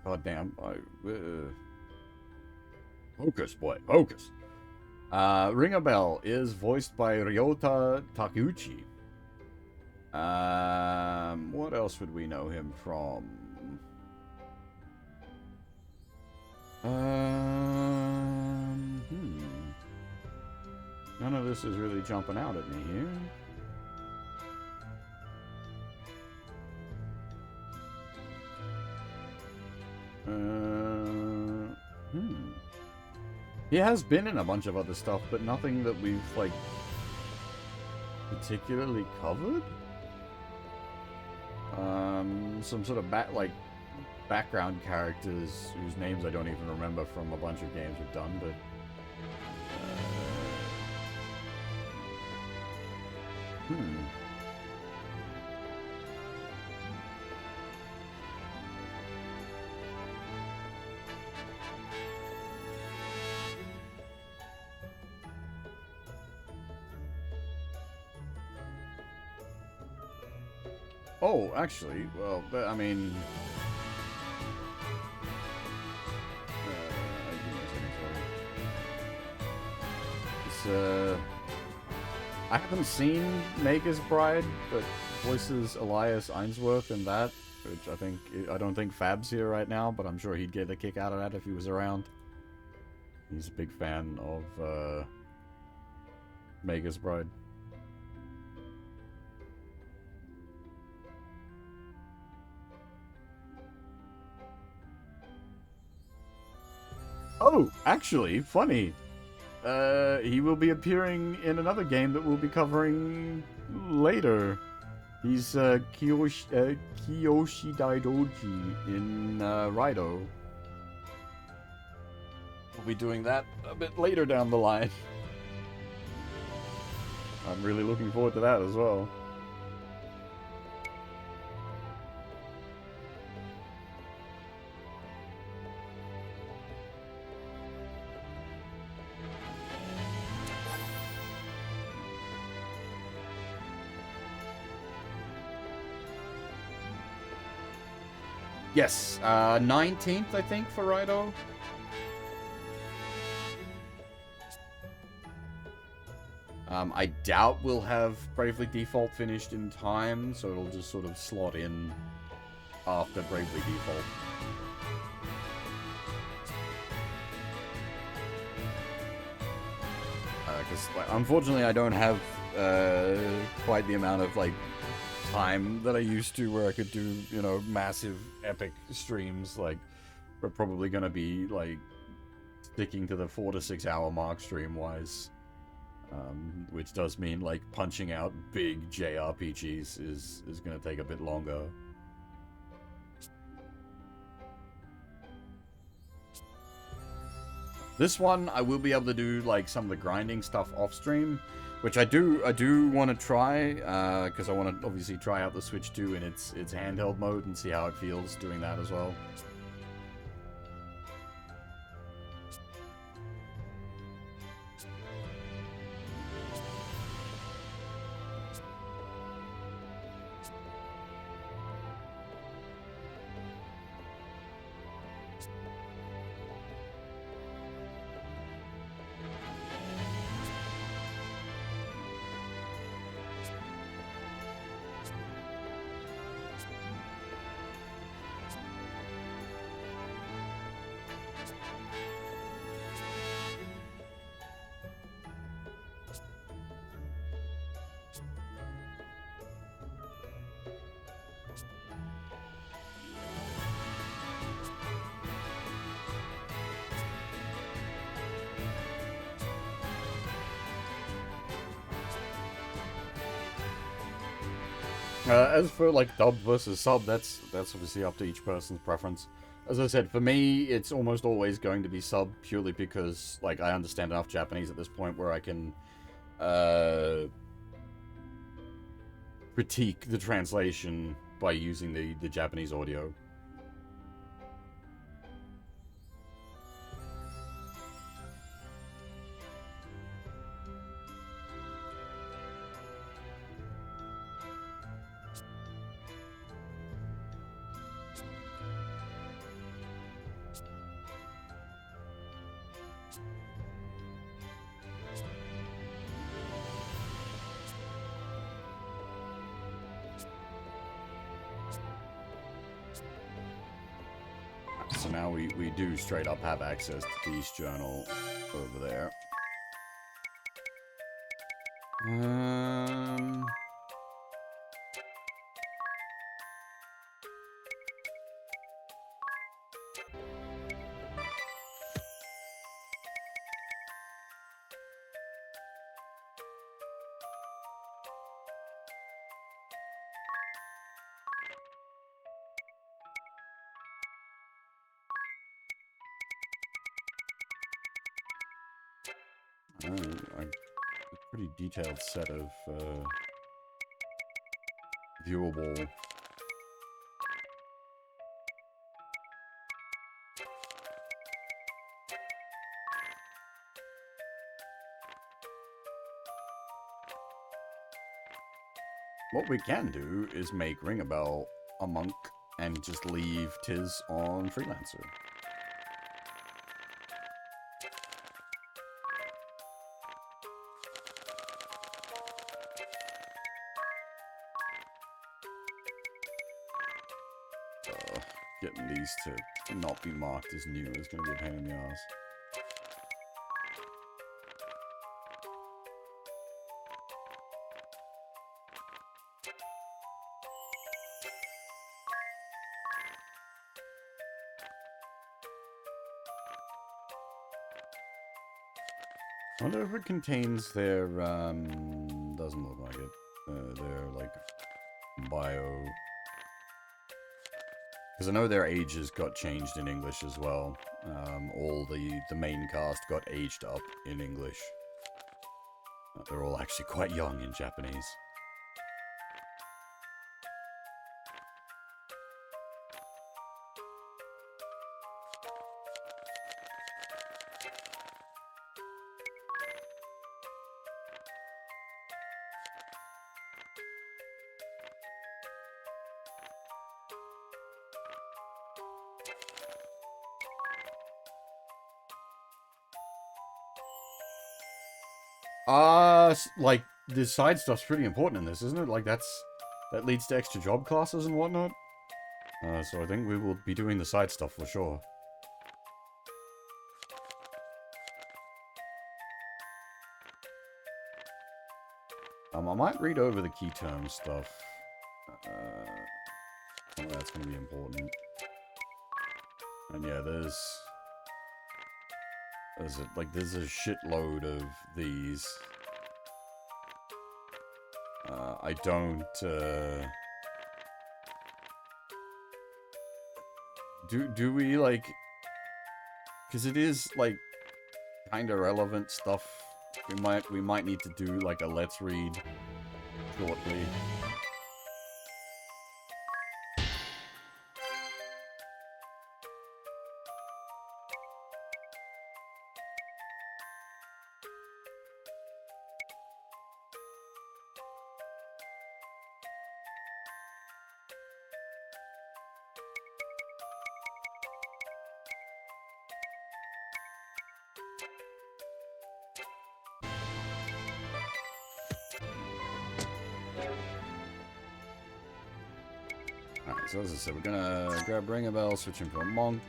God damn. Focus, boy. Focus. Ring a Bell is voiced by Ryota Takeuchi. What else would we know him from? None of this is really jumping out at me here. He has been in a bunch of other stuff, but nothing that we've, like, particularly covered? Some sort of background characters whose names I don't even remember from a bunch of games we've done, but Oh, actually, well, I mean... I haven't seen Maker's Bride, but voices Elias Ainsworth in that, which I don't think Fab's here right now, but I'm sure he'd get a kick out of that if he was around. He's a big fan of Maker's Bride. Oh, actually, funny. He will be appearing in another game that we'll be covering later. He's Kiyoshi Daidoji in Raido. We'll be doing that a bit later down the line. I'm really looking forward to that as well. Yes, 19th, I think, for Raido. I doubt we'll have Bravely Default finished in time, so it'll just sort of slot in after Bravely Default. Because, unfortunately, I don't have quite the amount of, like, time that I used to where I could do, you know, massive epic streams. Like, we're probably gonna be like sticking to the 4 to 6 hour mark stream wise, which does mean like punching out big JRPGs is gonna take a bit longer. This one I will be able to do like some of the grinding stuff off stream, which I do want to try, because I want to obviously try out the Switch 2 in its handheld mode and see how it feels doing that as well. As for like dub versus sub, that's obviously up to each person's preference. As I said, for me, it's almost always going to be sub purely because like I understand enough Japanese at this point where I can critique the translation by using the Japanese audio. So now we do straight up have access to the East Journal over there. A pretty detailed set of viewable. What we can do is make Ring a Bell a monk and just leave Tiz on Freelancer. Getting these to not be marked as new is going to be a pain in the ass. I wonder if it contains their, doesn't look like it, their, like, bio. Because I know their ages got changed in English as well. All the main cast got aged up in English. They're all actually quite young in Japanese. Like, the side stuff's pretty important in this, isn't it? Like, that leads to extra job classes and whatnot. So I think we will be doing the side stuff for sure. I might read over the key term stuff. Some of that's going to be important. And yeah, there's a shitload of these. I don't, do we, like, because it is, like, kind of relevant stuff. We might need to do, like, a let's read shortly. Alright, so as I said, we're gonna grab Ring a Bell, switch him to a monk.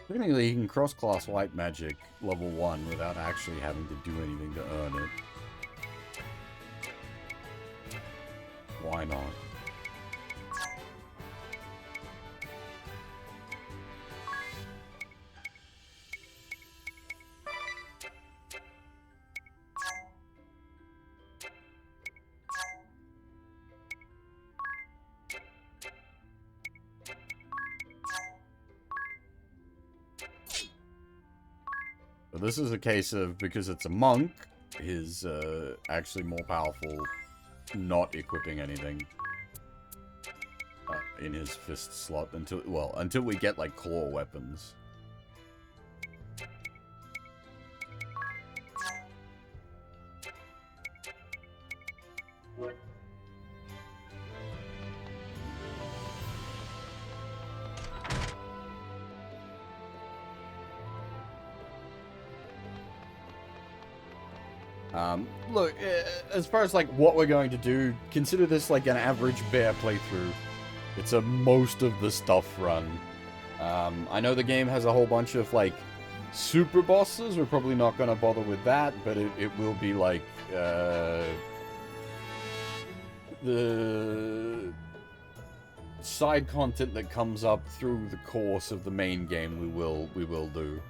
Technically, he can cross-class white magic level 1 without actually having to do anything to earn it. Why not? this is a case of, because it's a monk, is actually more powerful not equipping anything in his fist slot until, well, until we get, like, claw weapons. Look, as far as like what we're going to do, consider this like an average bear playthrough. It's a most of the stuff run. I know the game has a whole bunch of like super bosses. We're probably not going to bother with that, but it will be like the side content that comes up through the course of the main game. We will do.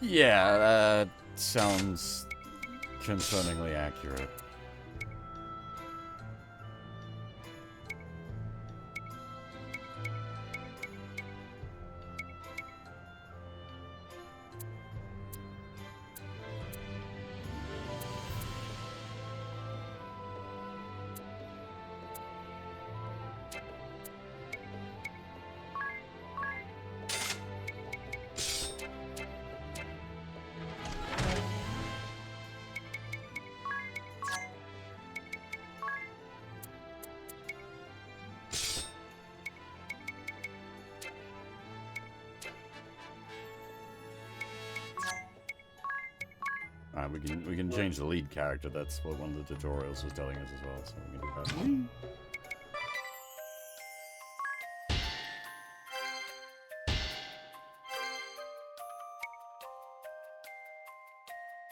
Yeah, that sounds concerningly accurate. We can change the lead character. That's what one of the tutorials was telling us as well. So we can do that.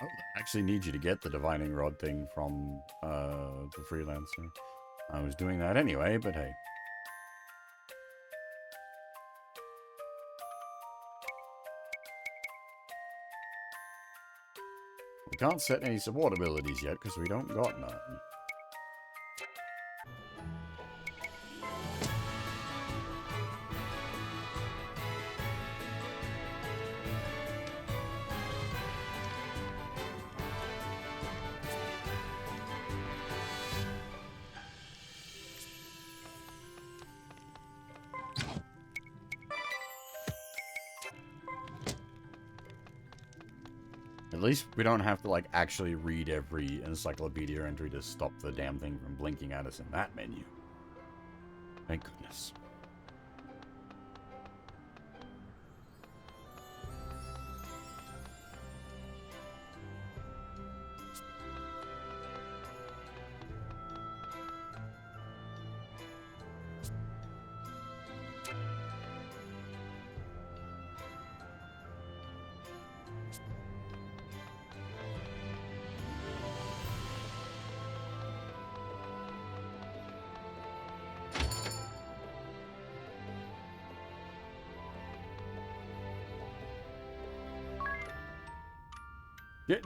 Oh, I actually need you to get the divining rod thing from the freelancer. I was doing that anyway, but hey. We can't set any support abilities yet because we don't got none. At least we don't have to, like, actually read every encyclopedia entry to stop the damn thing from blinking at us in that menu. Thank goodness.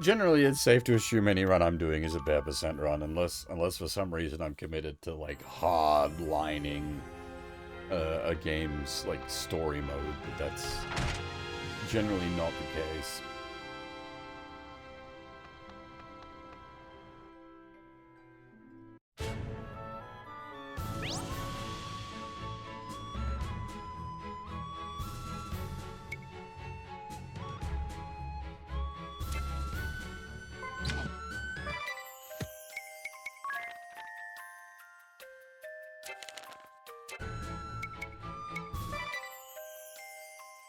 Generally, it's safe to assume any run I'm doing is a bare percent run, unless for some reason I'm committed to like hard lining a game's like story mode, but that's generally not the case.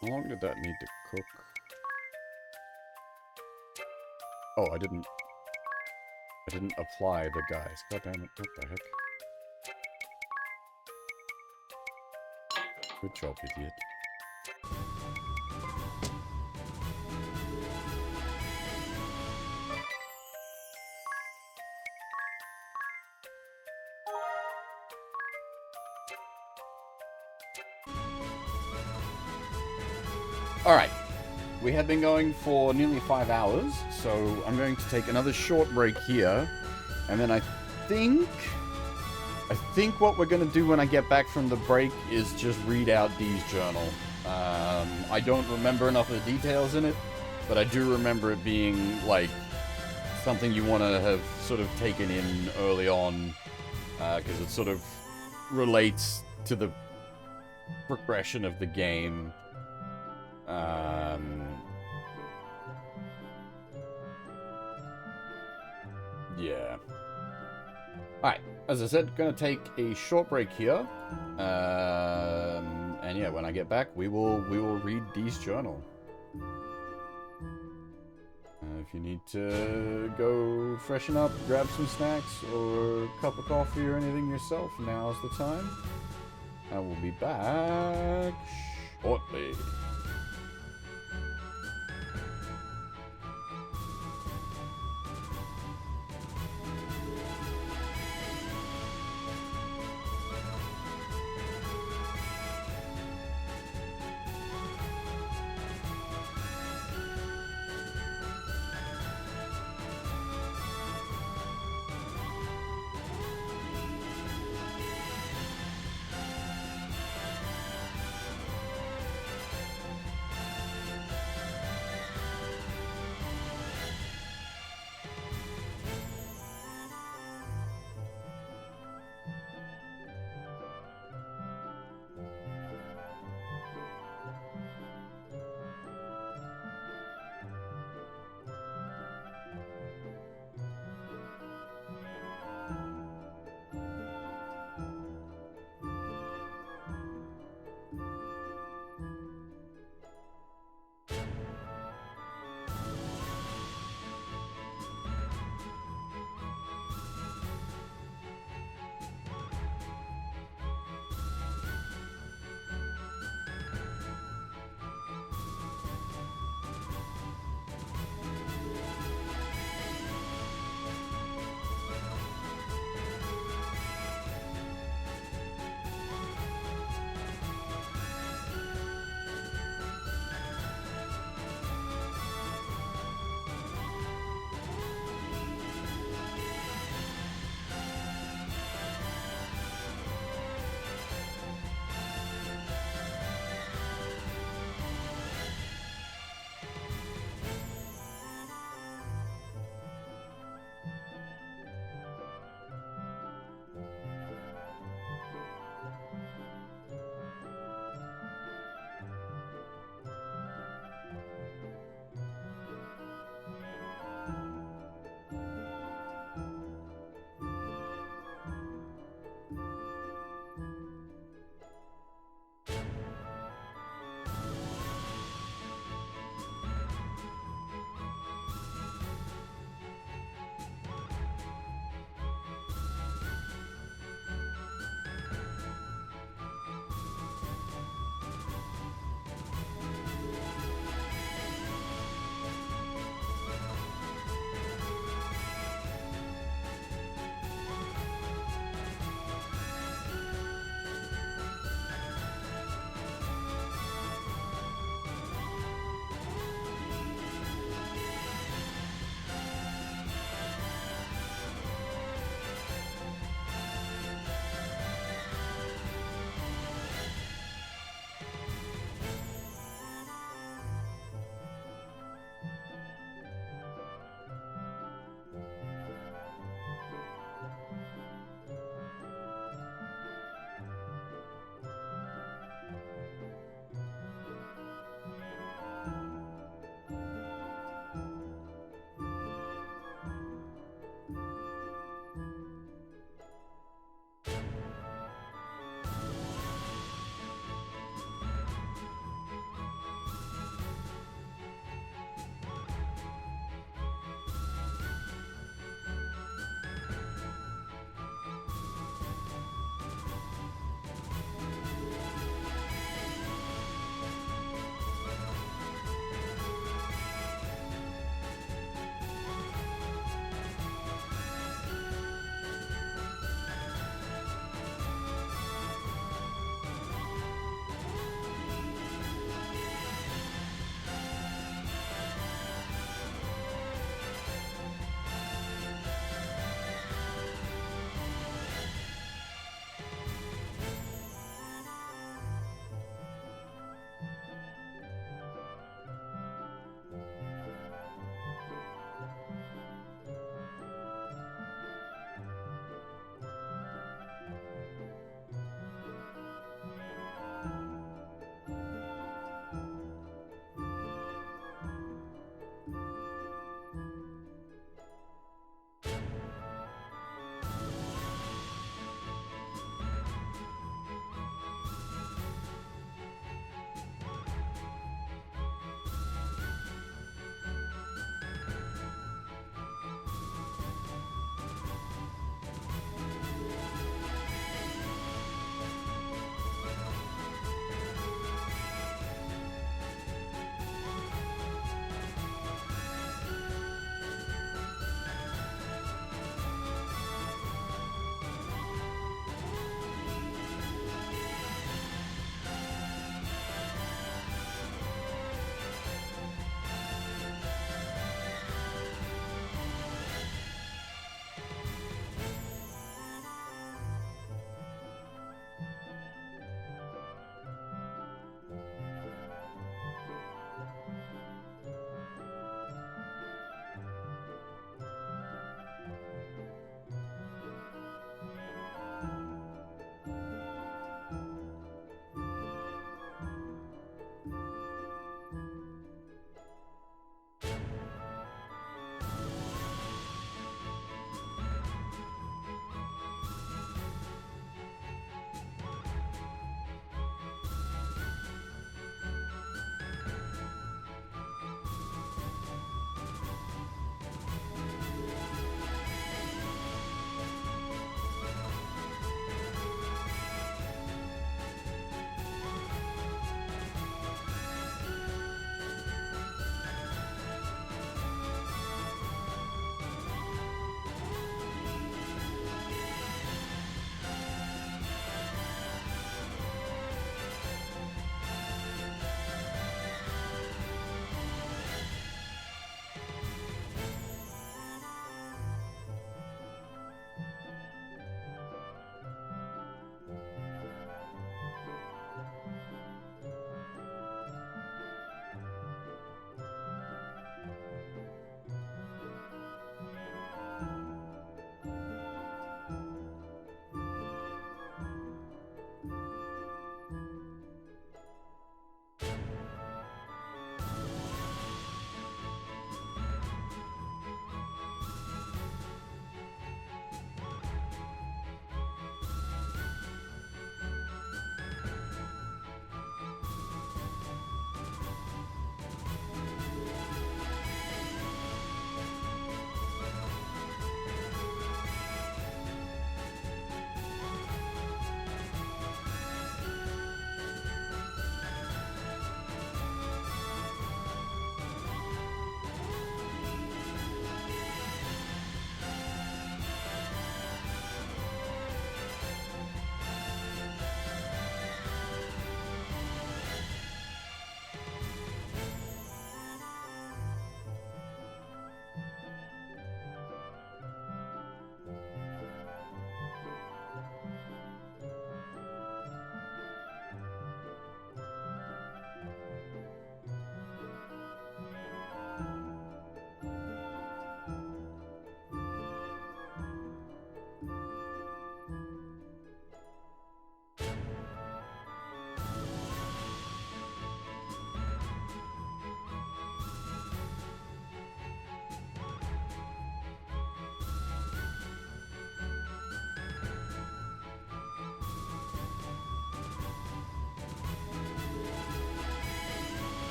How long did that need to cook? Oh, I didn't apply the guys. God damn it, what the heck? Good job, idiot. Alright, we have been going for nearly 5 hours, so I'm going to take another short break here, and then I think what we're going to do when I get back from the break is just read out Dee's journal. I don't remember enough of the details in it, but I do remember it being, like, something you want to have sort of taken in early on, because it sort of relates to the progression of the game. Yeah. Alright, as I said, gonna take a short break here. And yeah, when I get back, we will read Dee's journal. If you need to go freshen up, grab some snacks, or a cup of coffee or anything yourself, now's the time. I will be back shortly.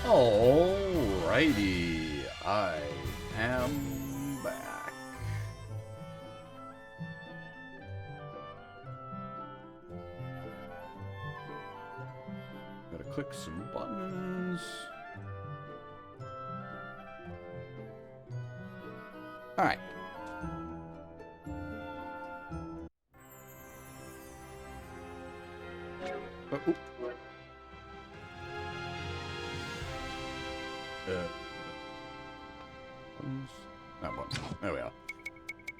Alrighty, I am back. Gotta click some buttons. Alright. Oop. That one. There we are.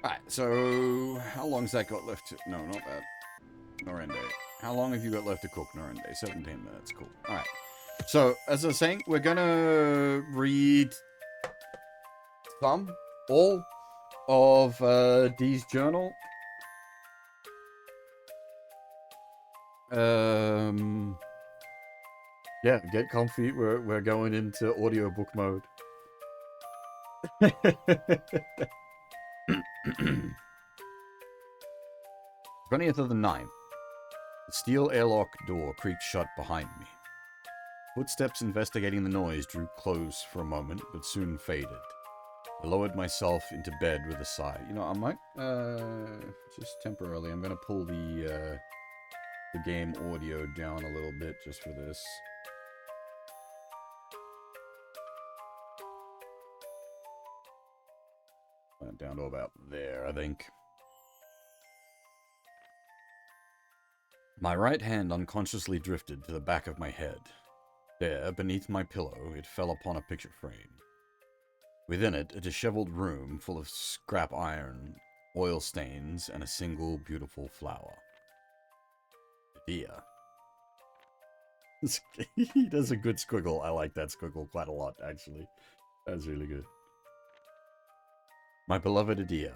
Alright, so how long's that got left to... No, not that. Norende. How long have you got left to cook, Norende? 17 minutes. Cool. Alright. So, as I was saying, we're gonna read all of Dee's journal. Yeah, get comfy. We're going into audiobook mode. 20th of the 9th. The steel airlock door creaked shut behind me. Footsteps investigating the noise drew close for a moment, but soon faded. I lowered myself into bed with a sigh. You know, I might, just temporarily, I'm gonna pull the game audio down a little bit just for this. Went down to about there, I think. My right hand unconsciously drifted to the back of my head. There, beneath my pillow, it fell upon a picture frame. Within it, a disheveled room full of scrap iron, oil stains, and a single beautiful flower. Dear. He does a good squiggle. I like that squiggle quite a lot, actually. That's really good. My beloved Adia,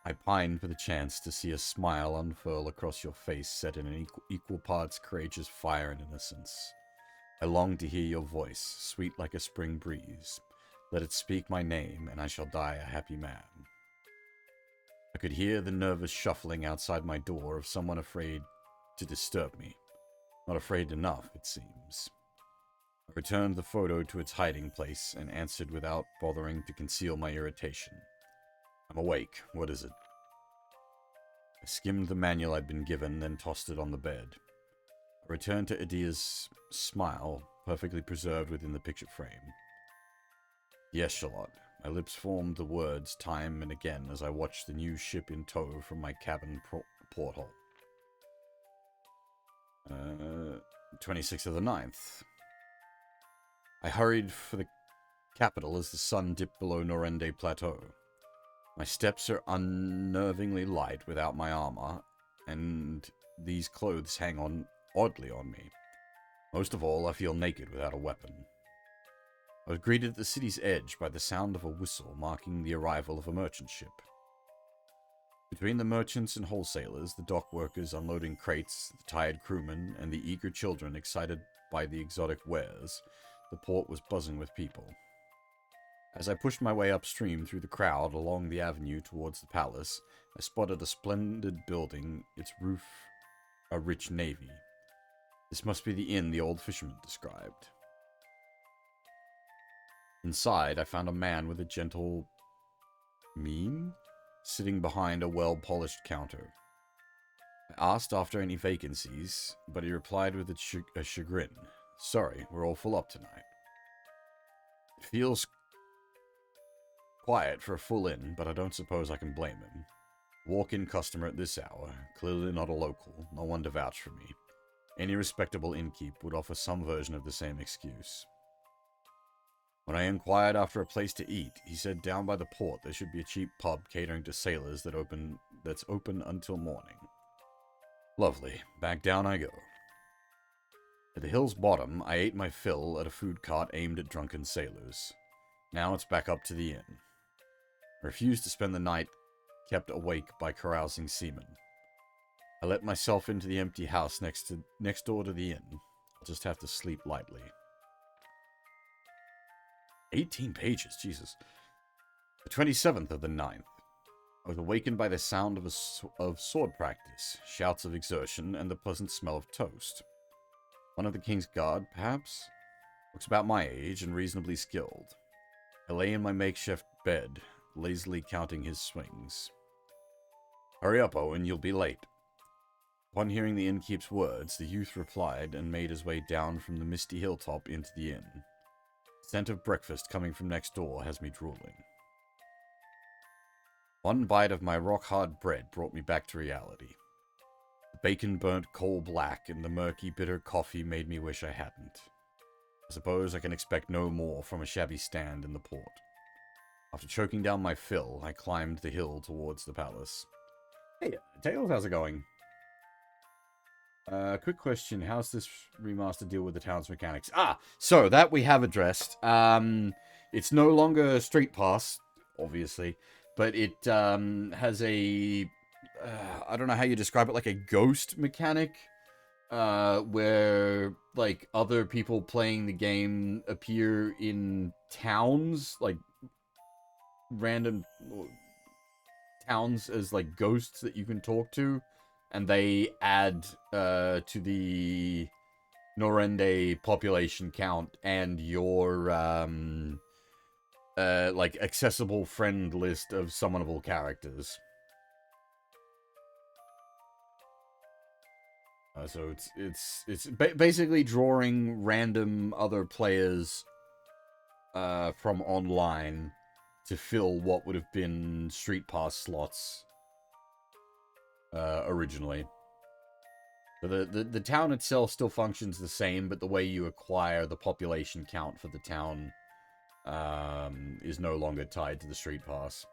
I pine for the chance to see a smile unfurl across your face set in an equal parts courageous fire and innocence. I long to hear your voice, sweet like a spring breeze. Let it speak my name, and I shall die a happy man. I could hear the nervous shuffling outside my door of someone afraid to disturb me. Not afraid enough, it seems. I returned the photo to its hiding place and answered without bothering to conceal my irritation. I'm awake. What is it? I skimmed the manual I'd been given, then tossed it on the bed. I returned to Adia's smile, perfectly preserved within the picture frame. Yes, Charlotte. My lips formed the words time and again as I watched the new ship in tow from my cabin porthole. 26th of the 9th. I hurried for the capital as the sun dipped below Norende Plateau. My steps are unnervingly light without my armor, and these clothes hang on oddly on me. Most of all, I feel naked without a weapon. I was greeted at the city's edge by the sound of a whistle marking the arrival of a merchant ship. Between the merchants and wholesalers, the dock workers unloading crates, the tired crewmen, and the eager children excited by the exotic wares, the port was buzzing with people. As I pushed my way upstream through the crowd along the avenue towards the palace, I spotted a splendid building, its roof a rich navy. This must be the inn the old fisherman described. Inside, I found a man with a gentle mien, sitting behind a well-polished counter. I asked after any vacancies, but he replied with a chagrin. Sorry, we're all full up tonight. It feels quiet for a full inn, but I don't suppose I can blame him. Walk-in customer at this hour, clearly not a local, no one to vouch for me. Any respectable innkeep would offer some version of the same excuse. When I inquired after a place to eat, he said down by the port there should be a cheap pub catering to sailors that's open until morning. Lovely. Back down I go. At the hill's bottom, I ate my fill at a food cart aimed at drunken sailors. Now it's back up to the inn. I refused to spend the night kept awake by carousing seamen. I let myself into the empty house next door to the inn. I'll just have to sleep lightly. 18 pages, Jesus. The 27th of the 9th. I was awakened by the sound of sword practice, shouts of exertion, and the pleasant smell of toast. One of the king's guard, perhaps? Looks about my age and reasonably skilled. I lay in my makeshift bed, lazily counting his swings. Hurry up, Owen, you'll be late. Upon hearing the innkeep's words, the youth replied and made his way down from the misty hilltop into the inn. The scent of breakfast coming from next door has me drooling. One bite of my rock-hard bread brought me back to reality. The bacon burnt coal black and the murky, bitter coffee made me wish I hadn't. I suppose I can expect no more from a shabby stand in the port. After choking down my fill, I climbed the hill towards the palace. Hey, Tails, how's it going? Quick question, how's this remaster deal with the town's mechanics? So that we have addressed. It's no longer Street Pass, obviously, but it has a... I don't know how you describe it, like a ghost mechanic, where, like, other people playing the game appear in towns, like, random towns as, like, ghosts that you can talk to. And they add to the Norende population count and your like accessible friend list of summonable characters. So it's basically drawing random other players from online to fill what would have been Street Pass slots. Originally. So the town itself still functions the same, but the way you acquire the population count for the town is no longer tied to the Street Pass.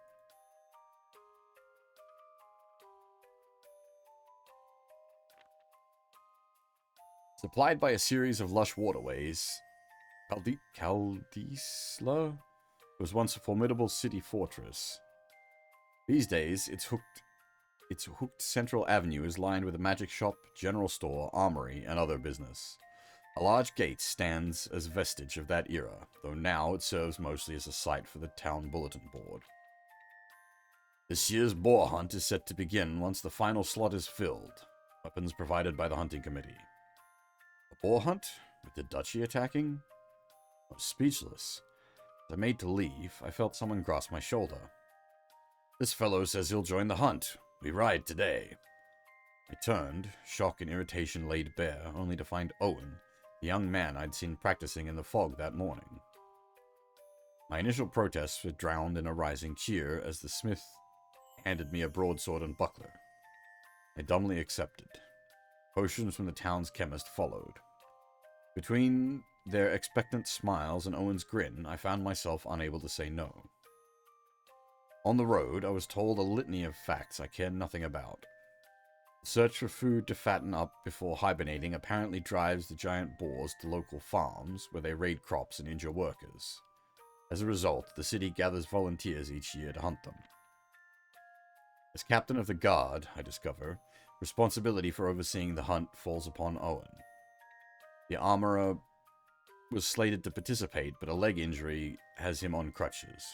Supplied by a series of lush waterways, Caldisla was once a formidable city fortress. These days, its hooked central avenue is lined with a magic shop, general store, armory, and other business. A large gate stands as vestige of that era, though now it serves mostly as a site for the town bulletin board. This year's boar hunt is set to begin once the final slot is filled, weapons provided by the hunting committee. A boar hunt? With the duchy attacking? I was speechless. As I made to leave, I felt someone grasp my shoulder. This fellow says he'll join the hunt. We ride today. I turned, shock and irritation laid bare, only to find Owen, the young man I'd seen practicing in the fog that morning. My initial protests were drowned in a rising cheer as the smith handed me a broadsword and buckler. I dumbly accepted. Potions from the town's chemist followed. Between their expectant smiles and Owen's grin, I found myself unable to say no. On the road, I was told a litany of facts I cared nothing about. The search for food to fatten up before hibernating apparently drives the giant boars to local farms, where they raid crops and injure workers. As a result, the city gathers volunteers each year to hunt them. As captain of the guard, I discover, responsibility for overseeing the hunt falls upon Owen. The armorer was slated to participate, but a leg injury has him on crutches.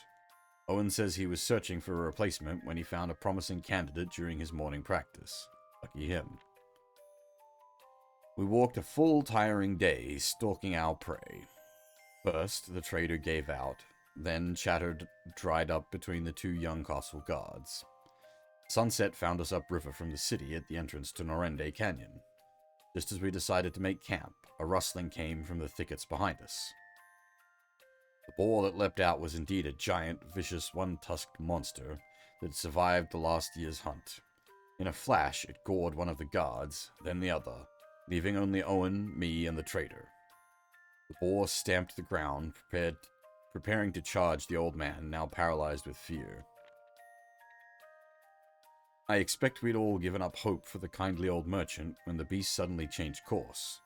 Owen says he was searching for a replacement when he found a promising candidate during his morning practice. Lucky him. We walked a full, tiring day, stalking our prey. First, the trader gave out, then chatter dried up between the two young castle guards. Sunset found us upriver from the city at the entrance to Norende Canyon. Just as we decided to make camp, a rustling came from the thickets behind us. The boar that leapt out was indeed a giant, vicious, one-tusked monster that had survived the last year's hunt. In a flash, it gored one of the guards, then the other, leaving only Owen, me, and the trader. The boar stamped the ground, preparing to charge the old man, now paralyzed with fear. I expect we'd all given up hope for the kindly old merchant when the beast suddenly changed course.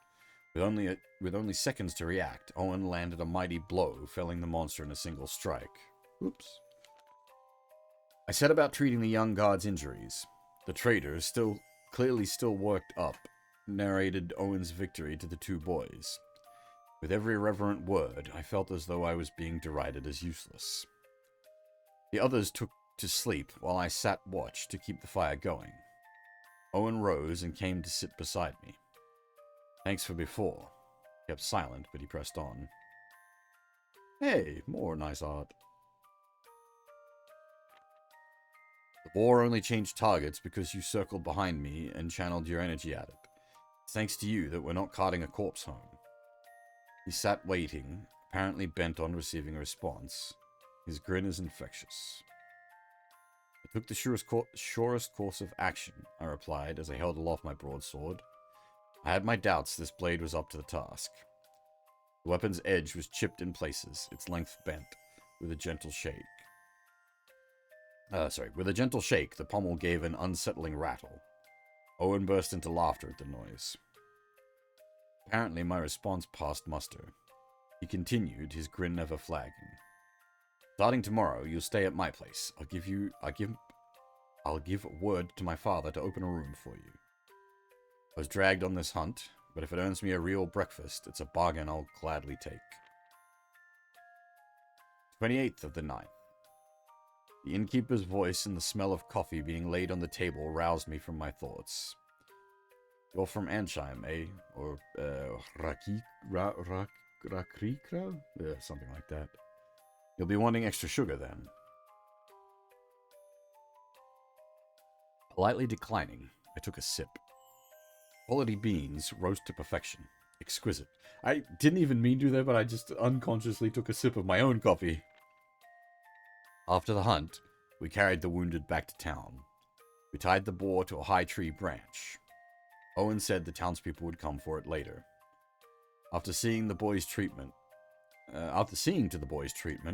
With only seconds to react, Owen landed a mighty blow, felling the monster in a single strike. Oops. I set about treating the young guard's injuries. The trader, clearly still worked up, narrated Owen's victory to the two boys. With every irreverent word, I felt as though I was being derided as useless. The others took to sleep while I sat watch to keep the fire going. Owen rose and came to sit beside me. Thanks for before. Kept silent, but he pressed on. Hey, more nice art. The boar only changed targets because you circled behind me and channeled your energy at it. It's thanks to you that we're not carting a corpse home. He sat waiting, apparently bent on receiving a response. His grin is infectious. I took the surest course of action, I replied as I held aloft my broadsword. I had my doubts this blade was up to the task. The weapon's edge was chipped in places, its length bent, with a gentle shake. With a gentle shake, the pommel gave an unsettling rattle. Owen burst into laughter at the noise. Apparently, my response passed muster. He continued, his grin never flagging. Starting tomorrow, you'll stay at my place. I'll give word to my father to open a room for you. I was dragged on this hunt, but if it earns me a real breakfast, it's a bargain I'll gladly take. 28th of the 9th. The innkeeper's voice and the smell of coffee being laid on the table roused me from my thoughts. You're from Ansheim, eh? Or, Rakrikra? Something like that. You'll be wanting extra sugar then. Politely declining, I took a sip. Quality beans, roast to perfection. Exquisite. I didn't even mean to do that, but I just unconsciously took a sip of my own coffee. After the hunt, we carried the wounded back to town. We tied the boar to a high tree branch. Owen said the townspeople would come for it later. After seeing to the boy's treatment,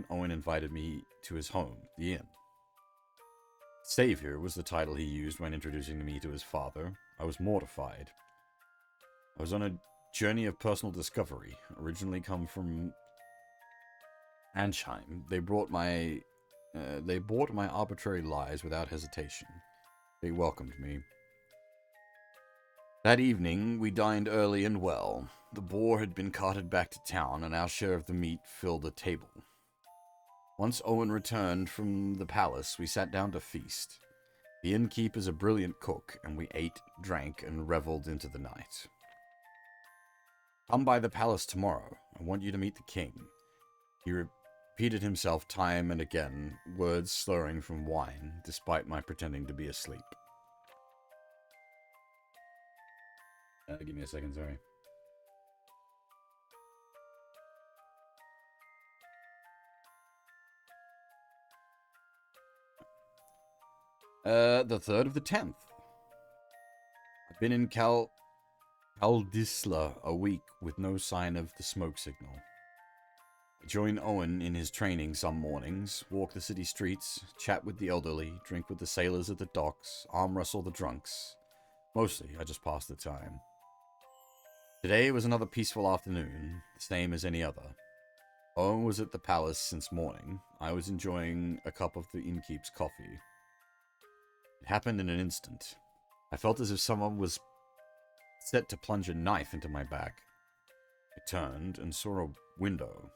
Owen invited me to his home, the inn. Savior was the title he used when introducing me to his father. I was mortified. I was on a journey of personal discovery, originally come from Ansheim. They bought my arbitrary lies without hesitation. They welcomed me. That evening, we dined early and well. The boar had been carted back to town, and our share of the meat filled the table. Once Owen returned from the palace, we sat down to feast. The innkeep is a brilliant cook, and we ate, drank, and reveled into the night. Come by the palace tomorrow. I want you to meet the king. He repeated himself time and again, words slurring from wine, despite my pretending to be asleep. Give me a second, sorry. The 3rd of the 10th. I've been in Kaldisla a week with no sign of the smoke signal. I join Owen in his training some mornings, walk the city streets, chat with the elderly, drink with the sailors at the docks, arm wrestle the drunks. Mostly, I just pass the time. Today was another peaceful afternoon, the same as any other. Owen was at the palace since morning. I was enjoying a cup of the innkeep's coffee. It happened in an instant. I felt as if someone was set to plunge a knife into my back. I turned and saw a window.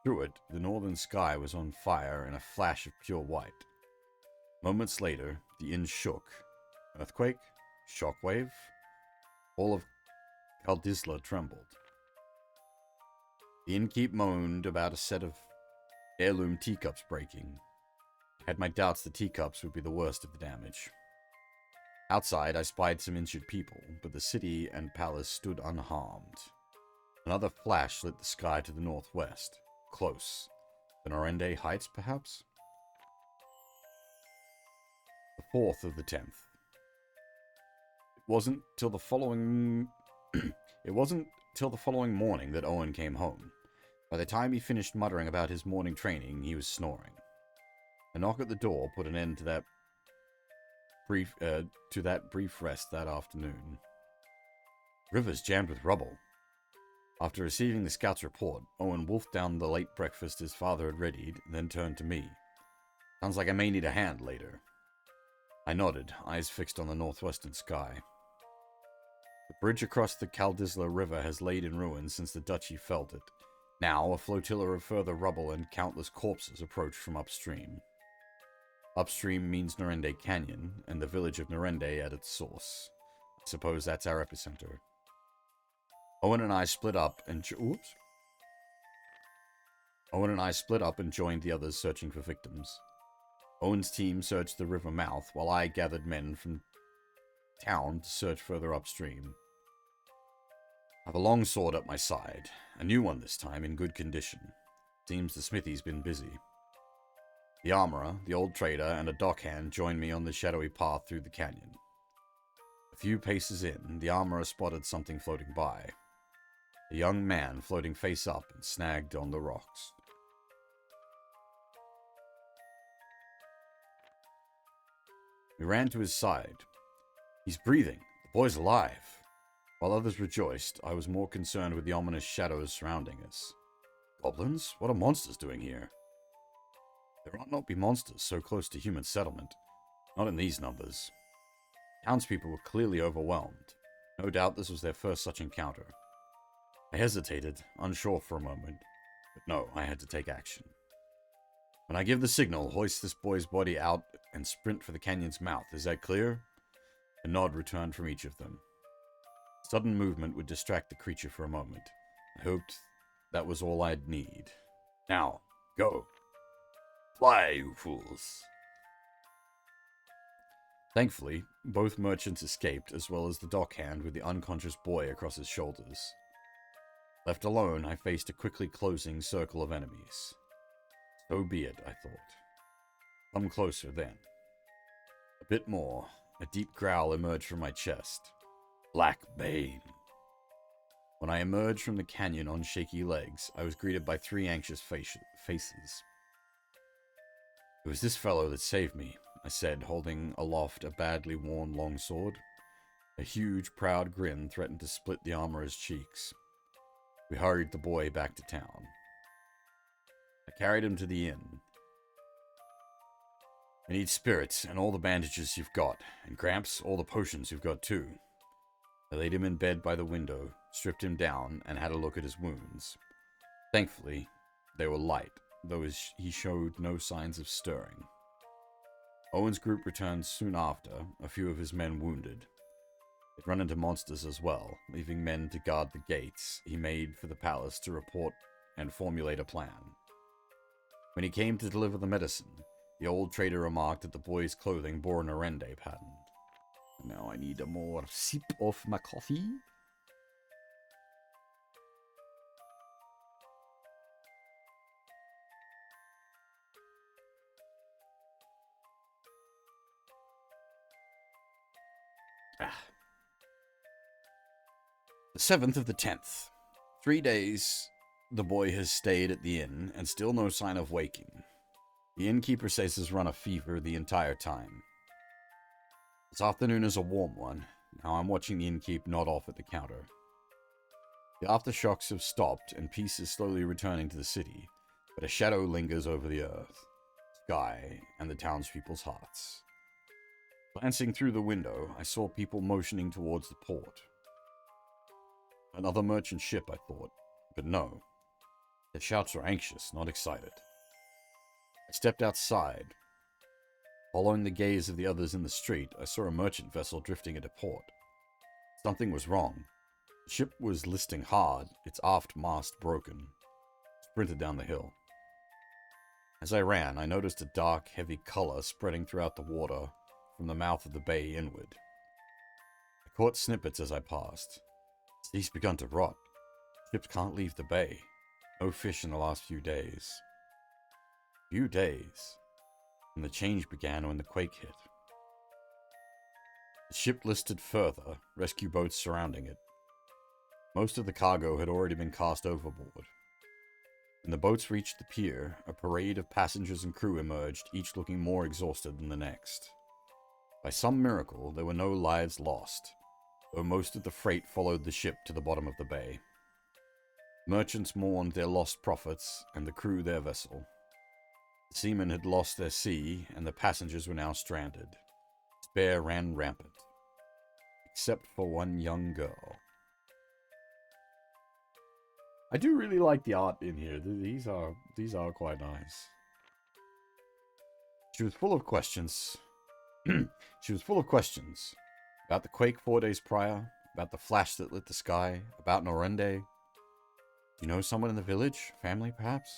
Through it, the northern sky was on fire in a flash of pure white. Moments later, the inn shook. Earthquake? Shockwave? All of Kaldisla trembled. The innkeep moaned about a set of heirloom teacups breaking. I had my doubts the teacups would be the worst of the damage. Outside, I spied some injured people, but the city and palace stood unharmed. Another flash lit the sky to the northwest. Close. The Norende Heights, perhaps? The 4th of the 10th. It wasn't till the following morning that Owen came home. By the time he finished muttering about his morning training, he was snoring. A knock at the door put an end to that brief rest that afternoon. Rivers jammed with rubble. After receiving the scout's report, Owen wolfed down the late breakfast his father had readied, then turned to me. Sounds like I may need a hand later. I nodded, eyes fixed on the northwestern sky. The bridge across the Kaldisla River has laid in ruins since the Duchy felled it. Now, a flotilla of further rubble and countless corpses approach from upstream. Upstream means Norende Canyon, and the village of Norende at its source. I suppose that's our epicenter. Owen and I split up and Owen and I split up and joined the others searching for victims. Owen's team searched the river mouth, while I gathered men from town to search further upstream. I have a long sword at my side, a new one this time, in good condition. Seems the smithy's been busy. The armorer, the old trader, and a dockhand joined me on the shadowy path through the canyon. A few paces in, the armorer spotted something floating by. A young man floating face up and snagged on the rocks. We ran to his side. He's breathing. The boy's alive. While others rejoiced, I was more concerned with the ominous shadows surrounding us. Goblins? What are monsters doing here? There ought not be monsters so close to human settlement. Not in these numbers. Townspeople were clearly overwhelmed. No doubt this was their first such encounter. I hesitated, unsure for a moment, but no, I had to take action. When I give the signal, hoist this boy's body out and sprint for the canyon's mouth. Is that clear? A nod returned from each of them. Sudden movement would distract the creature for a moment. I hoped that was all I'd need. Now, go. Fly, you fools. Thankfully, both merchants escaped, as well as the dockhand with the unconscious boy across his shoulders. Left alone, I faced a quickly closing circle of enemies. So be it, I thought. Come closer, then. A bit more. A deep growl emerged from my chest. Black Bane. When I emerged from the canyon on shaky legs, I was greeted by three anxious faces. It was this fellow that saved me, I said, holding aloft a badly worn longsword. A huge, proud grin threatened to split the armorer's cheeks. We hurried the boy back to town. I carried him to the inn. I need spirits and all the bandages you've got, and Gramps, all the potions you've got too. I laid him in bed by the window, stripped him down, and had a look at his wounds. Thankfully, they were light, though he showed no signs of stirring. Owen's group returned soon after, a few of his men wounded. They'd run into monsters as well, leaving men to guard the gates he made for the palace to report and formulate a plan. When he came to deliver the medicine, the old trader remarked that the boy's clothing bore an Orende pattern. Now I need a more sip of my coffee. The 7th of the 10th. 3 days the boy has stayed at the inn, and still no sign of waking. The innkeeper says he's run a fever the entire time. This afternoon is a warm one. Now I'm watching the innkeep nod off at the counter. The aftershocks have stopped, and peace is slowly returning to the city, but a shadow lingers over the earth, sky, and the townspeople's hearts. Glancing through the window, I saw people motioning towards the port. Another merchant ship, I thought, but no. Their shouts were anxious, not excited. I stepped outside. Following the gaze of the others in the street, I saw a merchant vessel drifting into port. Something was wrong. The ship was listing hard, its aft mast broken. I sprinted down the hill. As I ran, I noticed a dark, heavy color spreading throughout the water from the mouth of the bay inward. I caught snippets as I passed. The sea's begun to rot. Ships can't leave the bay. No fish in the last few days. Few days. And the change began when the quake hit. The ship listed further, rescue boats surrounding it. Most of the cargo had already been cast overboard. When the boats reached the pier, a parade of passengers and crew emerged, each looking more exhausted than the next. By some miracle, there were no lives lost, though most of the freight followed the ship to the bottom of the bay. Merchants mourned their lost profits, and the crew their vessel. The seamen had lost their sea, and the passengers were now stranded. Despair ran rampant, except for one young girl. I do really like the art in here. These are quite nice. She was full of questions. She was full of questions about the quake 4 days prior, about the flash that lit the sky, about Norende. Do you know someone in the village? Family, perhaps?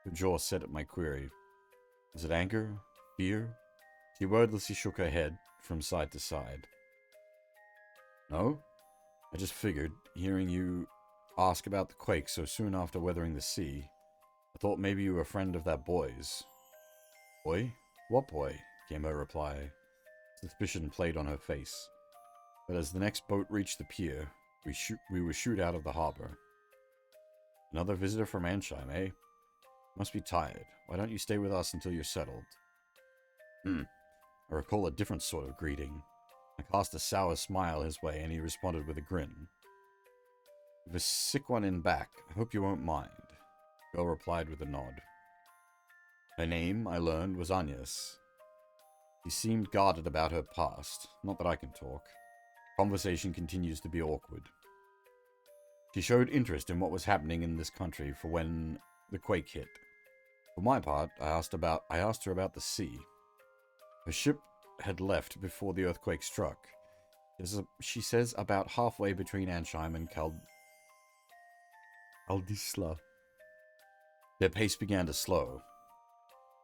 Her jaw set at my query. Was it anger? Fear? She wordlessly shook her head from side to side. No? I just figured, hearing you ask about the quake so soon after weathering the sea, I thought maybe you were a friend of that boy's. Boy? What boy? Came her reply. Suspicion played on her face. But as the next boat reached the pier, we were shooed out of the harbor. Another visitor from Ansheim, eh? Must be tired. Why don't you stay with us until you're settled? I recall a different sort of greeting. I cast a sour smile his way, and he responded with a grin. With a sick one in back, I hope you won't mind. The girl replied with a nod. Her name, I learned, was Agnes. She seemed guarded about her past. Not that I can talk. Conversation continues to be awkward. She showed interest in what was happening in this country for when the quake hit. For my part, I asked her about the sea. Her ship had left before the earthquake struck. She says about halfway between Ansheim and Aldisla. Their pace began to slow.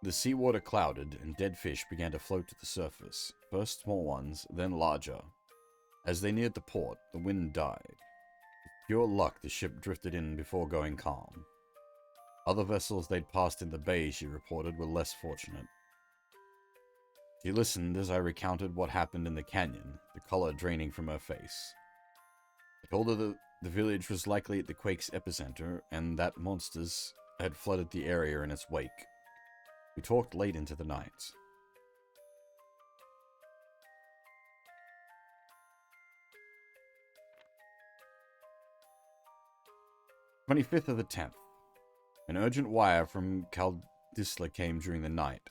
The seawater clouded, and dead fish began to float to the surface, first small ones, then larger. As they neared the port, the wind died. With pure luck, the ship drifted in before going calm. Other vessels they'd passed in the bay, she reported, were less fortunate. She listened as I recounted what happened in the canyon, the color draining from her face. I told her that the village was likely at the quake's epicenter, and that monsters had flooded the area in its wake. We talked late into the night. 25th of the 10th. An urgent wire from Kaldisla came during the night.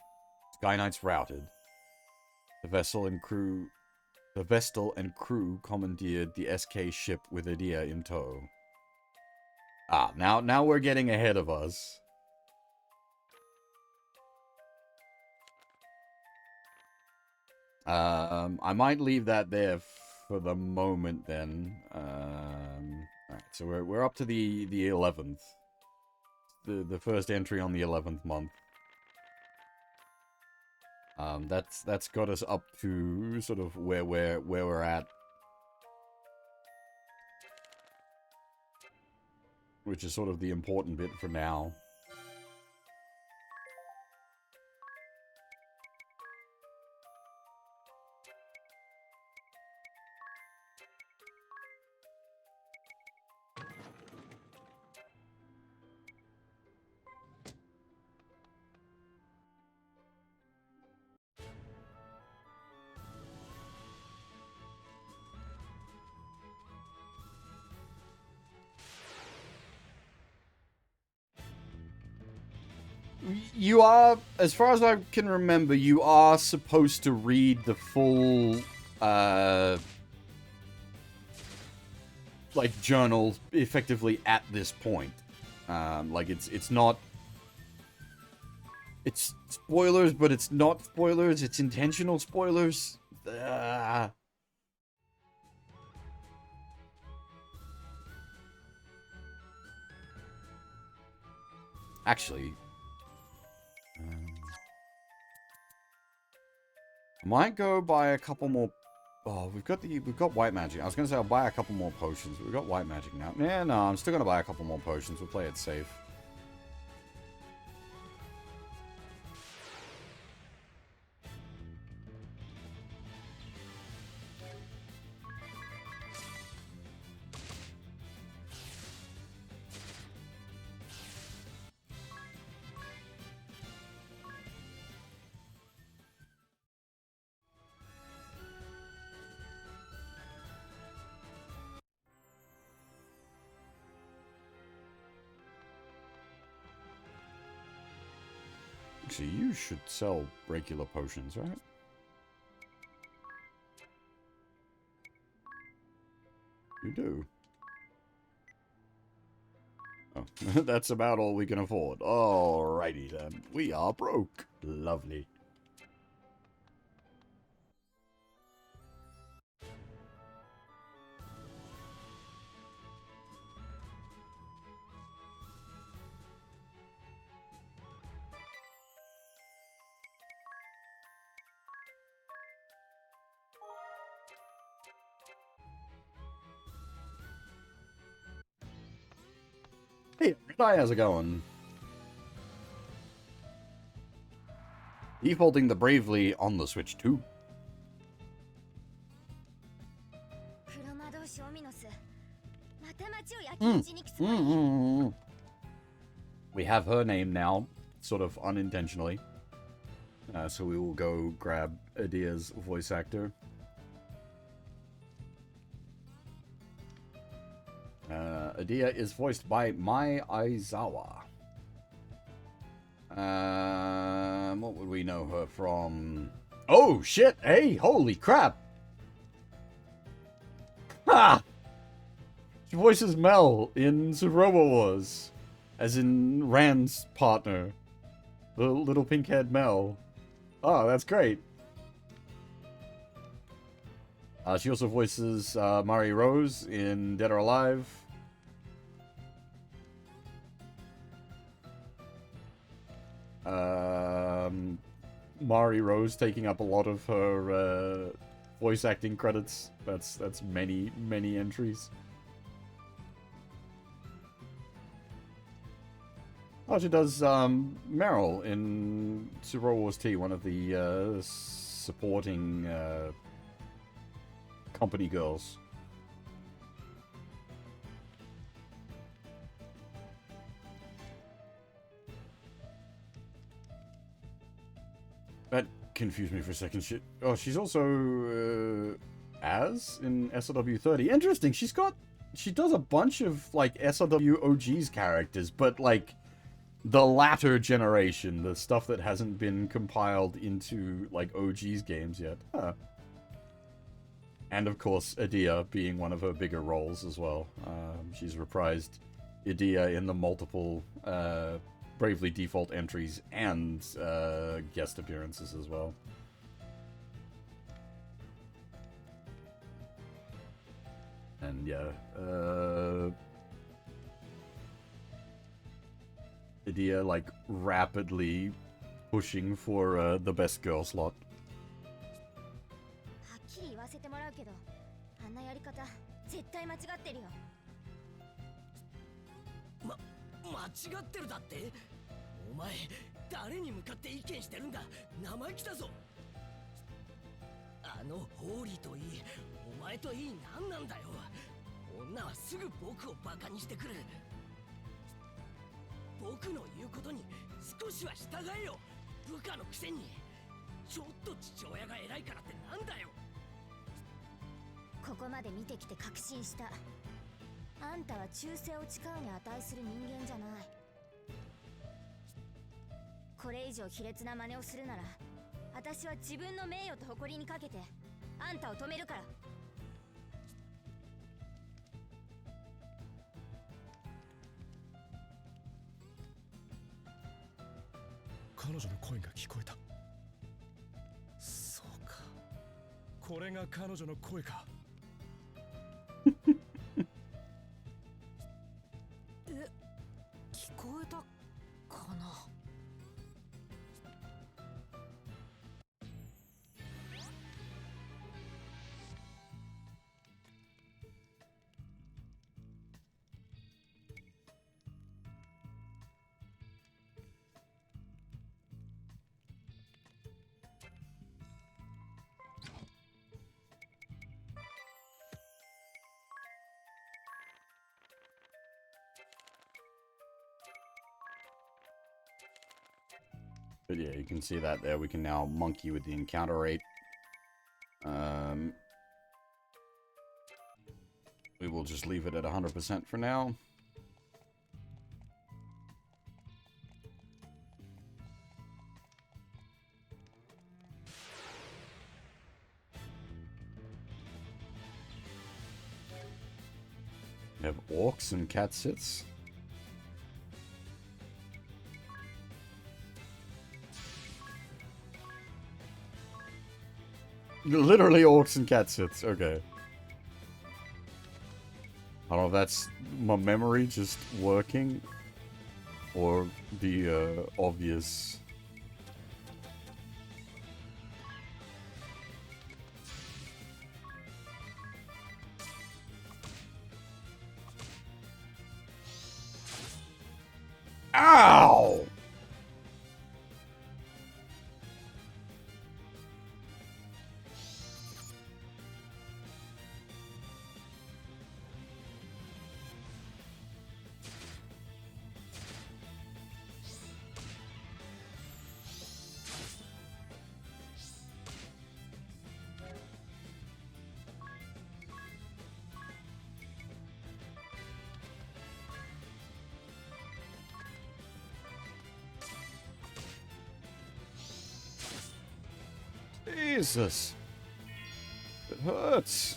Sky Knights routed. The Vestal and crew commandeered the SK ship with Adia in tow. Now we're getting ahead of us. I might leave that there for the moment then. Alright, so we're up to the 11th. The first entry on the 11th month. That's got us up to sort of where we're at. Which is sort of the important bit for now. You are, as far as I can remember, you are supposed to read the full, like, journal effectively at this point. Like, it's not... It's spoilers, but it's not spoilers. It's intentional spoilers. Actually... I might go buy a couple more... Oh, we've got white magic. I was gonna say I'll buy a couple more potions, but we've got white magic now. Yeah, no, I'm still gonna buy a couple more potions. We'll play it safe. Actually, you should sell regular potions, right? You do. Oh, that's about all we can afford. Alrighty then. We are broke. Lovely. Hi, how's it going? Defaulting the Bravely on the Switch too. 黒魔導士オミノスまた町を焼き討ちに来そうに We have her name now, sort of unintentionally. So we will go grab Adia's voice actor. Adia is voiced by Mai Aizawa. What would we know her from? Oh, shit! Hey, holy crap! Ha! She voices Mel in Super Robo Wars. As in Rand's partner. The little pink-haired Mel. Oh, that's great. She also voices Mari Rose in Dead or Alive. Mari Rose taking up a lot of her voice acting credits. That's many, many entries. Oh, she does Meryl in Super Wars T, one of the supporting company girls. That confused me for a second. She's also Az in SLW 30. Interesting. She does a bunch of like SLW OG's characters, but like the latter generation, the stuff that hasn't been compiled into like OG's games yet. Huh. And of course, Adia being one of her bigger roles as well. She's reprised Adia in the multiple Bravely Default entries and guest appearances as well. And yeah, Adia like rapidly pushing for the best girl slot. はっきり言わせてもらうけどあんなやり方絶対間違ってるよ間違ってるだって。お前誰に向かって意見してるんだ。生意気だぞ。あのホーリーといいお前といい何なんだよ。女はすぐ僕をバカにしてくる。僕の言うことに少しは従えよ。部下のくせに。ちょっと父親が偉いからってなんだよ。ここまで見てきて確信した。あんたは忠誠を誓うに値する人間じゃない。これ以上卑劣な真似をするなら私は自分の名誉と誇りにかけてあんたを止めるから。彼女の声が聞こえた。そうか、これが彼女の声か。聞こえたかな。But yeah, you can see that there. We can now monkey with the encounter rate. We will just leave it at 100% for now. We have orcs and cat sits. Literally orcs and cat sits. Okay. I don't know if that's my memory just working or the obvious. Ow! Jesus. It hurts.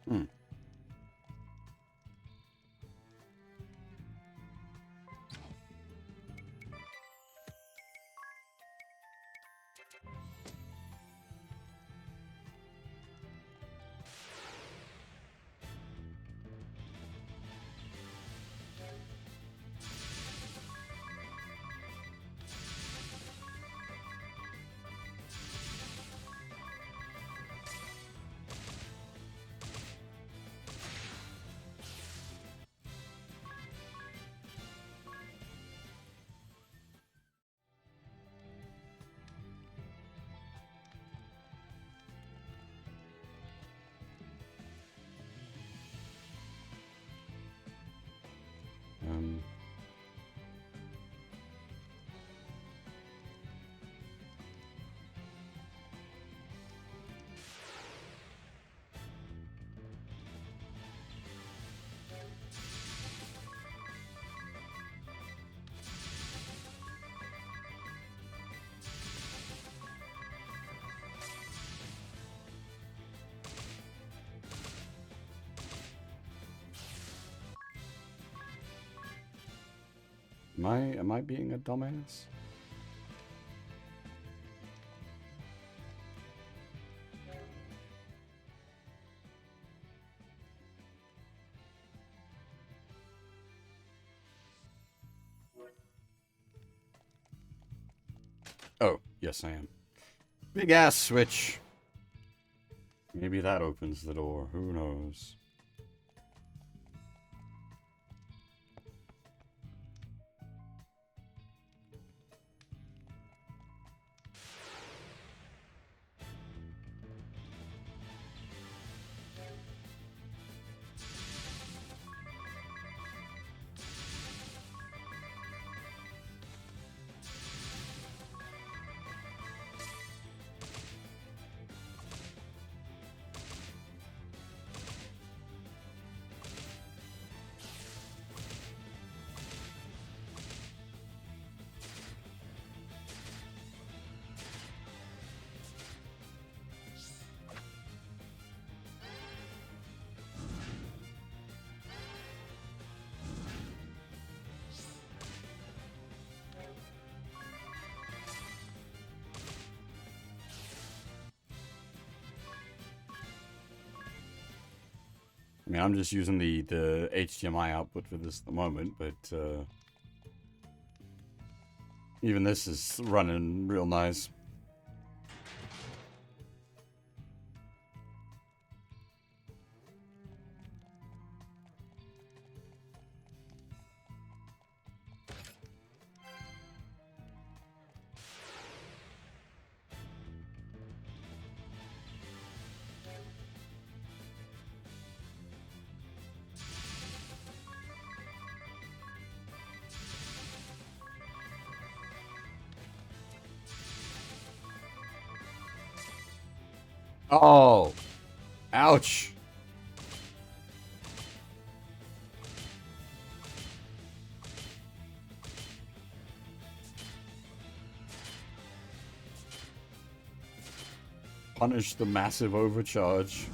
Hmm. Um. Am I being a dumbass? Oh, yes I am. Big ass switch. Maybe that opens the door. Who knows? mean, I'm just using the HDMI output for this at the moment, but even this is running real nice. Oh, ouch. Punish the massive overcharge.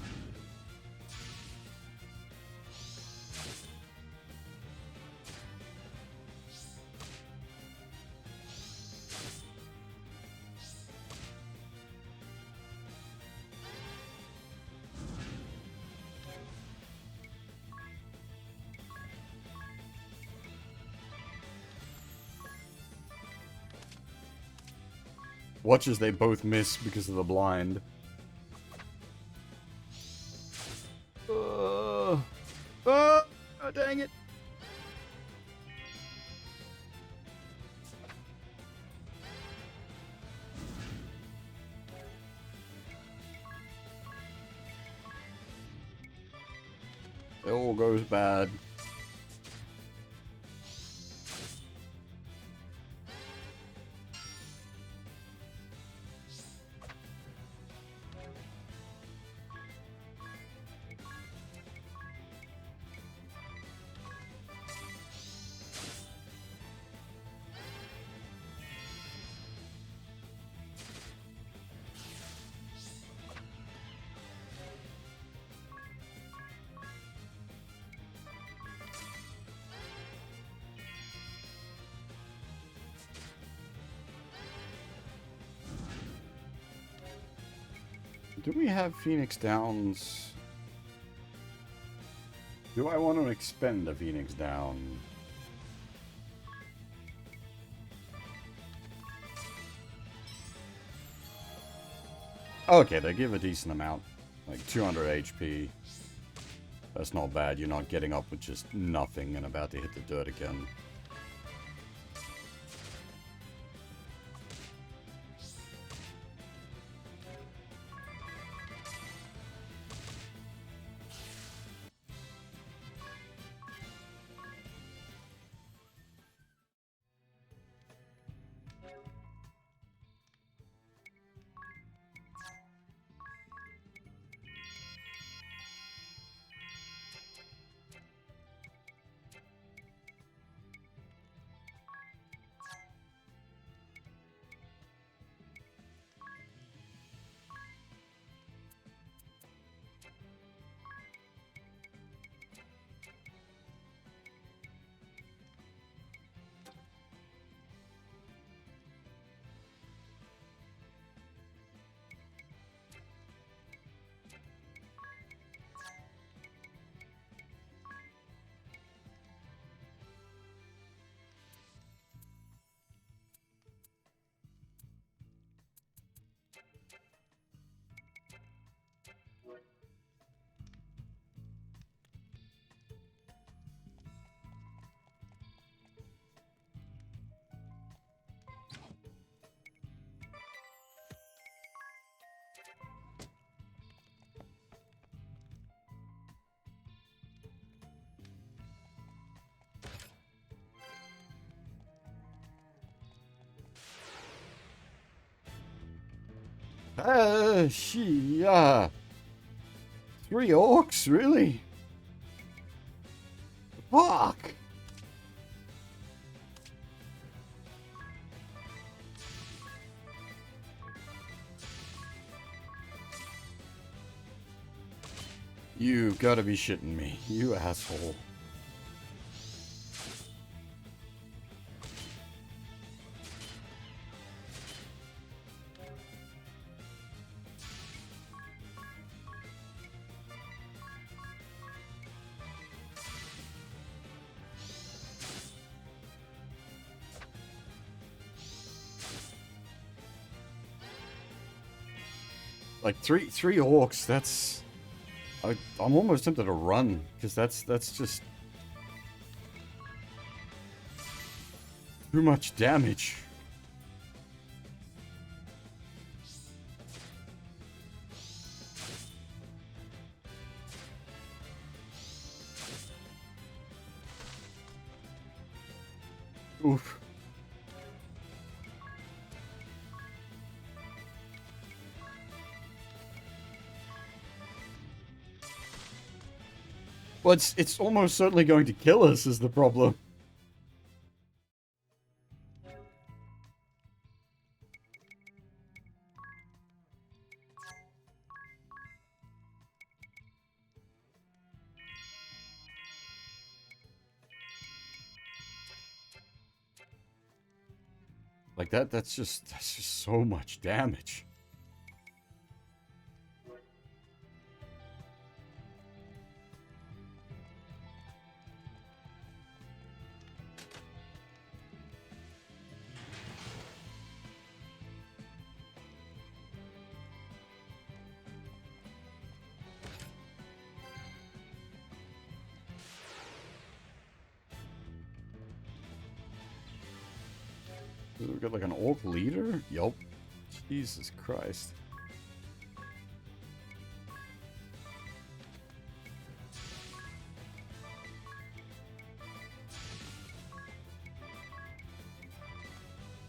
Watch as they both miss because of the blind. Oh, dang it. It all goes bad. Do we have Phoenix Downs? Do I want to expend a Phoenix Down? Okay, they give a decent amount. Like 200 HP. That's not bad. You're not getting up with just nothing and about to hit the dirt again. Yeah. 3 orcs, really? Fuck! You've gotta be shitting me, you asshole. like three orcs. That's I'm almost tempted to run because that's just too much damage. Oof. Well, it's almost certainly going to kill us is the problem. Like that's just so much damage. We got like an orc leader? Yup. Jesus Christ.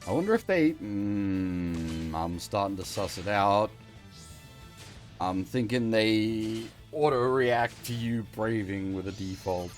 I wonder if they... I'm starting to suss it out. I'm thinking they auto-react to you braving with a default.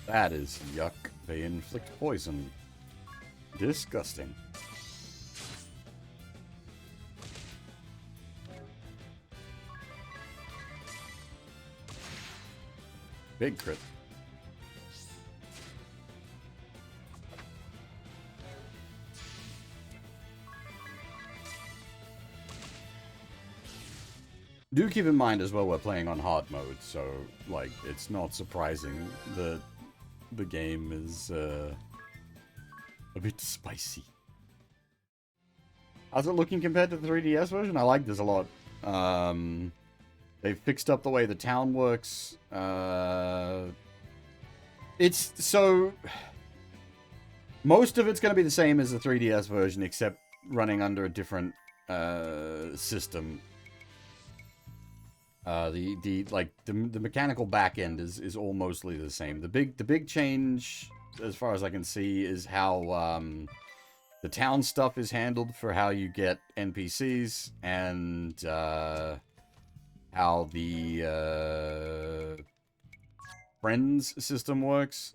That is yuck. They inflict poison. Disgusting. Big crit. Do keep in mind as well we're playing on hard mode, so like it's not surprising that the game is a bit spicy. How's it looking compared to the 3DS version? I like this a lot. They've fixed up the way the town works. It's so... Most of it's going to be the same as the 3DS version, except running under a different system. The mechanical back end is all mostly the same. The big change, as far as I can see, is how the town stuff is handled for how you get NPCs, and how the friends system works,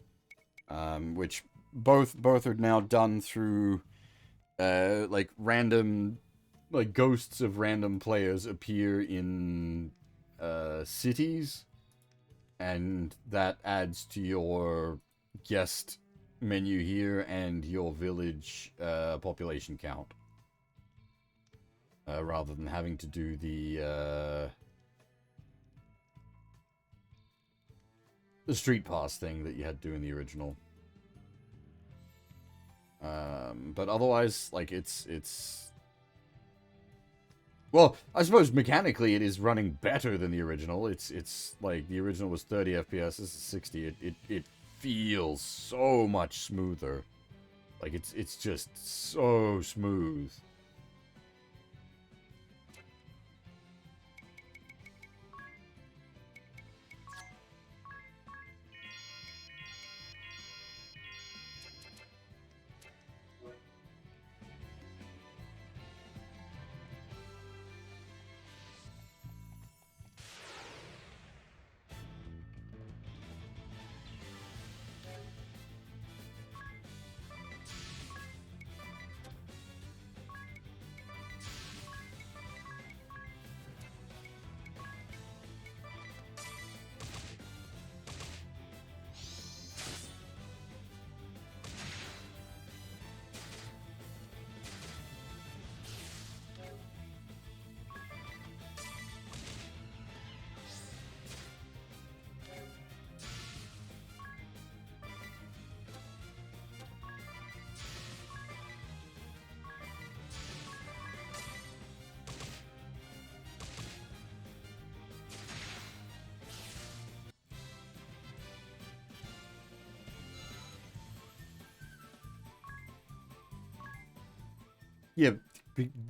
which both are now done through like random, like ghosts of random players appear in cities, and that adds to your guest menu here and your village population count, rather than having to do the street pass thing that you had to do in the original. But otherwise, like, it's well, I suppose mechanically it is running better than the original. It's like the original was 30 FPS, this is 60. It feels so much smoother. Like it's just so smooth. Yeah,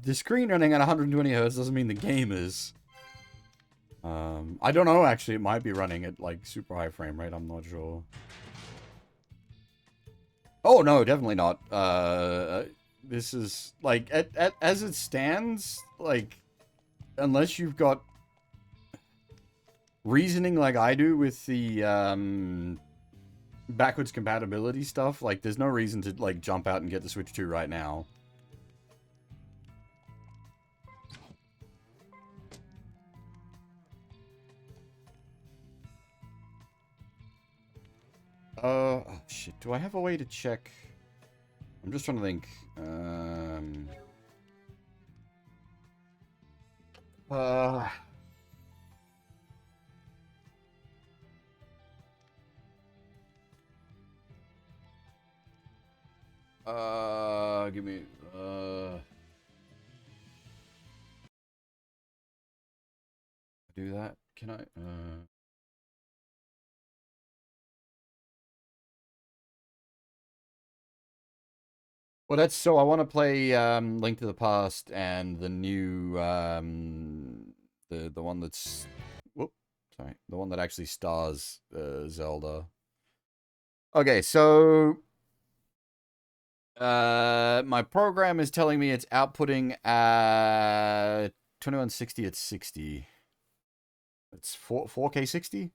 the screen running at 120 Hz doesn't mean the game is. I don't know, actually. It might be running at, like, super high frame rate. I'm not sure. Oh, no, definitely not. This is, like, as it stands, like, unless you've got reasoning like I do with the, backwards compatibility stuff, like, there's no reason to, like, jump out and get the Switch 2 right now. Oh shit, do I have a way to check? I'm just trying to think. Uh, Give me, do that? Can I, Well, that's so I want to play Link to the Past and the new the one that's whoop, sorry, the one that actually stars Zelda. Okay, so my program is telling me it's outputting at 2160 at 60. It's 4K 60.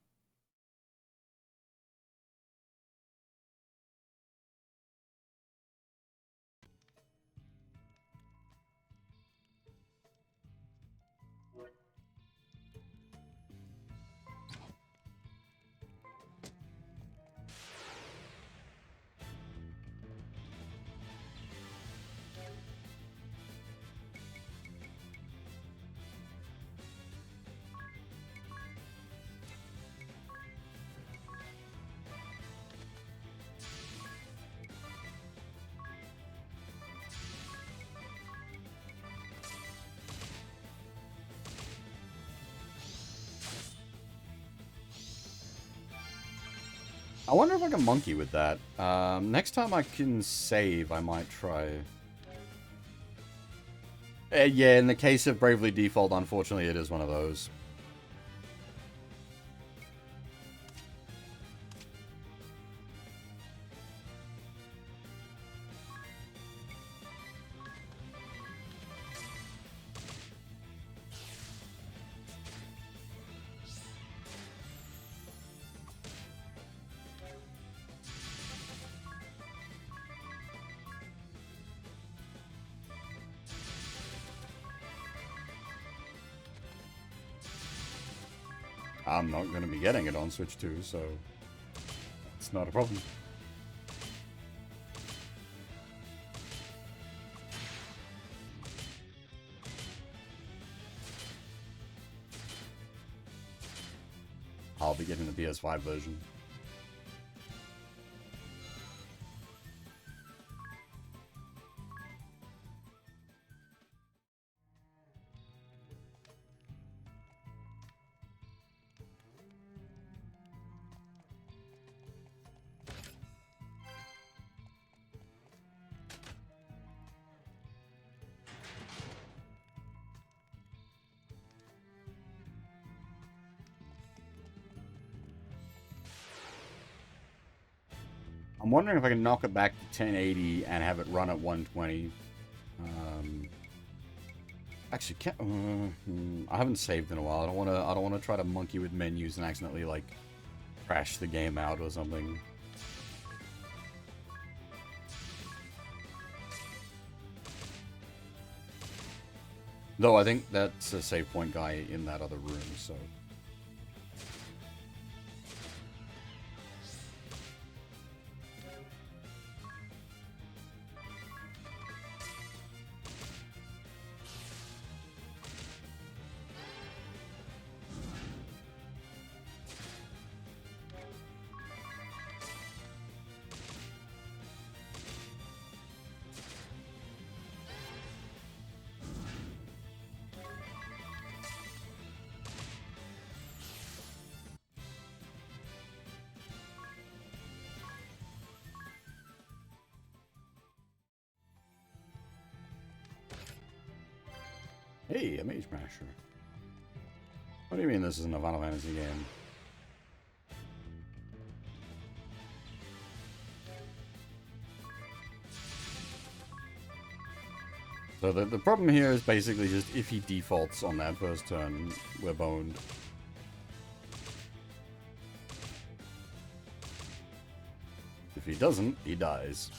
I wonder if I can monkey with that. Next time I can save, I might try. Yeah, in the case of Bravely Default, unfortunately, it is one of those. I'm not going to be getting it on Switch 2, so it's not a problem. I'll be getting the PS5 version. I'm wondering if I can knock it back to 1080 and have it run at 120. Actually, I haven't saved in a while. I don't want to try to monkey with menus and accidentally like crash the game out or something. Though I think that's a save point guy in that other room, so. Hey, a Mage Masher. What do you mean this isn't a Final Fantasy game? So the problem here is basically just if he defaults on that first turn, we're boned. If he doesn't, he dies.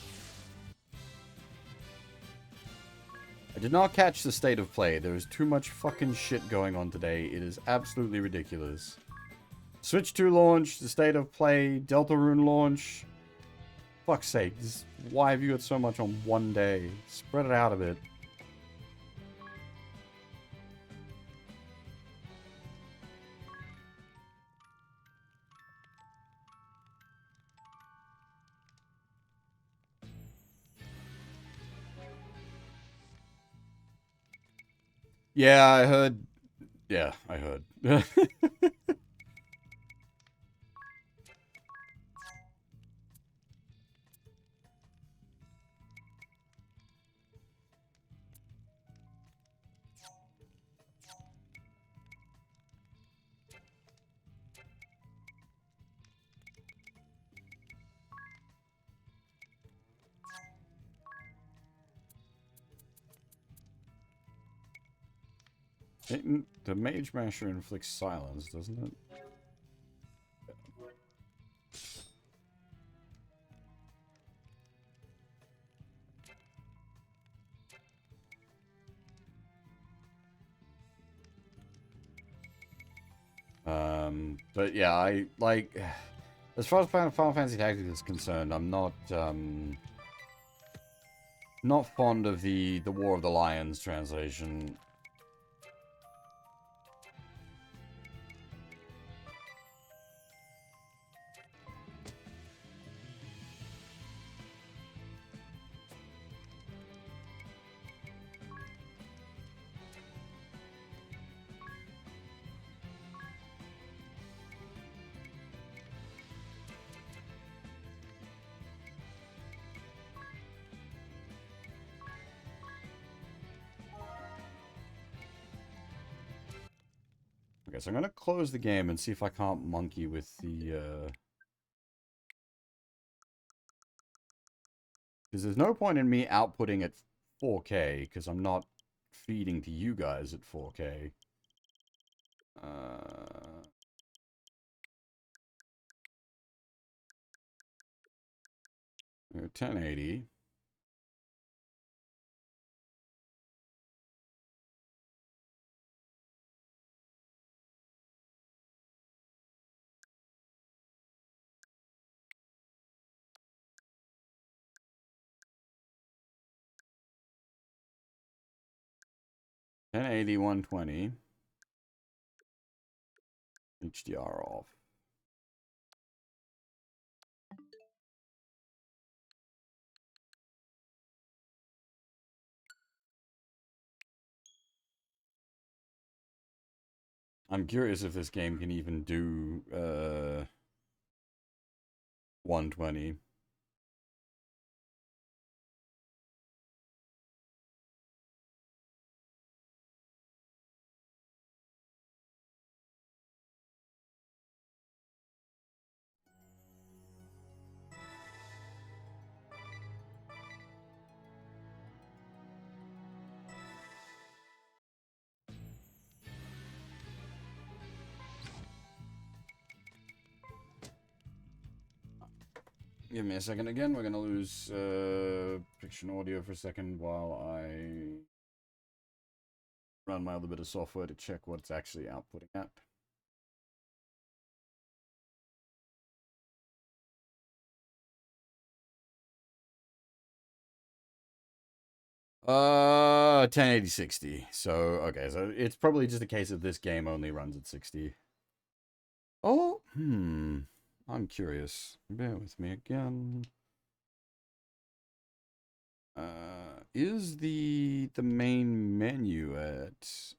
I did not catch the state of play. There is too much fucking shit going on today. It is absolutely ridiculous. Switch 2 launch, the state of play, Deltarune launch. Fuck's sake, why have you got so much on one day? Spread it out a bit. Yeah, I heard. Yeah, I heard. 'The Mage Masher inflicts silence, doesn't it? But yeah, I like as far as Final Fantasy Tactics is concerned, I'm not fond of the War of the Lions translation. Okay, so I'm gonna close the game and see if I can't monkey with the because there's no point in me outputting at 4K because I'm not feeding to you guys at 4K. 1080. $1080, 120. HDR off. I'm curious if this game can even do 120. Give me a second again. We're gonna lose picture and audio for a second while I run my other bit of software to check what it's actually outputting at. 1080 60. So okay, so it's probably just a case of this game only runs at 60. Oh, I'm curious. Bear with me again. Is the main menu at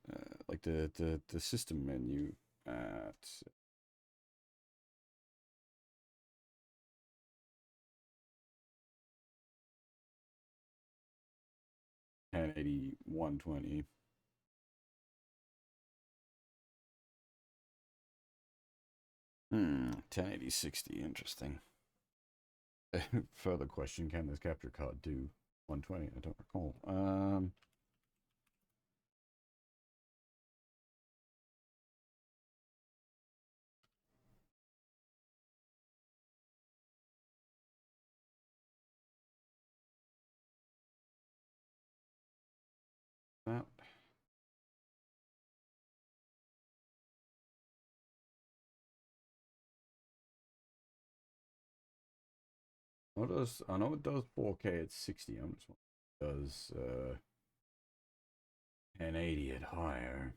like the system menu at 1080 120? 1080 60, interesting. Further question, can this capture card do 120? I don't recall. That. What does, I know it does 4K at 60. I'm just wondering, it does 1080 at higher.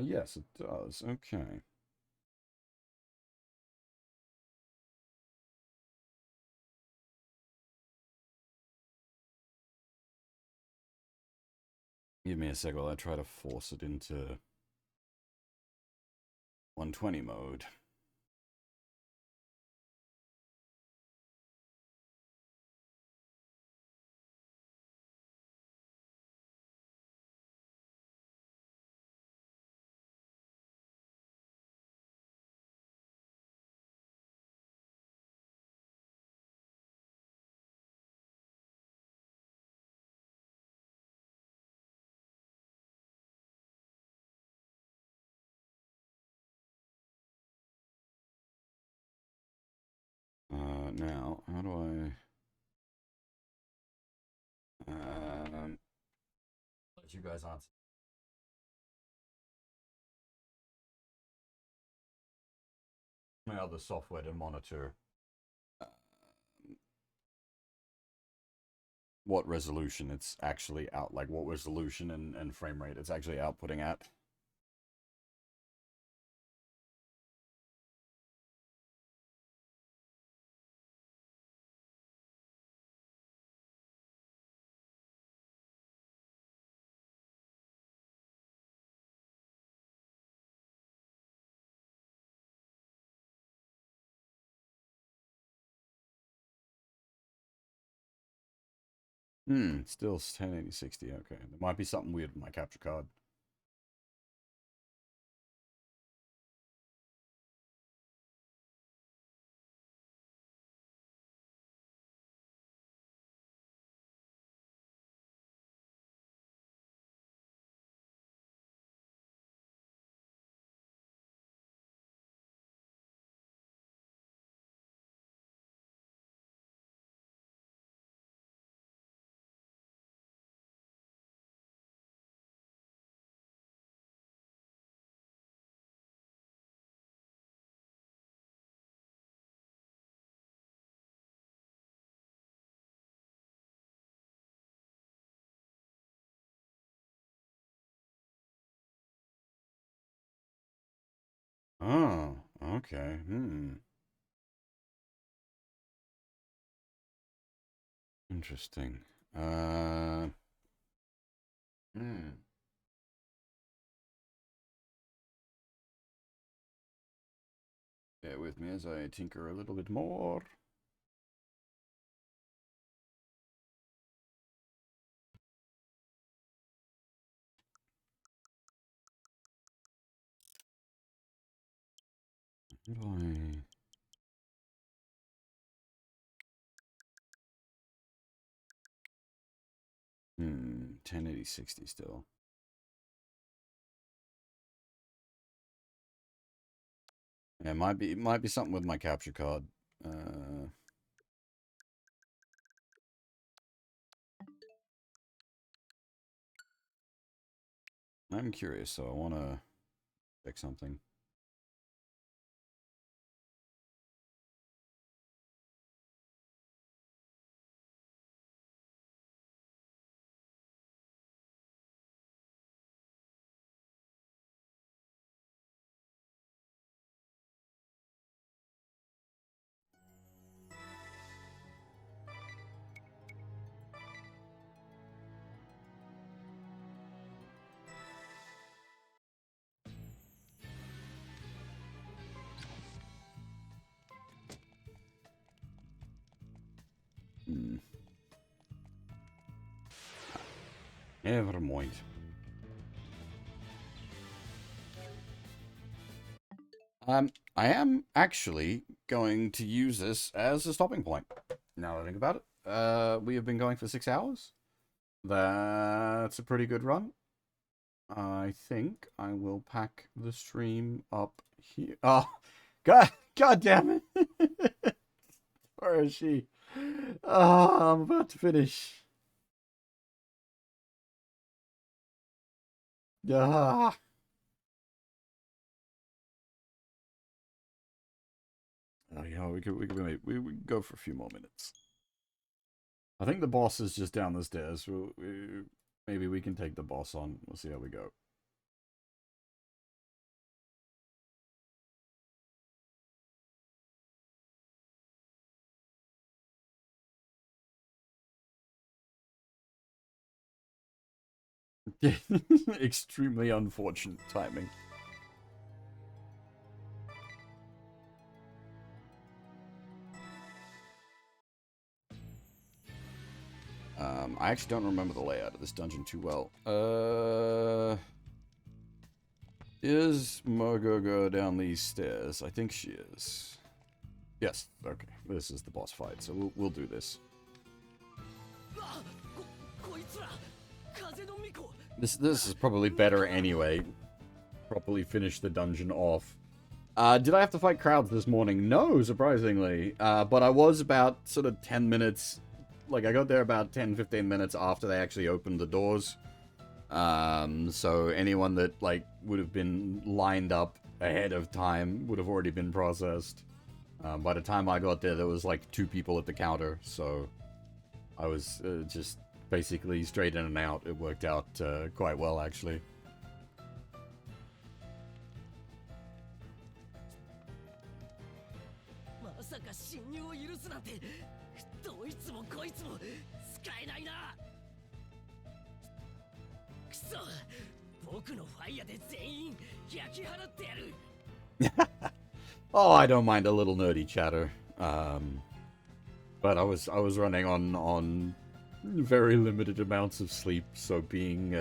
Yes, it does. Okay. Give me a sec while I try to force it into 120 mode. Now, how do I let you guys answer? My other software to monitor what resolution it's actually out, like what resolution and frame rate it's actually outputting at. Still 1080 60. Okay, there might be something weird with my capture card. Oh, okay. Interesting. Bear with me as I tinker a little bit more. How do I... 1080 60 still. Yeah, it might be something with my capture card. I'm curious, so I want to check something. Never mind. I am actually going to use this as a stopping point. Now that I think about it. We have been going for 6 hours. That's a pretty good run. I think I will pack the stream up here. Oh, God damn it. Where is she? Oh, I'm about to finish. Ah. Oh yeah, we could go for a few more minutes. I think the boss is just down the stairs. Maybe we can take the boss on. We'll see how we go. Extremely unfortunate timing. I actually don't remember the layout of this dungeon too well. Is Margogo down these stairs? I think she is. Yes, okay. This is the boss fight, so we'll do this. This is probably better anyway. Properly finish the dungeon off. Did I have to fight crowds this morning? No, surprisingly. But I was about sort of 10 minutes... Like, I got there about 10-15 minutes after they actually opened the doors. So anyone that, like, would have been lined up ahead of time would have already been processed. By the time I got there, there was, like, 2 people at the counter. So I was just basically straight in and out. It worked out quite well, actually. Oh, I don't mind a little nerdy chatter. But I was running on very limited amounts of sleep, so being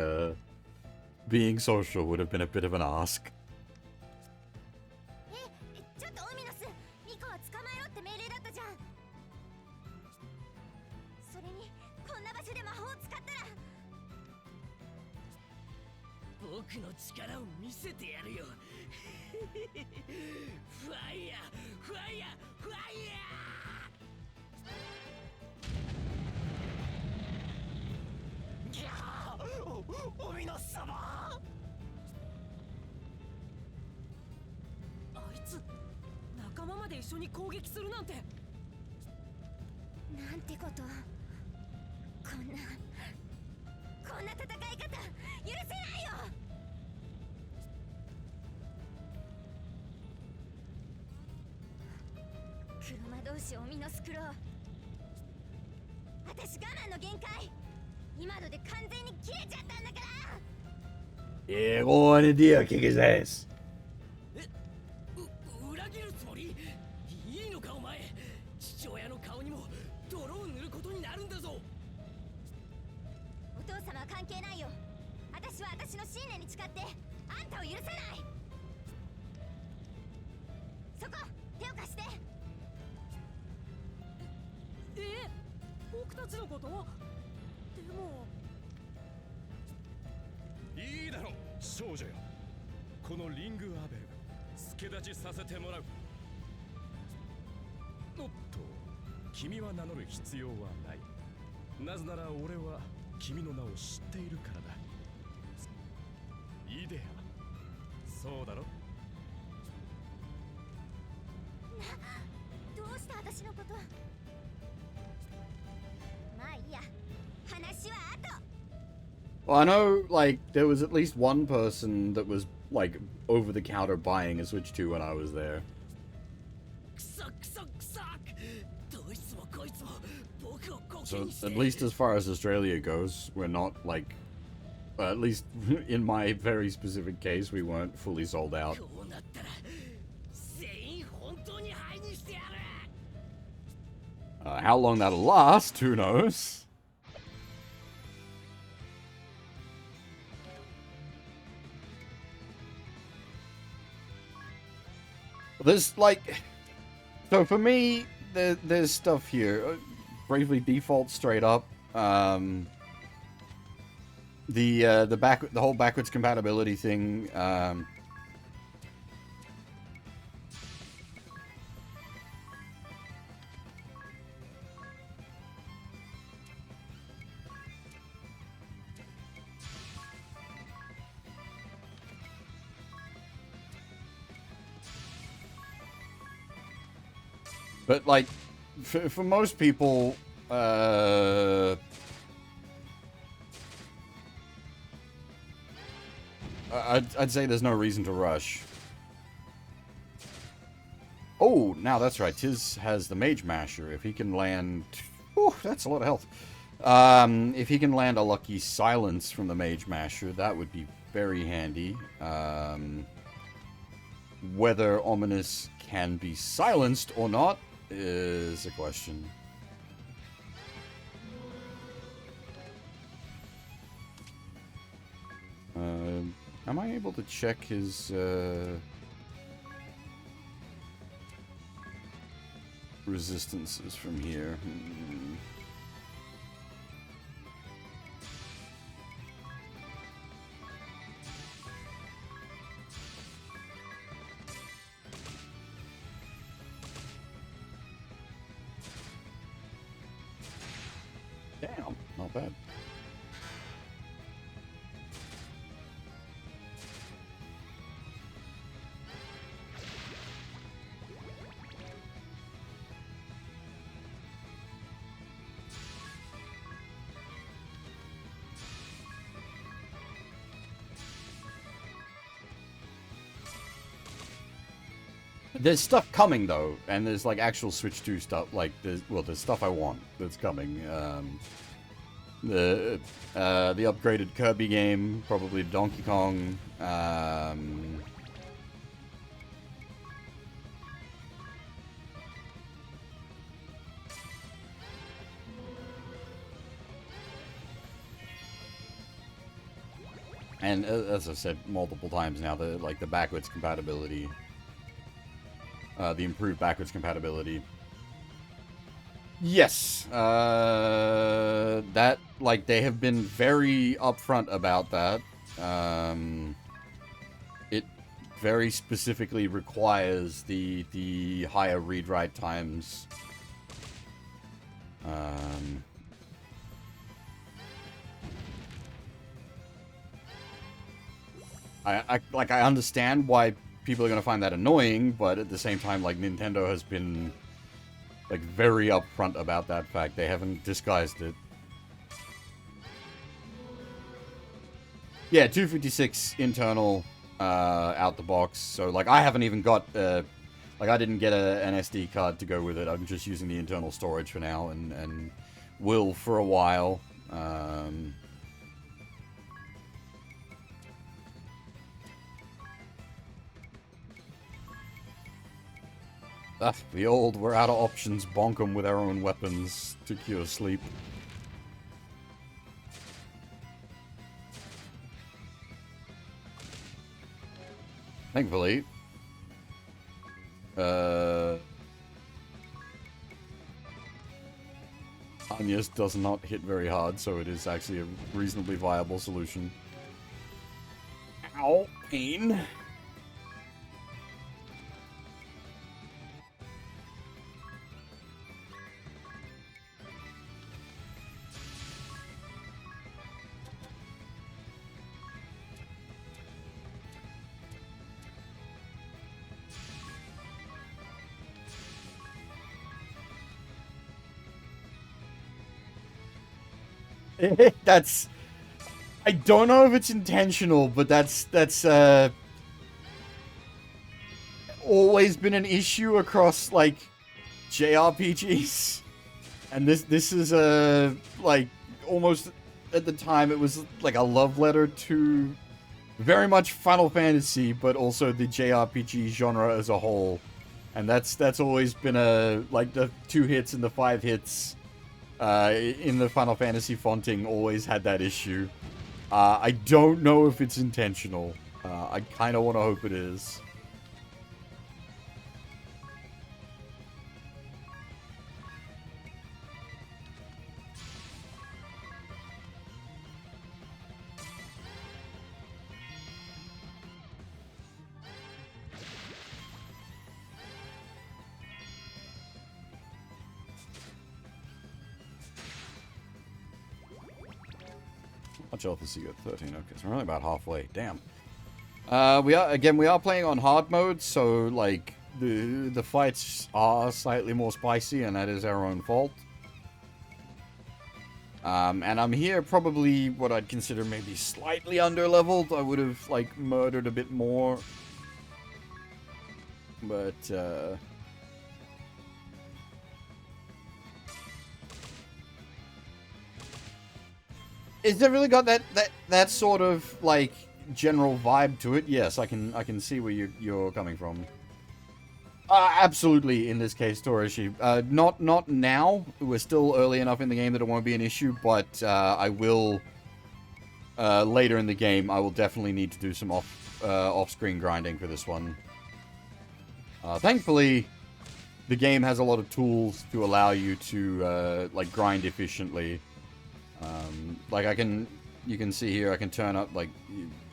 social would have been a bit of an ask. Yeah, go on in there, kick his ass. Well, I know, like, there was at least one person that was, like, over-the-counter buying a Switch 2 when I was there. So, at least as far as Australia goes, we're not, like... at least in my very specific case, we weren't fully sold out. How long that'll last, who knows? There's like... So for me, there's stuff here. Bravely default straight up. The whole backwards compatibility thing. But like, for most people, I'd say there's no reason to rush. Oh, now that's right. Tiz has the Mage Masher. If he can land... Whew, that's a lot of health. If he can land a lucky silence from the Mage Masher, that would be very handy. Whether Ominous can be silenced or not is a question. Am I able to check his resistances from here? Damn, not bad. There's stuff coming though, and there's like actual Switch 2 stuff. Like there's stuff I want that's coming. The upgraded Kirby game, probably Donkey Kong. And as I've said multiple times now, the backwards compatibility. The improved backwards compatibility. Yes, that, like, they have been very upfront about that. It very specifically requires the higher read-write times. I understand why people are going to find that annoying, but at the same time, like, Nintendo has been, like, very upfront about that fact. They haven't disguised it. Yeah, 256 internal, out the box. So, like, I haven't even got, like, I didn't get an SD card to go with it. I'm just using the internal storage for now, and will for a while. The old, we're out of options, bonk 'em with our own weapons to cure sleep. Thankfully, Agnes does not hit very hard, so it is actually a reasonably viable solution. Ow, pain. That's... I don't know if it's intentional, but that's always been an issue across, like, JRPGs. And this is like, almost, at the time, it was like a love letter to very much Final Fantasy, but also the JRPG genre as a whole. And that's always been a, like, the 2 hits and the 5 hits in the Final Fantasy fonting always had that issue. I don't know if it's intentional. I kind of want to hope it is. Much health has he got? 13. Okay, so we're only about halfway. Damn. We are playing on hard mode, so like the fights are slightly more spicy, and that is our own fault. And I'm here probably what I'd consider maybe slightly under-leveled. I would have like murdered a bit more, but it's really got that sort of like general vibe to it. Yes, I can see where you're coming from. Absolutely, in this case, Torishi. Not now. We're still early enough in the game that it won't be an issue, but I will later in the game. I will definitely need to do some off-screen grinding for this one. Thankfully, the game has a lot of tools to allow you to like grind efficiently. Like you can see here, I can turn up, like,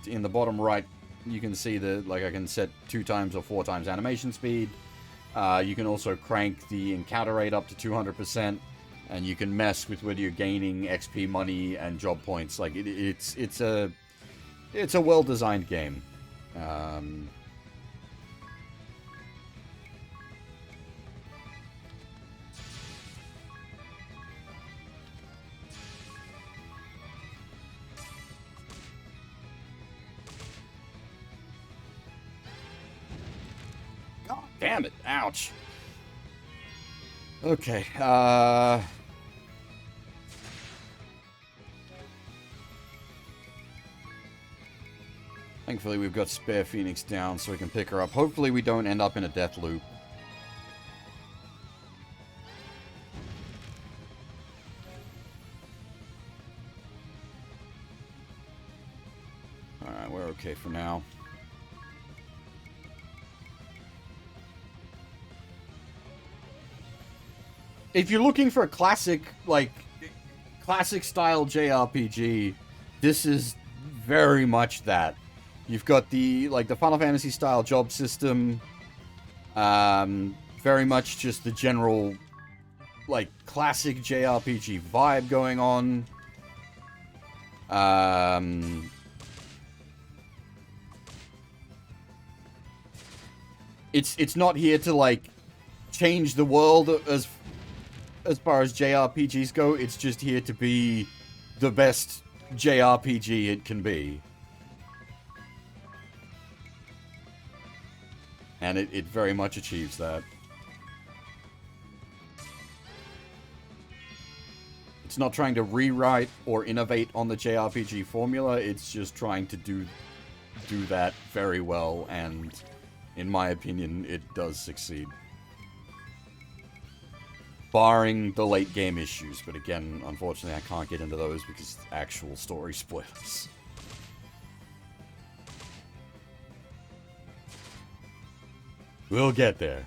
in the bottom right, you can see that, like, I can set 2 times or 4 times animation speed. You can also crank the encounter rate up to 200%, and you can mess with whether you're gaining XP, money, and job points. Like, it's a well-designed game. God damn it. Ouch. Okay, thankfully we've got spare Phoenix down so we can pick her up. Hopefully we don't end up in a death loop. Alright, we're okay for now. If you're looking for a classic, like, classic style JRPG, this is very much that. You've got the, like, the Final Fantasy style job system, very much just the general, like, classic JRPG vibe going on. It's not here to, like, change the world as far as JRPGs go. It's just here to be the best JRPG it can be. And it very much achieves that. It's not trying to rewrite or innovate on the JRPG formula, it's just trying to do that very well, and in my opinion, it does succeed. Barring the late game issues, but again, unfortunately I can't get into those because actual story spoilers. We'll get there.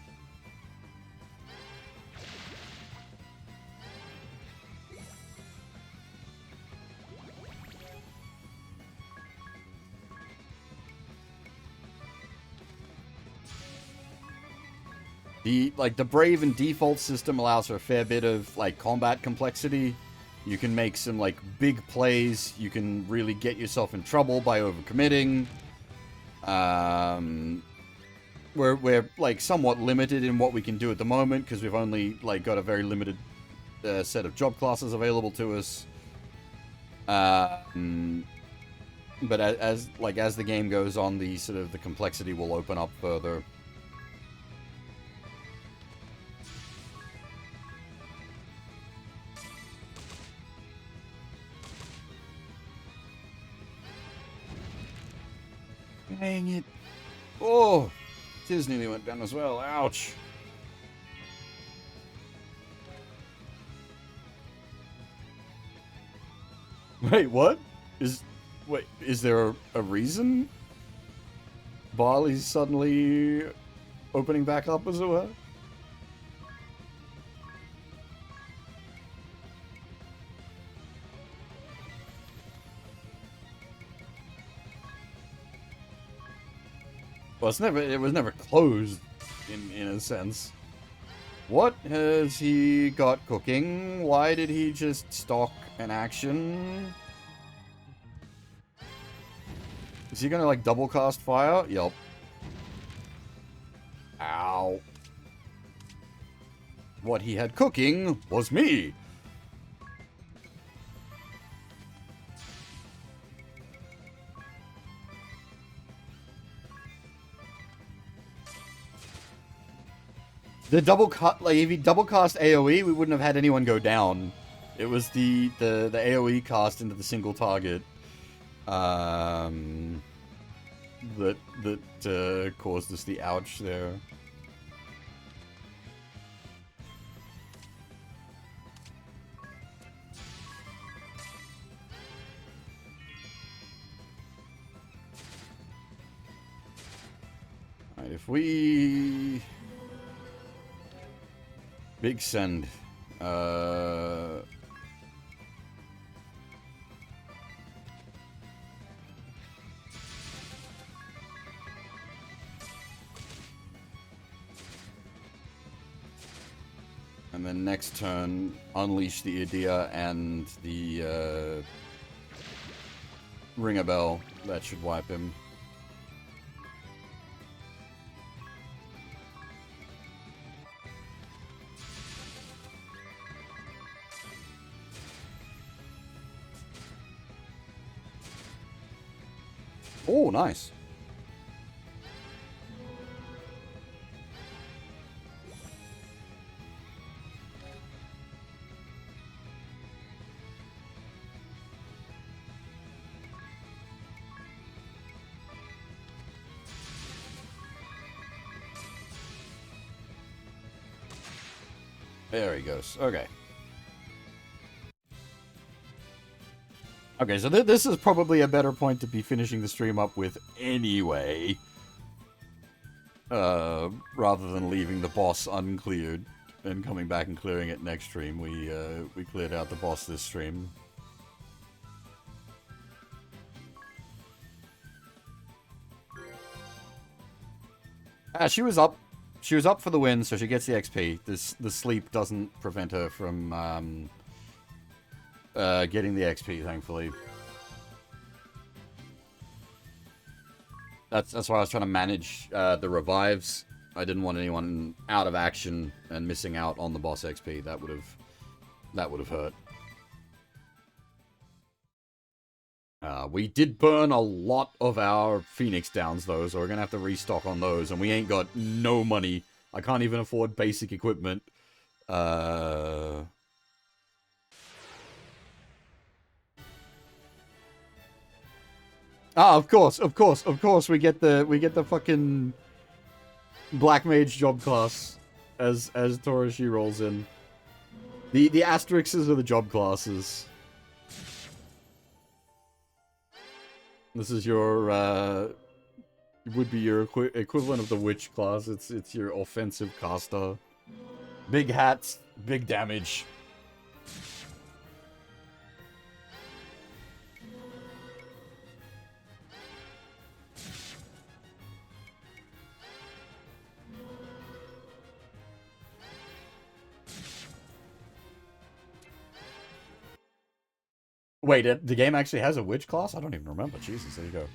The Brave and default system allows for a fair bit of, like, combat complexity. You can make some, like, big plays. You can really get yourself in trouble by overcommitting. We're like, somewhat limited in what we can do at the moment, because we've only, like, got a very limited set of job classes available to us. But as the game goes on, the complexity will open up further. Dang it. Oh! Tis nearly went down as well. Ouch. Wait, what? Is there a reason Bali's suddenly opening back up, as it were? Well, it was never closed in a sense. What has he got cooking? Why did he just stock an action? Is he gonna like double cast fire? Yup. Ow. What he had cooking was me. The double cut, like if he double cast AoE, we wouldn't have had anyone go down. It was the AoE cast into the single target that caused us the ouch there. Alright, if we big send. And then next turn, unleash the Idea and the ring a bell. That should wipe him. Oh, nice. There he goes. Okay. Okay, so this is probably a better point to be finishing the stream up with anyway. Rather than leaving the boss uncleared and coming back and clearing it next stream. We cleared out the boss this stream. She was up. She was up for the win, so she gets the XP. The sleep doesn't prevent her from getting the XP, thankfully. That's why I was trying to manage the revives. I didn't want anyone out of action and missing out on the boss XP. That would have hurt. We did burn a lot of our Phoenix Downs, though, so we're going to have to restock on those, and we ain't got no money. I can't even afford basic equipment. Ah, of course, we get the fucking Black Mage job class as Toroshi rolls in. The asterisks are the job classes. This is your, would be your equivalent of the Witch class. It's your offensive caster. Big hats, big damage. Wait, the game actually has a witch class? I don't even remember. Jesus, there you go.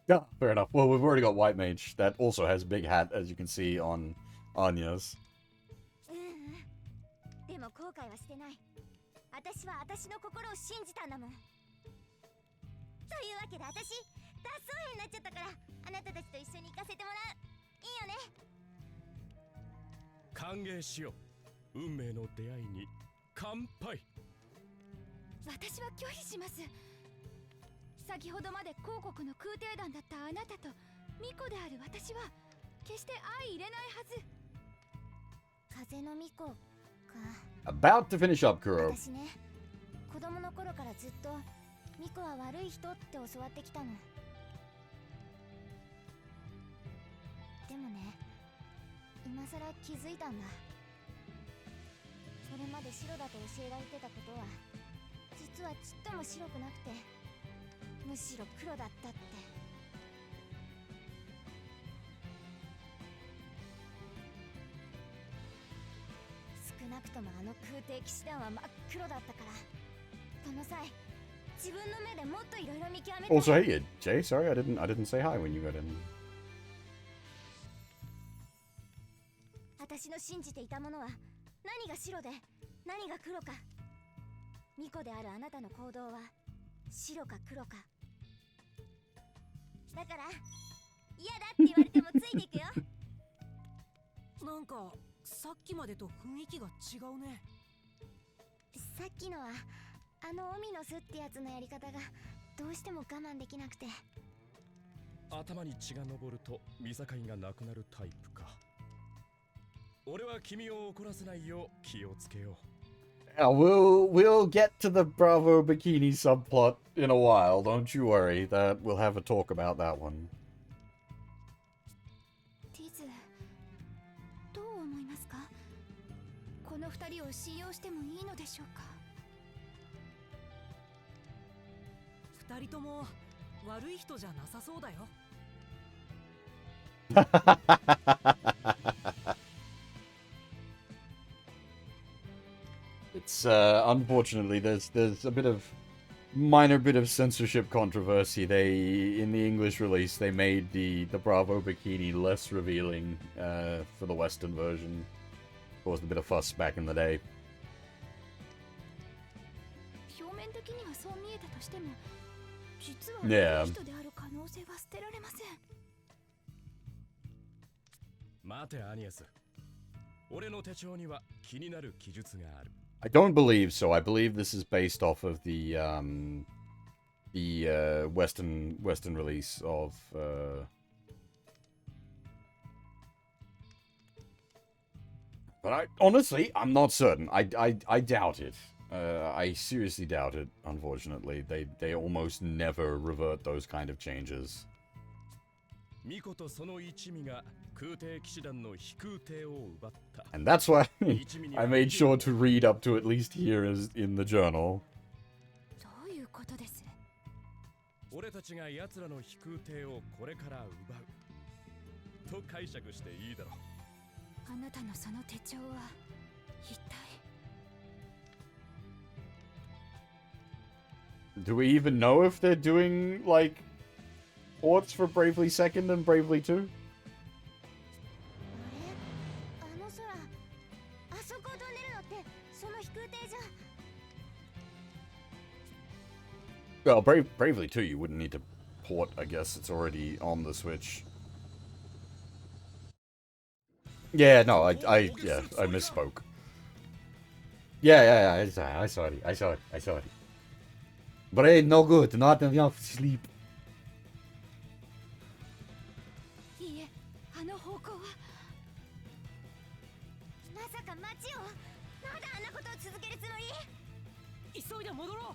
Yeah, fair enough. Well, we've already got White Mage. That also has a big hat, as you can see on Anya's. でも後悔はしてない。私は私の心を信じたんだもん。というわけで私、脱走兵になっちゃったから、あなたたちと一緒に行かせてもらう。いいよね。歓迎しよう。運命の出会いに乾杯。私は拒否します。先ほどまで広告の空挺団だったあなたと巫女である私は決して相入れないはず。風の巫女か。 About to finish up, Kuro. 私ね、子供の頃からずっと巫女は悪い人って教わってきたの。でもね、今さら気づいたんだ。それまで白だと教えられてたことは実はちっとも白くなくて、むしろ黒だったって。少なくともあの空挺騎士団は真っ黒だったから、その際自分の目でもっといろいろ見極めて。 Also, hey, Jay. Sorry, I didn't say hi when you got in. 私の信じていたものは何が白で何が黒か。巫女であるあなたの行動は白か黒か。だから嫌だって言われてもついていくよ。なんかさっきまでと雰囲気が違うね。さっきのはあのオミノスってやつのやり方がどうしても我慢できなくて。頭に血が上ると見境がなくなるタイプか。俺は君を怒らせないよう気をつけよう。Yeah, we'll get to the Bravo Bikini subplot in a while. Don't you worry. That we'll have a talk about that one. ティズ、どう思いますか？この二人を信用してもいいのでしょうか？二人とも悪い人じゃなさそうだよ。It's unfortunately there's a minor bit of censorship controversy. They in the English release they made the Bravo bikini less revealing for the Western version. Caused a bit of fuss back in the day. 表面的にはそう見えたとしても、実は Yeah. 悪い人である可能性は捨てられません。待てアニエス。俺の手帳には気になる記述がある。I don't believe so. I believe this is based off of the Western release of but honestly, I'm not certain. I doubt it. I seriously doubt it. Unfortunately, they almost never revert those kind of changes. 巫女とその一味が空挺騎士団の飛空艇を奪った。 And that's why I made sure to read up to at least here as in the journal. どういうことです？俺たちが奴らの飛空艇をこれから奪うと解釈していいだろう。あなたのその手帳は一体。 Do we even know if they're doing like ports for Bravely Second and Bravely 2? あの空、あそこを飛んでるのってその飛空艇じゃ。 Well, Bravely 2, you wouldn't need to port. I guess it's already on the Switch. Yeah, no, I misspoke. Yeah, I saw it. But it ain't no good, not enough sleep. いいえ、あの方向は。まさか街をまだあんなことを続けるつもり？急いで戻ろう。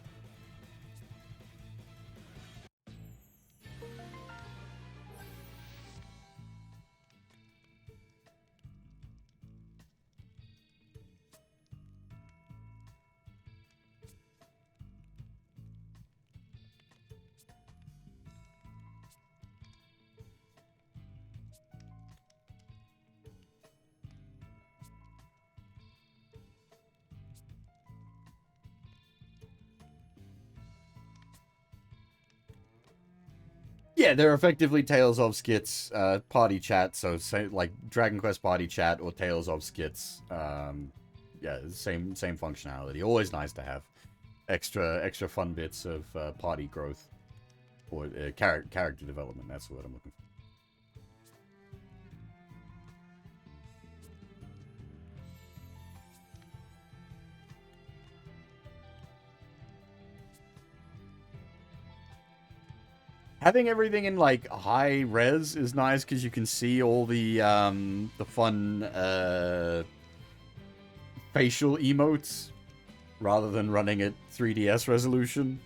Yeah, they're effectively Tales of skits, party chat. So say like Dragon Quest party chat or Tales of skits. Yeah, same functionality. Always nice to have extra fun bits of party growth or character development. That's what I'm looking for. Having everything in like high res is nice because you can see all the fun facial emotes rather than running at 3DS resolution.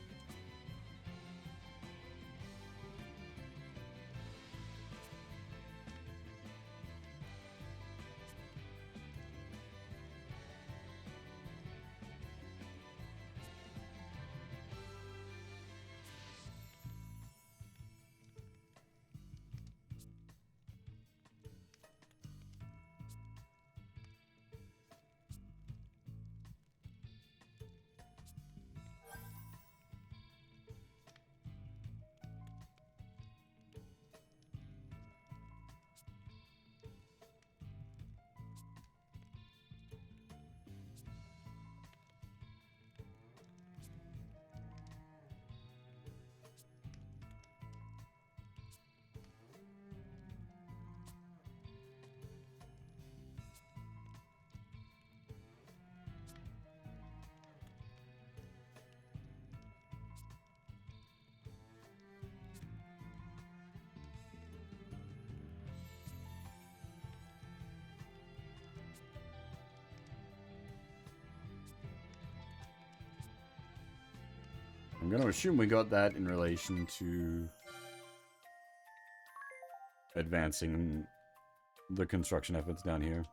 I'm going to assume we got that in relation to advancing the construction efforts down here.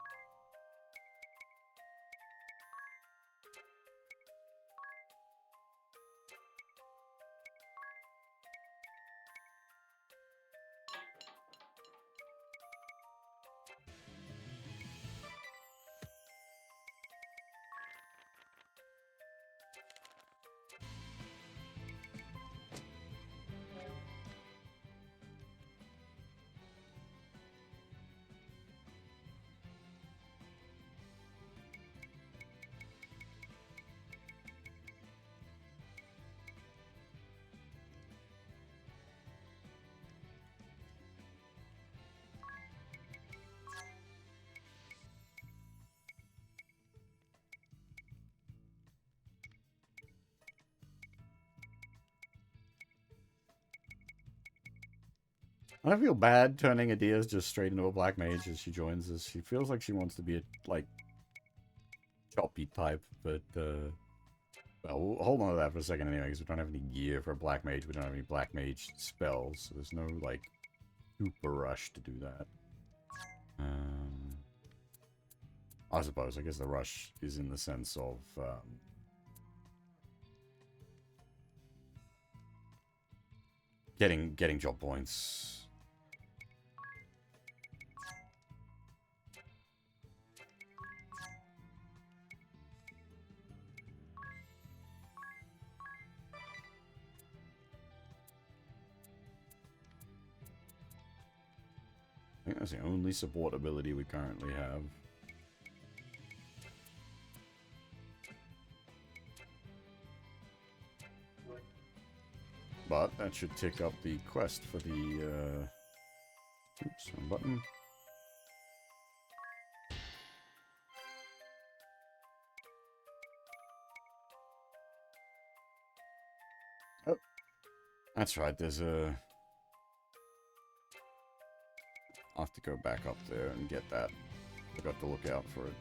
I feel bad turning Adia's just straight into a black mage as she joins us. She feels like she wants to be a, like, choppy type, but, well, we'll hold on to that for a second anyway, because we don't have any gear for a black mage. We don't have any black mage spells, so there's no, like, super rush to do that. I suppose, I guess the rush is in the sense of, getting job points. I think that's the only support ability we currently have. But that should tick up the quest for the, oops, wrong button. Oh, that's right, there's a... I'll have to go back up there and get that. Forgot to look out for it.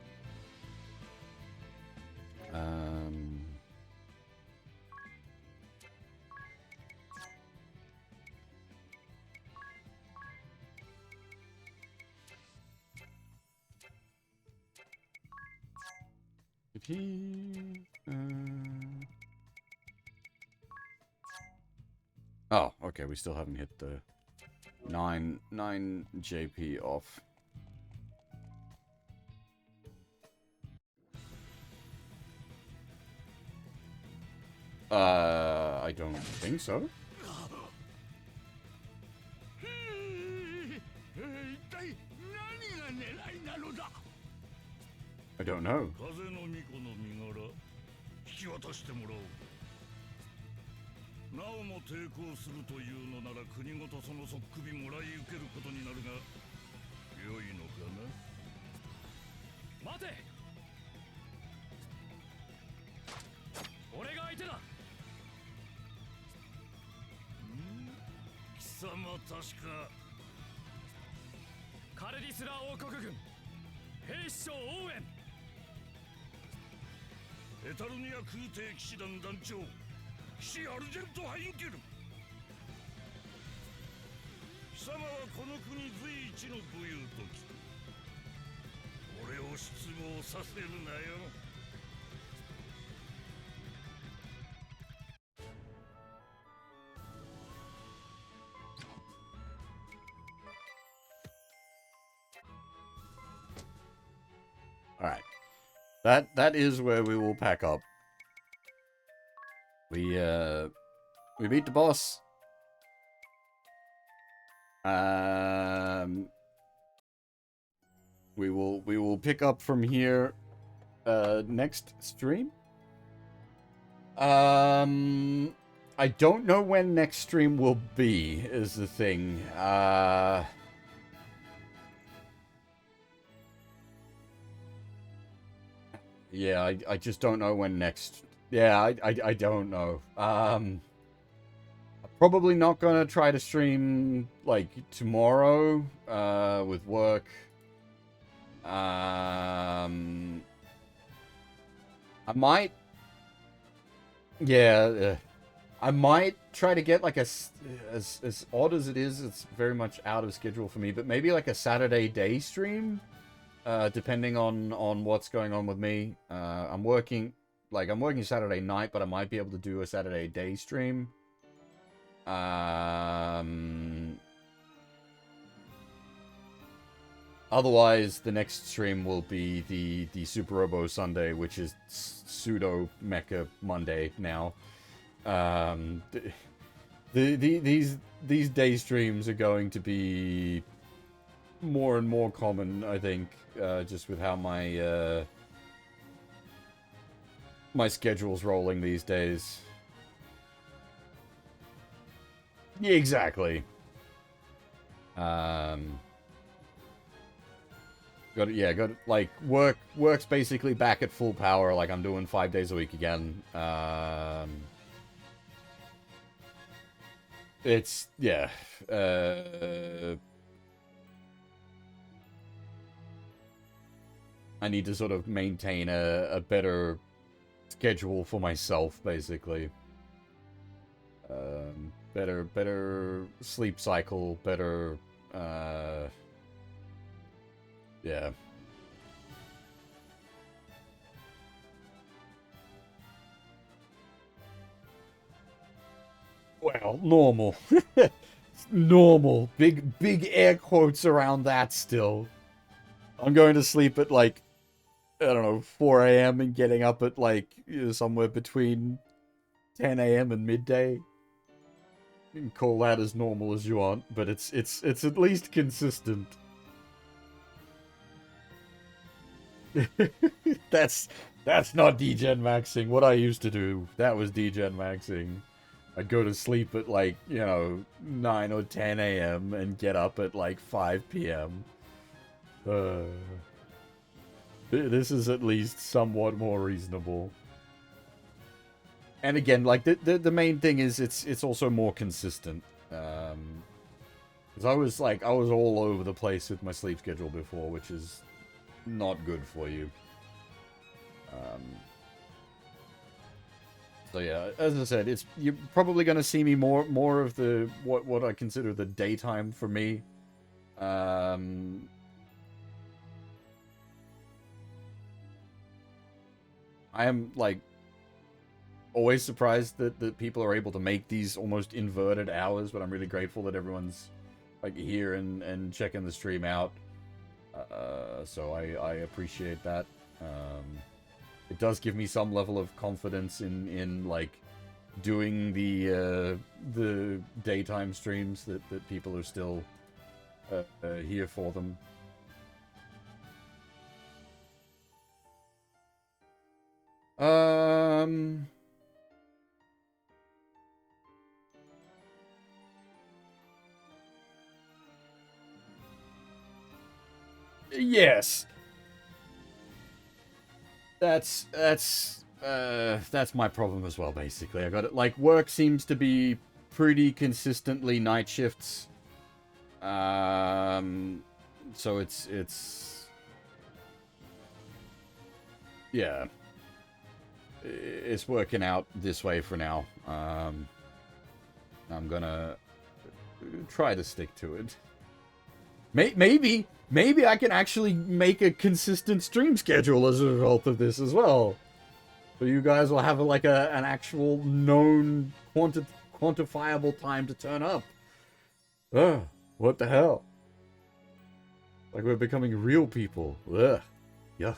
Did he... Oh, okay, we still haven't hit the 9 JP off. I don't think so. I don't know. カルディスラー王国軍兵士長応援。エタルニア空挺騎士団団長騎士アルジェント・ハインケル。貴様はこの国随一の武勇と聞く。俺を失望させるなよ。All right. That is where we will pack up. We beat the boss. We will pick up from here next stream. I don't know when next stream will be is the thing. Yeah, I just don't know when next. Yeah, I don't know. I'm probably not gonna try to stream like tomorrow with work. I might. Yeah, I might try to get like as odd as it is. It's very much out of schedule for me, but maybe like a Saturday day stream. Depending on what's going on with me. I'm working Saturday night, but I might be able to do a Saturday day stream. Otherwise, the next stream will be the Super Robo Sunday, which is pseudo Mecha Monday now. These day streams are going to be more and more common, I think, just with how my my schedule's rolling these days. Yeah, exactly. Got like work's basically back at full power. Like I'm doing 5 days a week again. It's yeah. I need to sort of maintain a better schedule for myself, basically. Better sleep cycle, better, yeah. Well, normal. Normal. Big air quotes around that still. I'm going to sleep at like, I don't know, 4 a.m. and getting up at like somewhere between 10 a.m. and midday. You can call that as normal as you want, but it's at least consistent. That's not degen maxing. What I used to do, that was degen maxing. I'd go to sleep at like, 9 or 10 a.m. and get up at like 5 p.m. This is at least somewhat more reasonable. And again, like the main thing is it's also more consistent. Because I was all over the place with my sleep schedule before, which is not good for you. So yeah, as I said, you're probably gonna see me more of the what I consider the daytime for me. I am like always surprised that people are able to make these almost inverted hours, but I'm really grateful that everyone's like here and checking the stream out. So I appreciate that. It does give me some level of confidence in like doing the daytime streams that people are still here for them. Yes. That's my problem as well, basically. I got it. Like, work seems to be pretty consistently night shifts. So it's yeah, it's working out this way for now. I'm gonna try to stick to it. Maybe I can actually make a consistent stream schedule as a result of this as well. So you guys will have like an actual known quantifiable time to turn up. Ugh, what the hell? Like we're becoming real people. Ugh, yuck.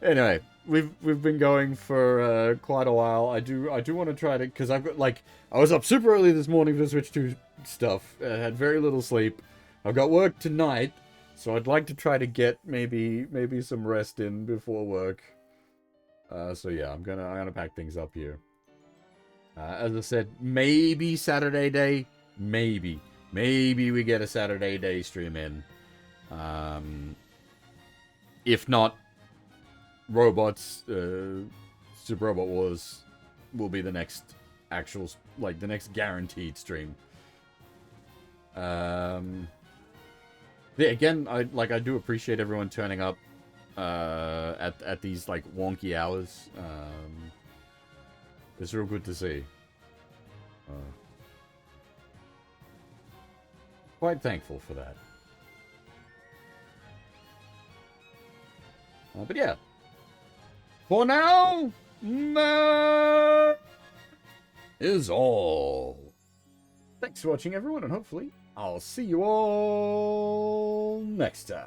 Anyway, we've been going for quite a while. I do want to try to, because I've got like, I was up super early this morning for Switch 2 stuff. Had very little sleep. I've got work tonight, so I'd like to try to get maybe some rest in before work. So yeah, I'm gonna pack things up here. As I said, maybe Saturday day, maybe we get a Saturday day stream in. If not, Robots, Super Robot Wars will be the next actual, like, the next guaranteed stream. Yeah, again, I do appreciate everyone turning up, at these, like, wonky hours. It's real good to see. Quite thankful for that. But yeah. For now, that is all. Thanks for watching, everyone, and hopefully I'll see you all next time.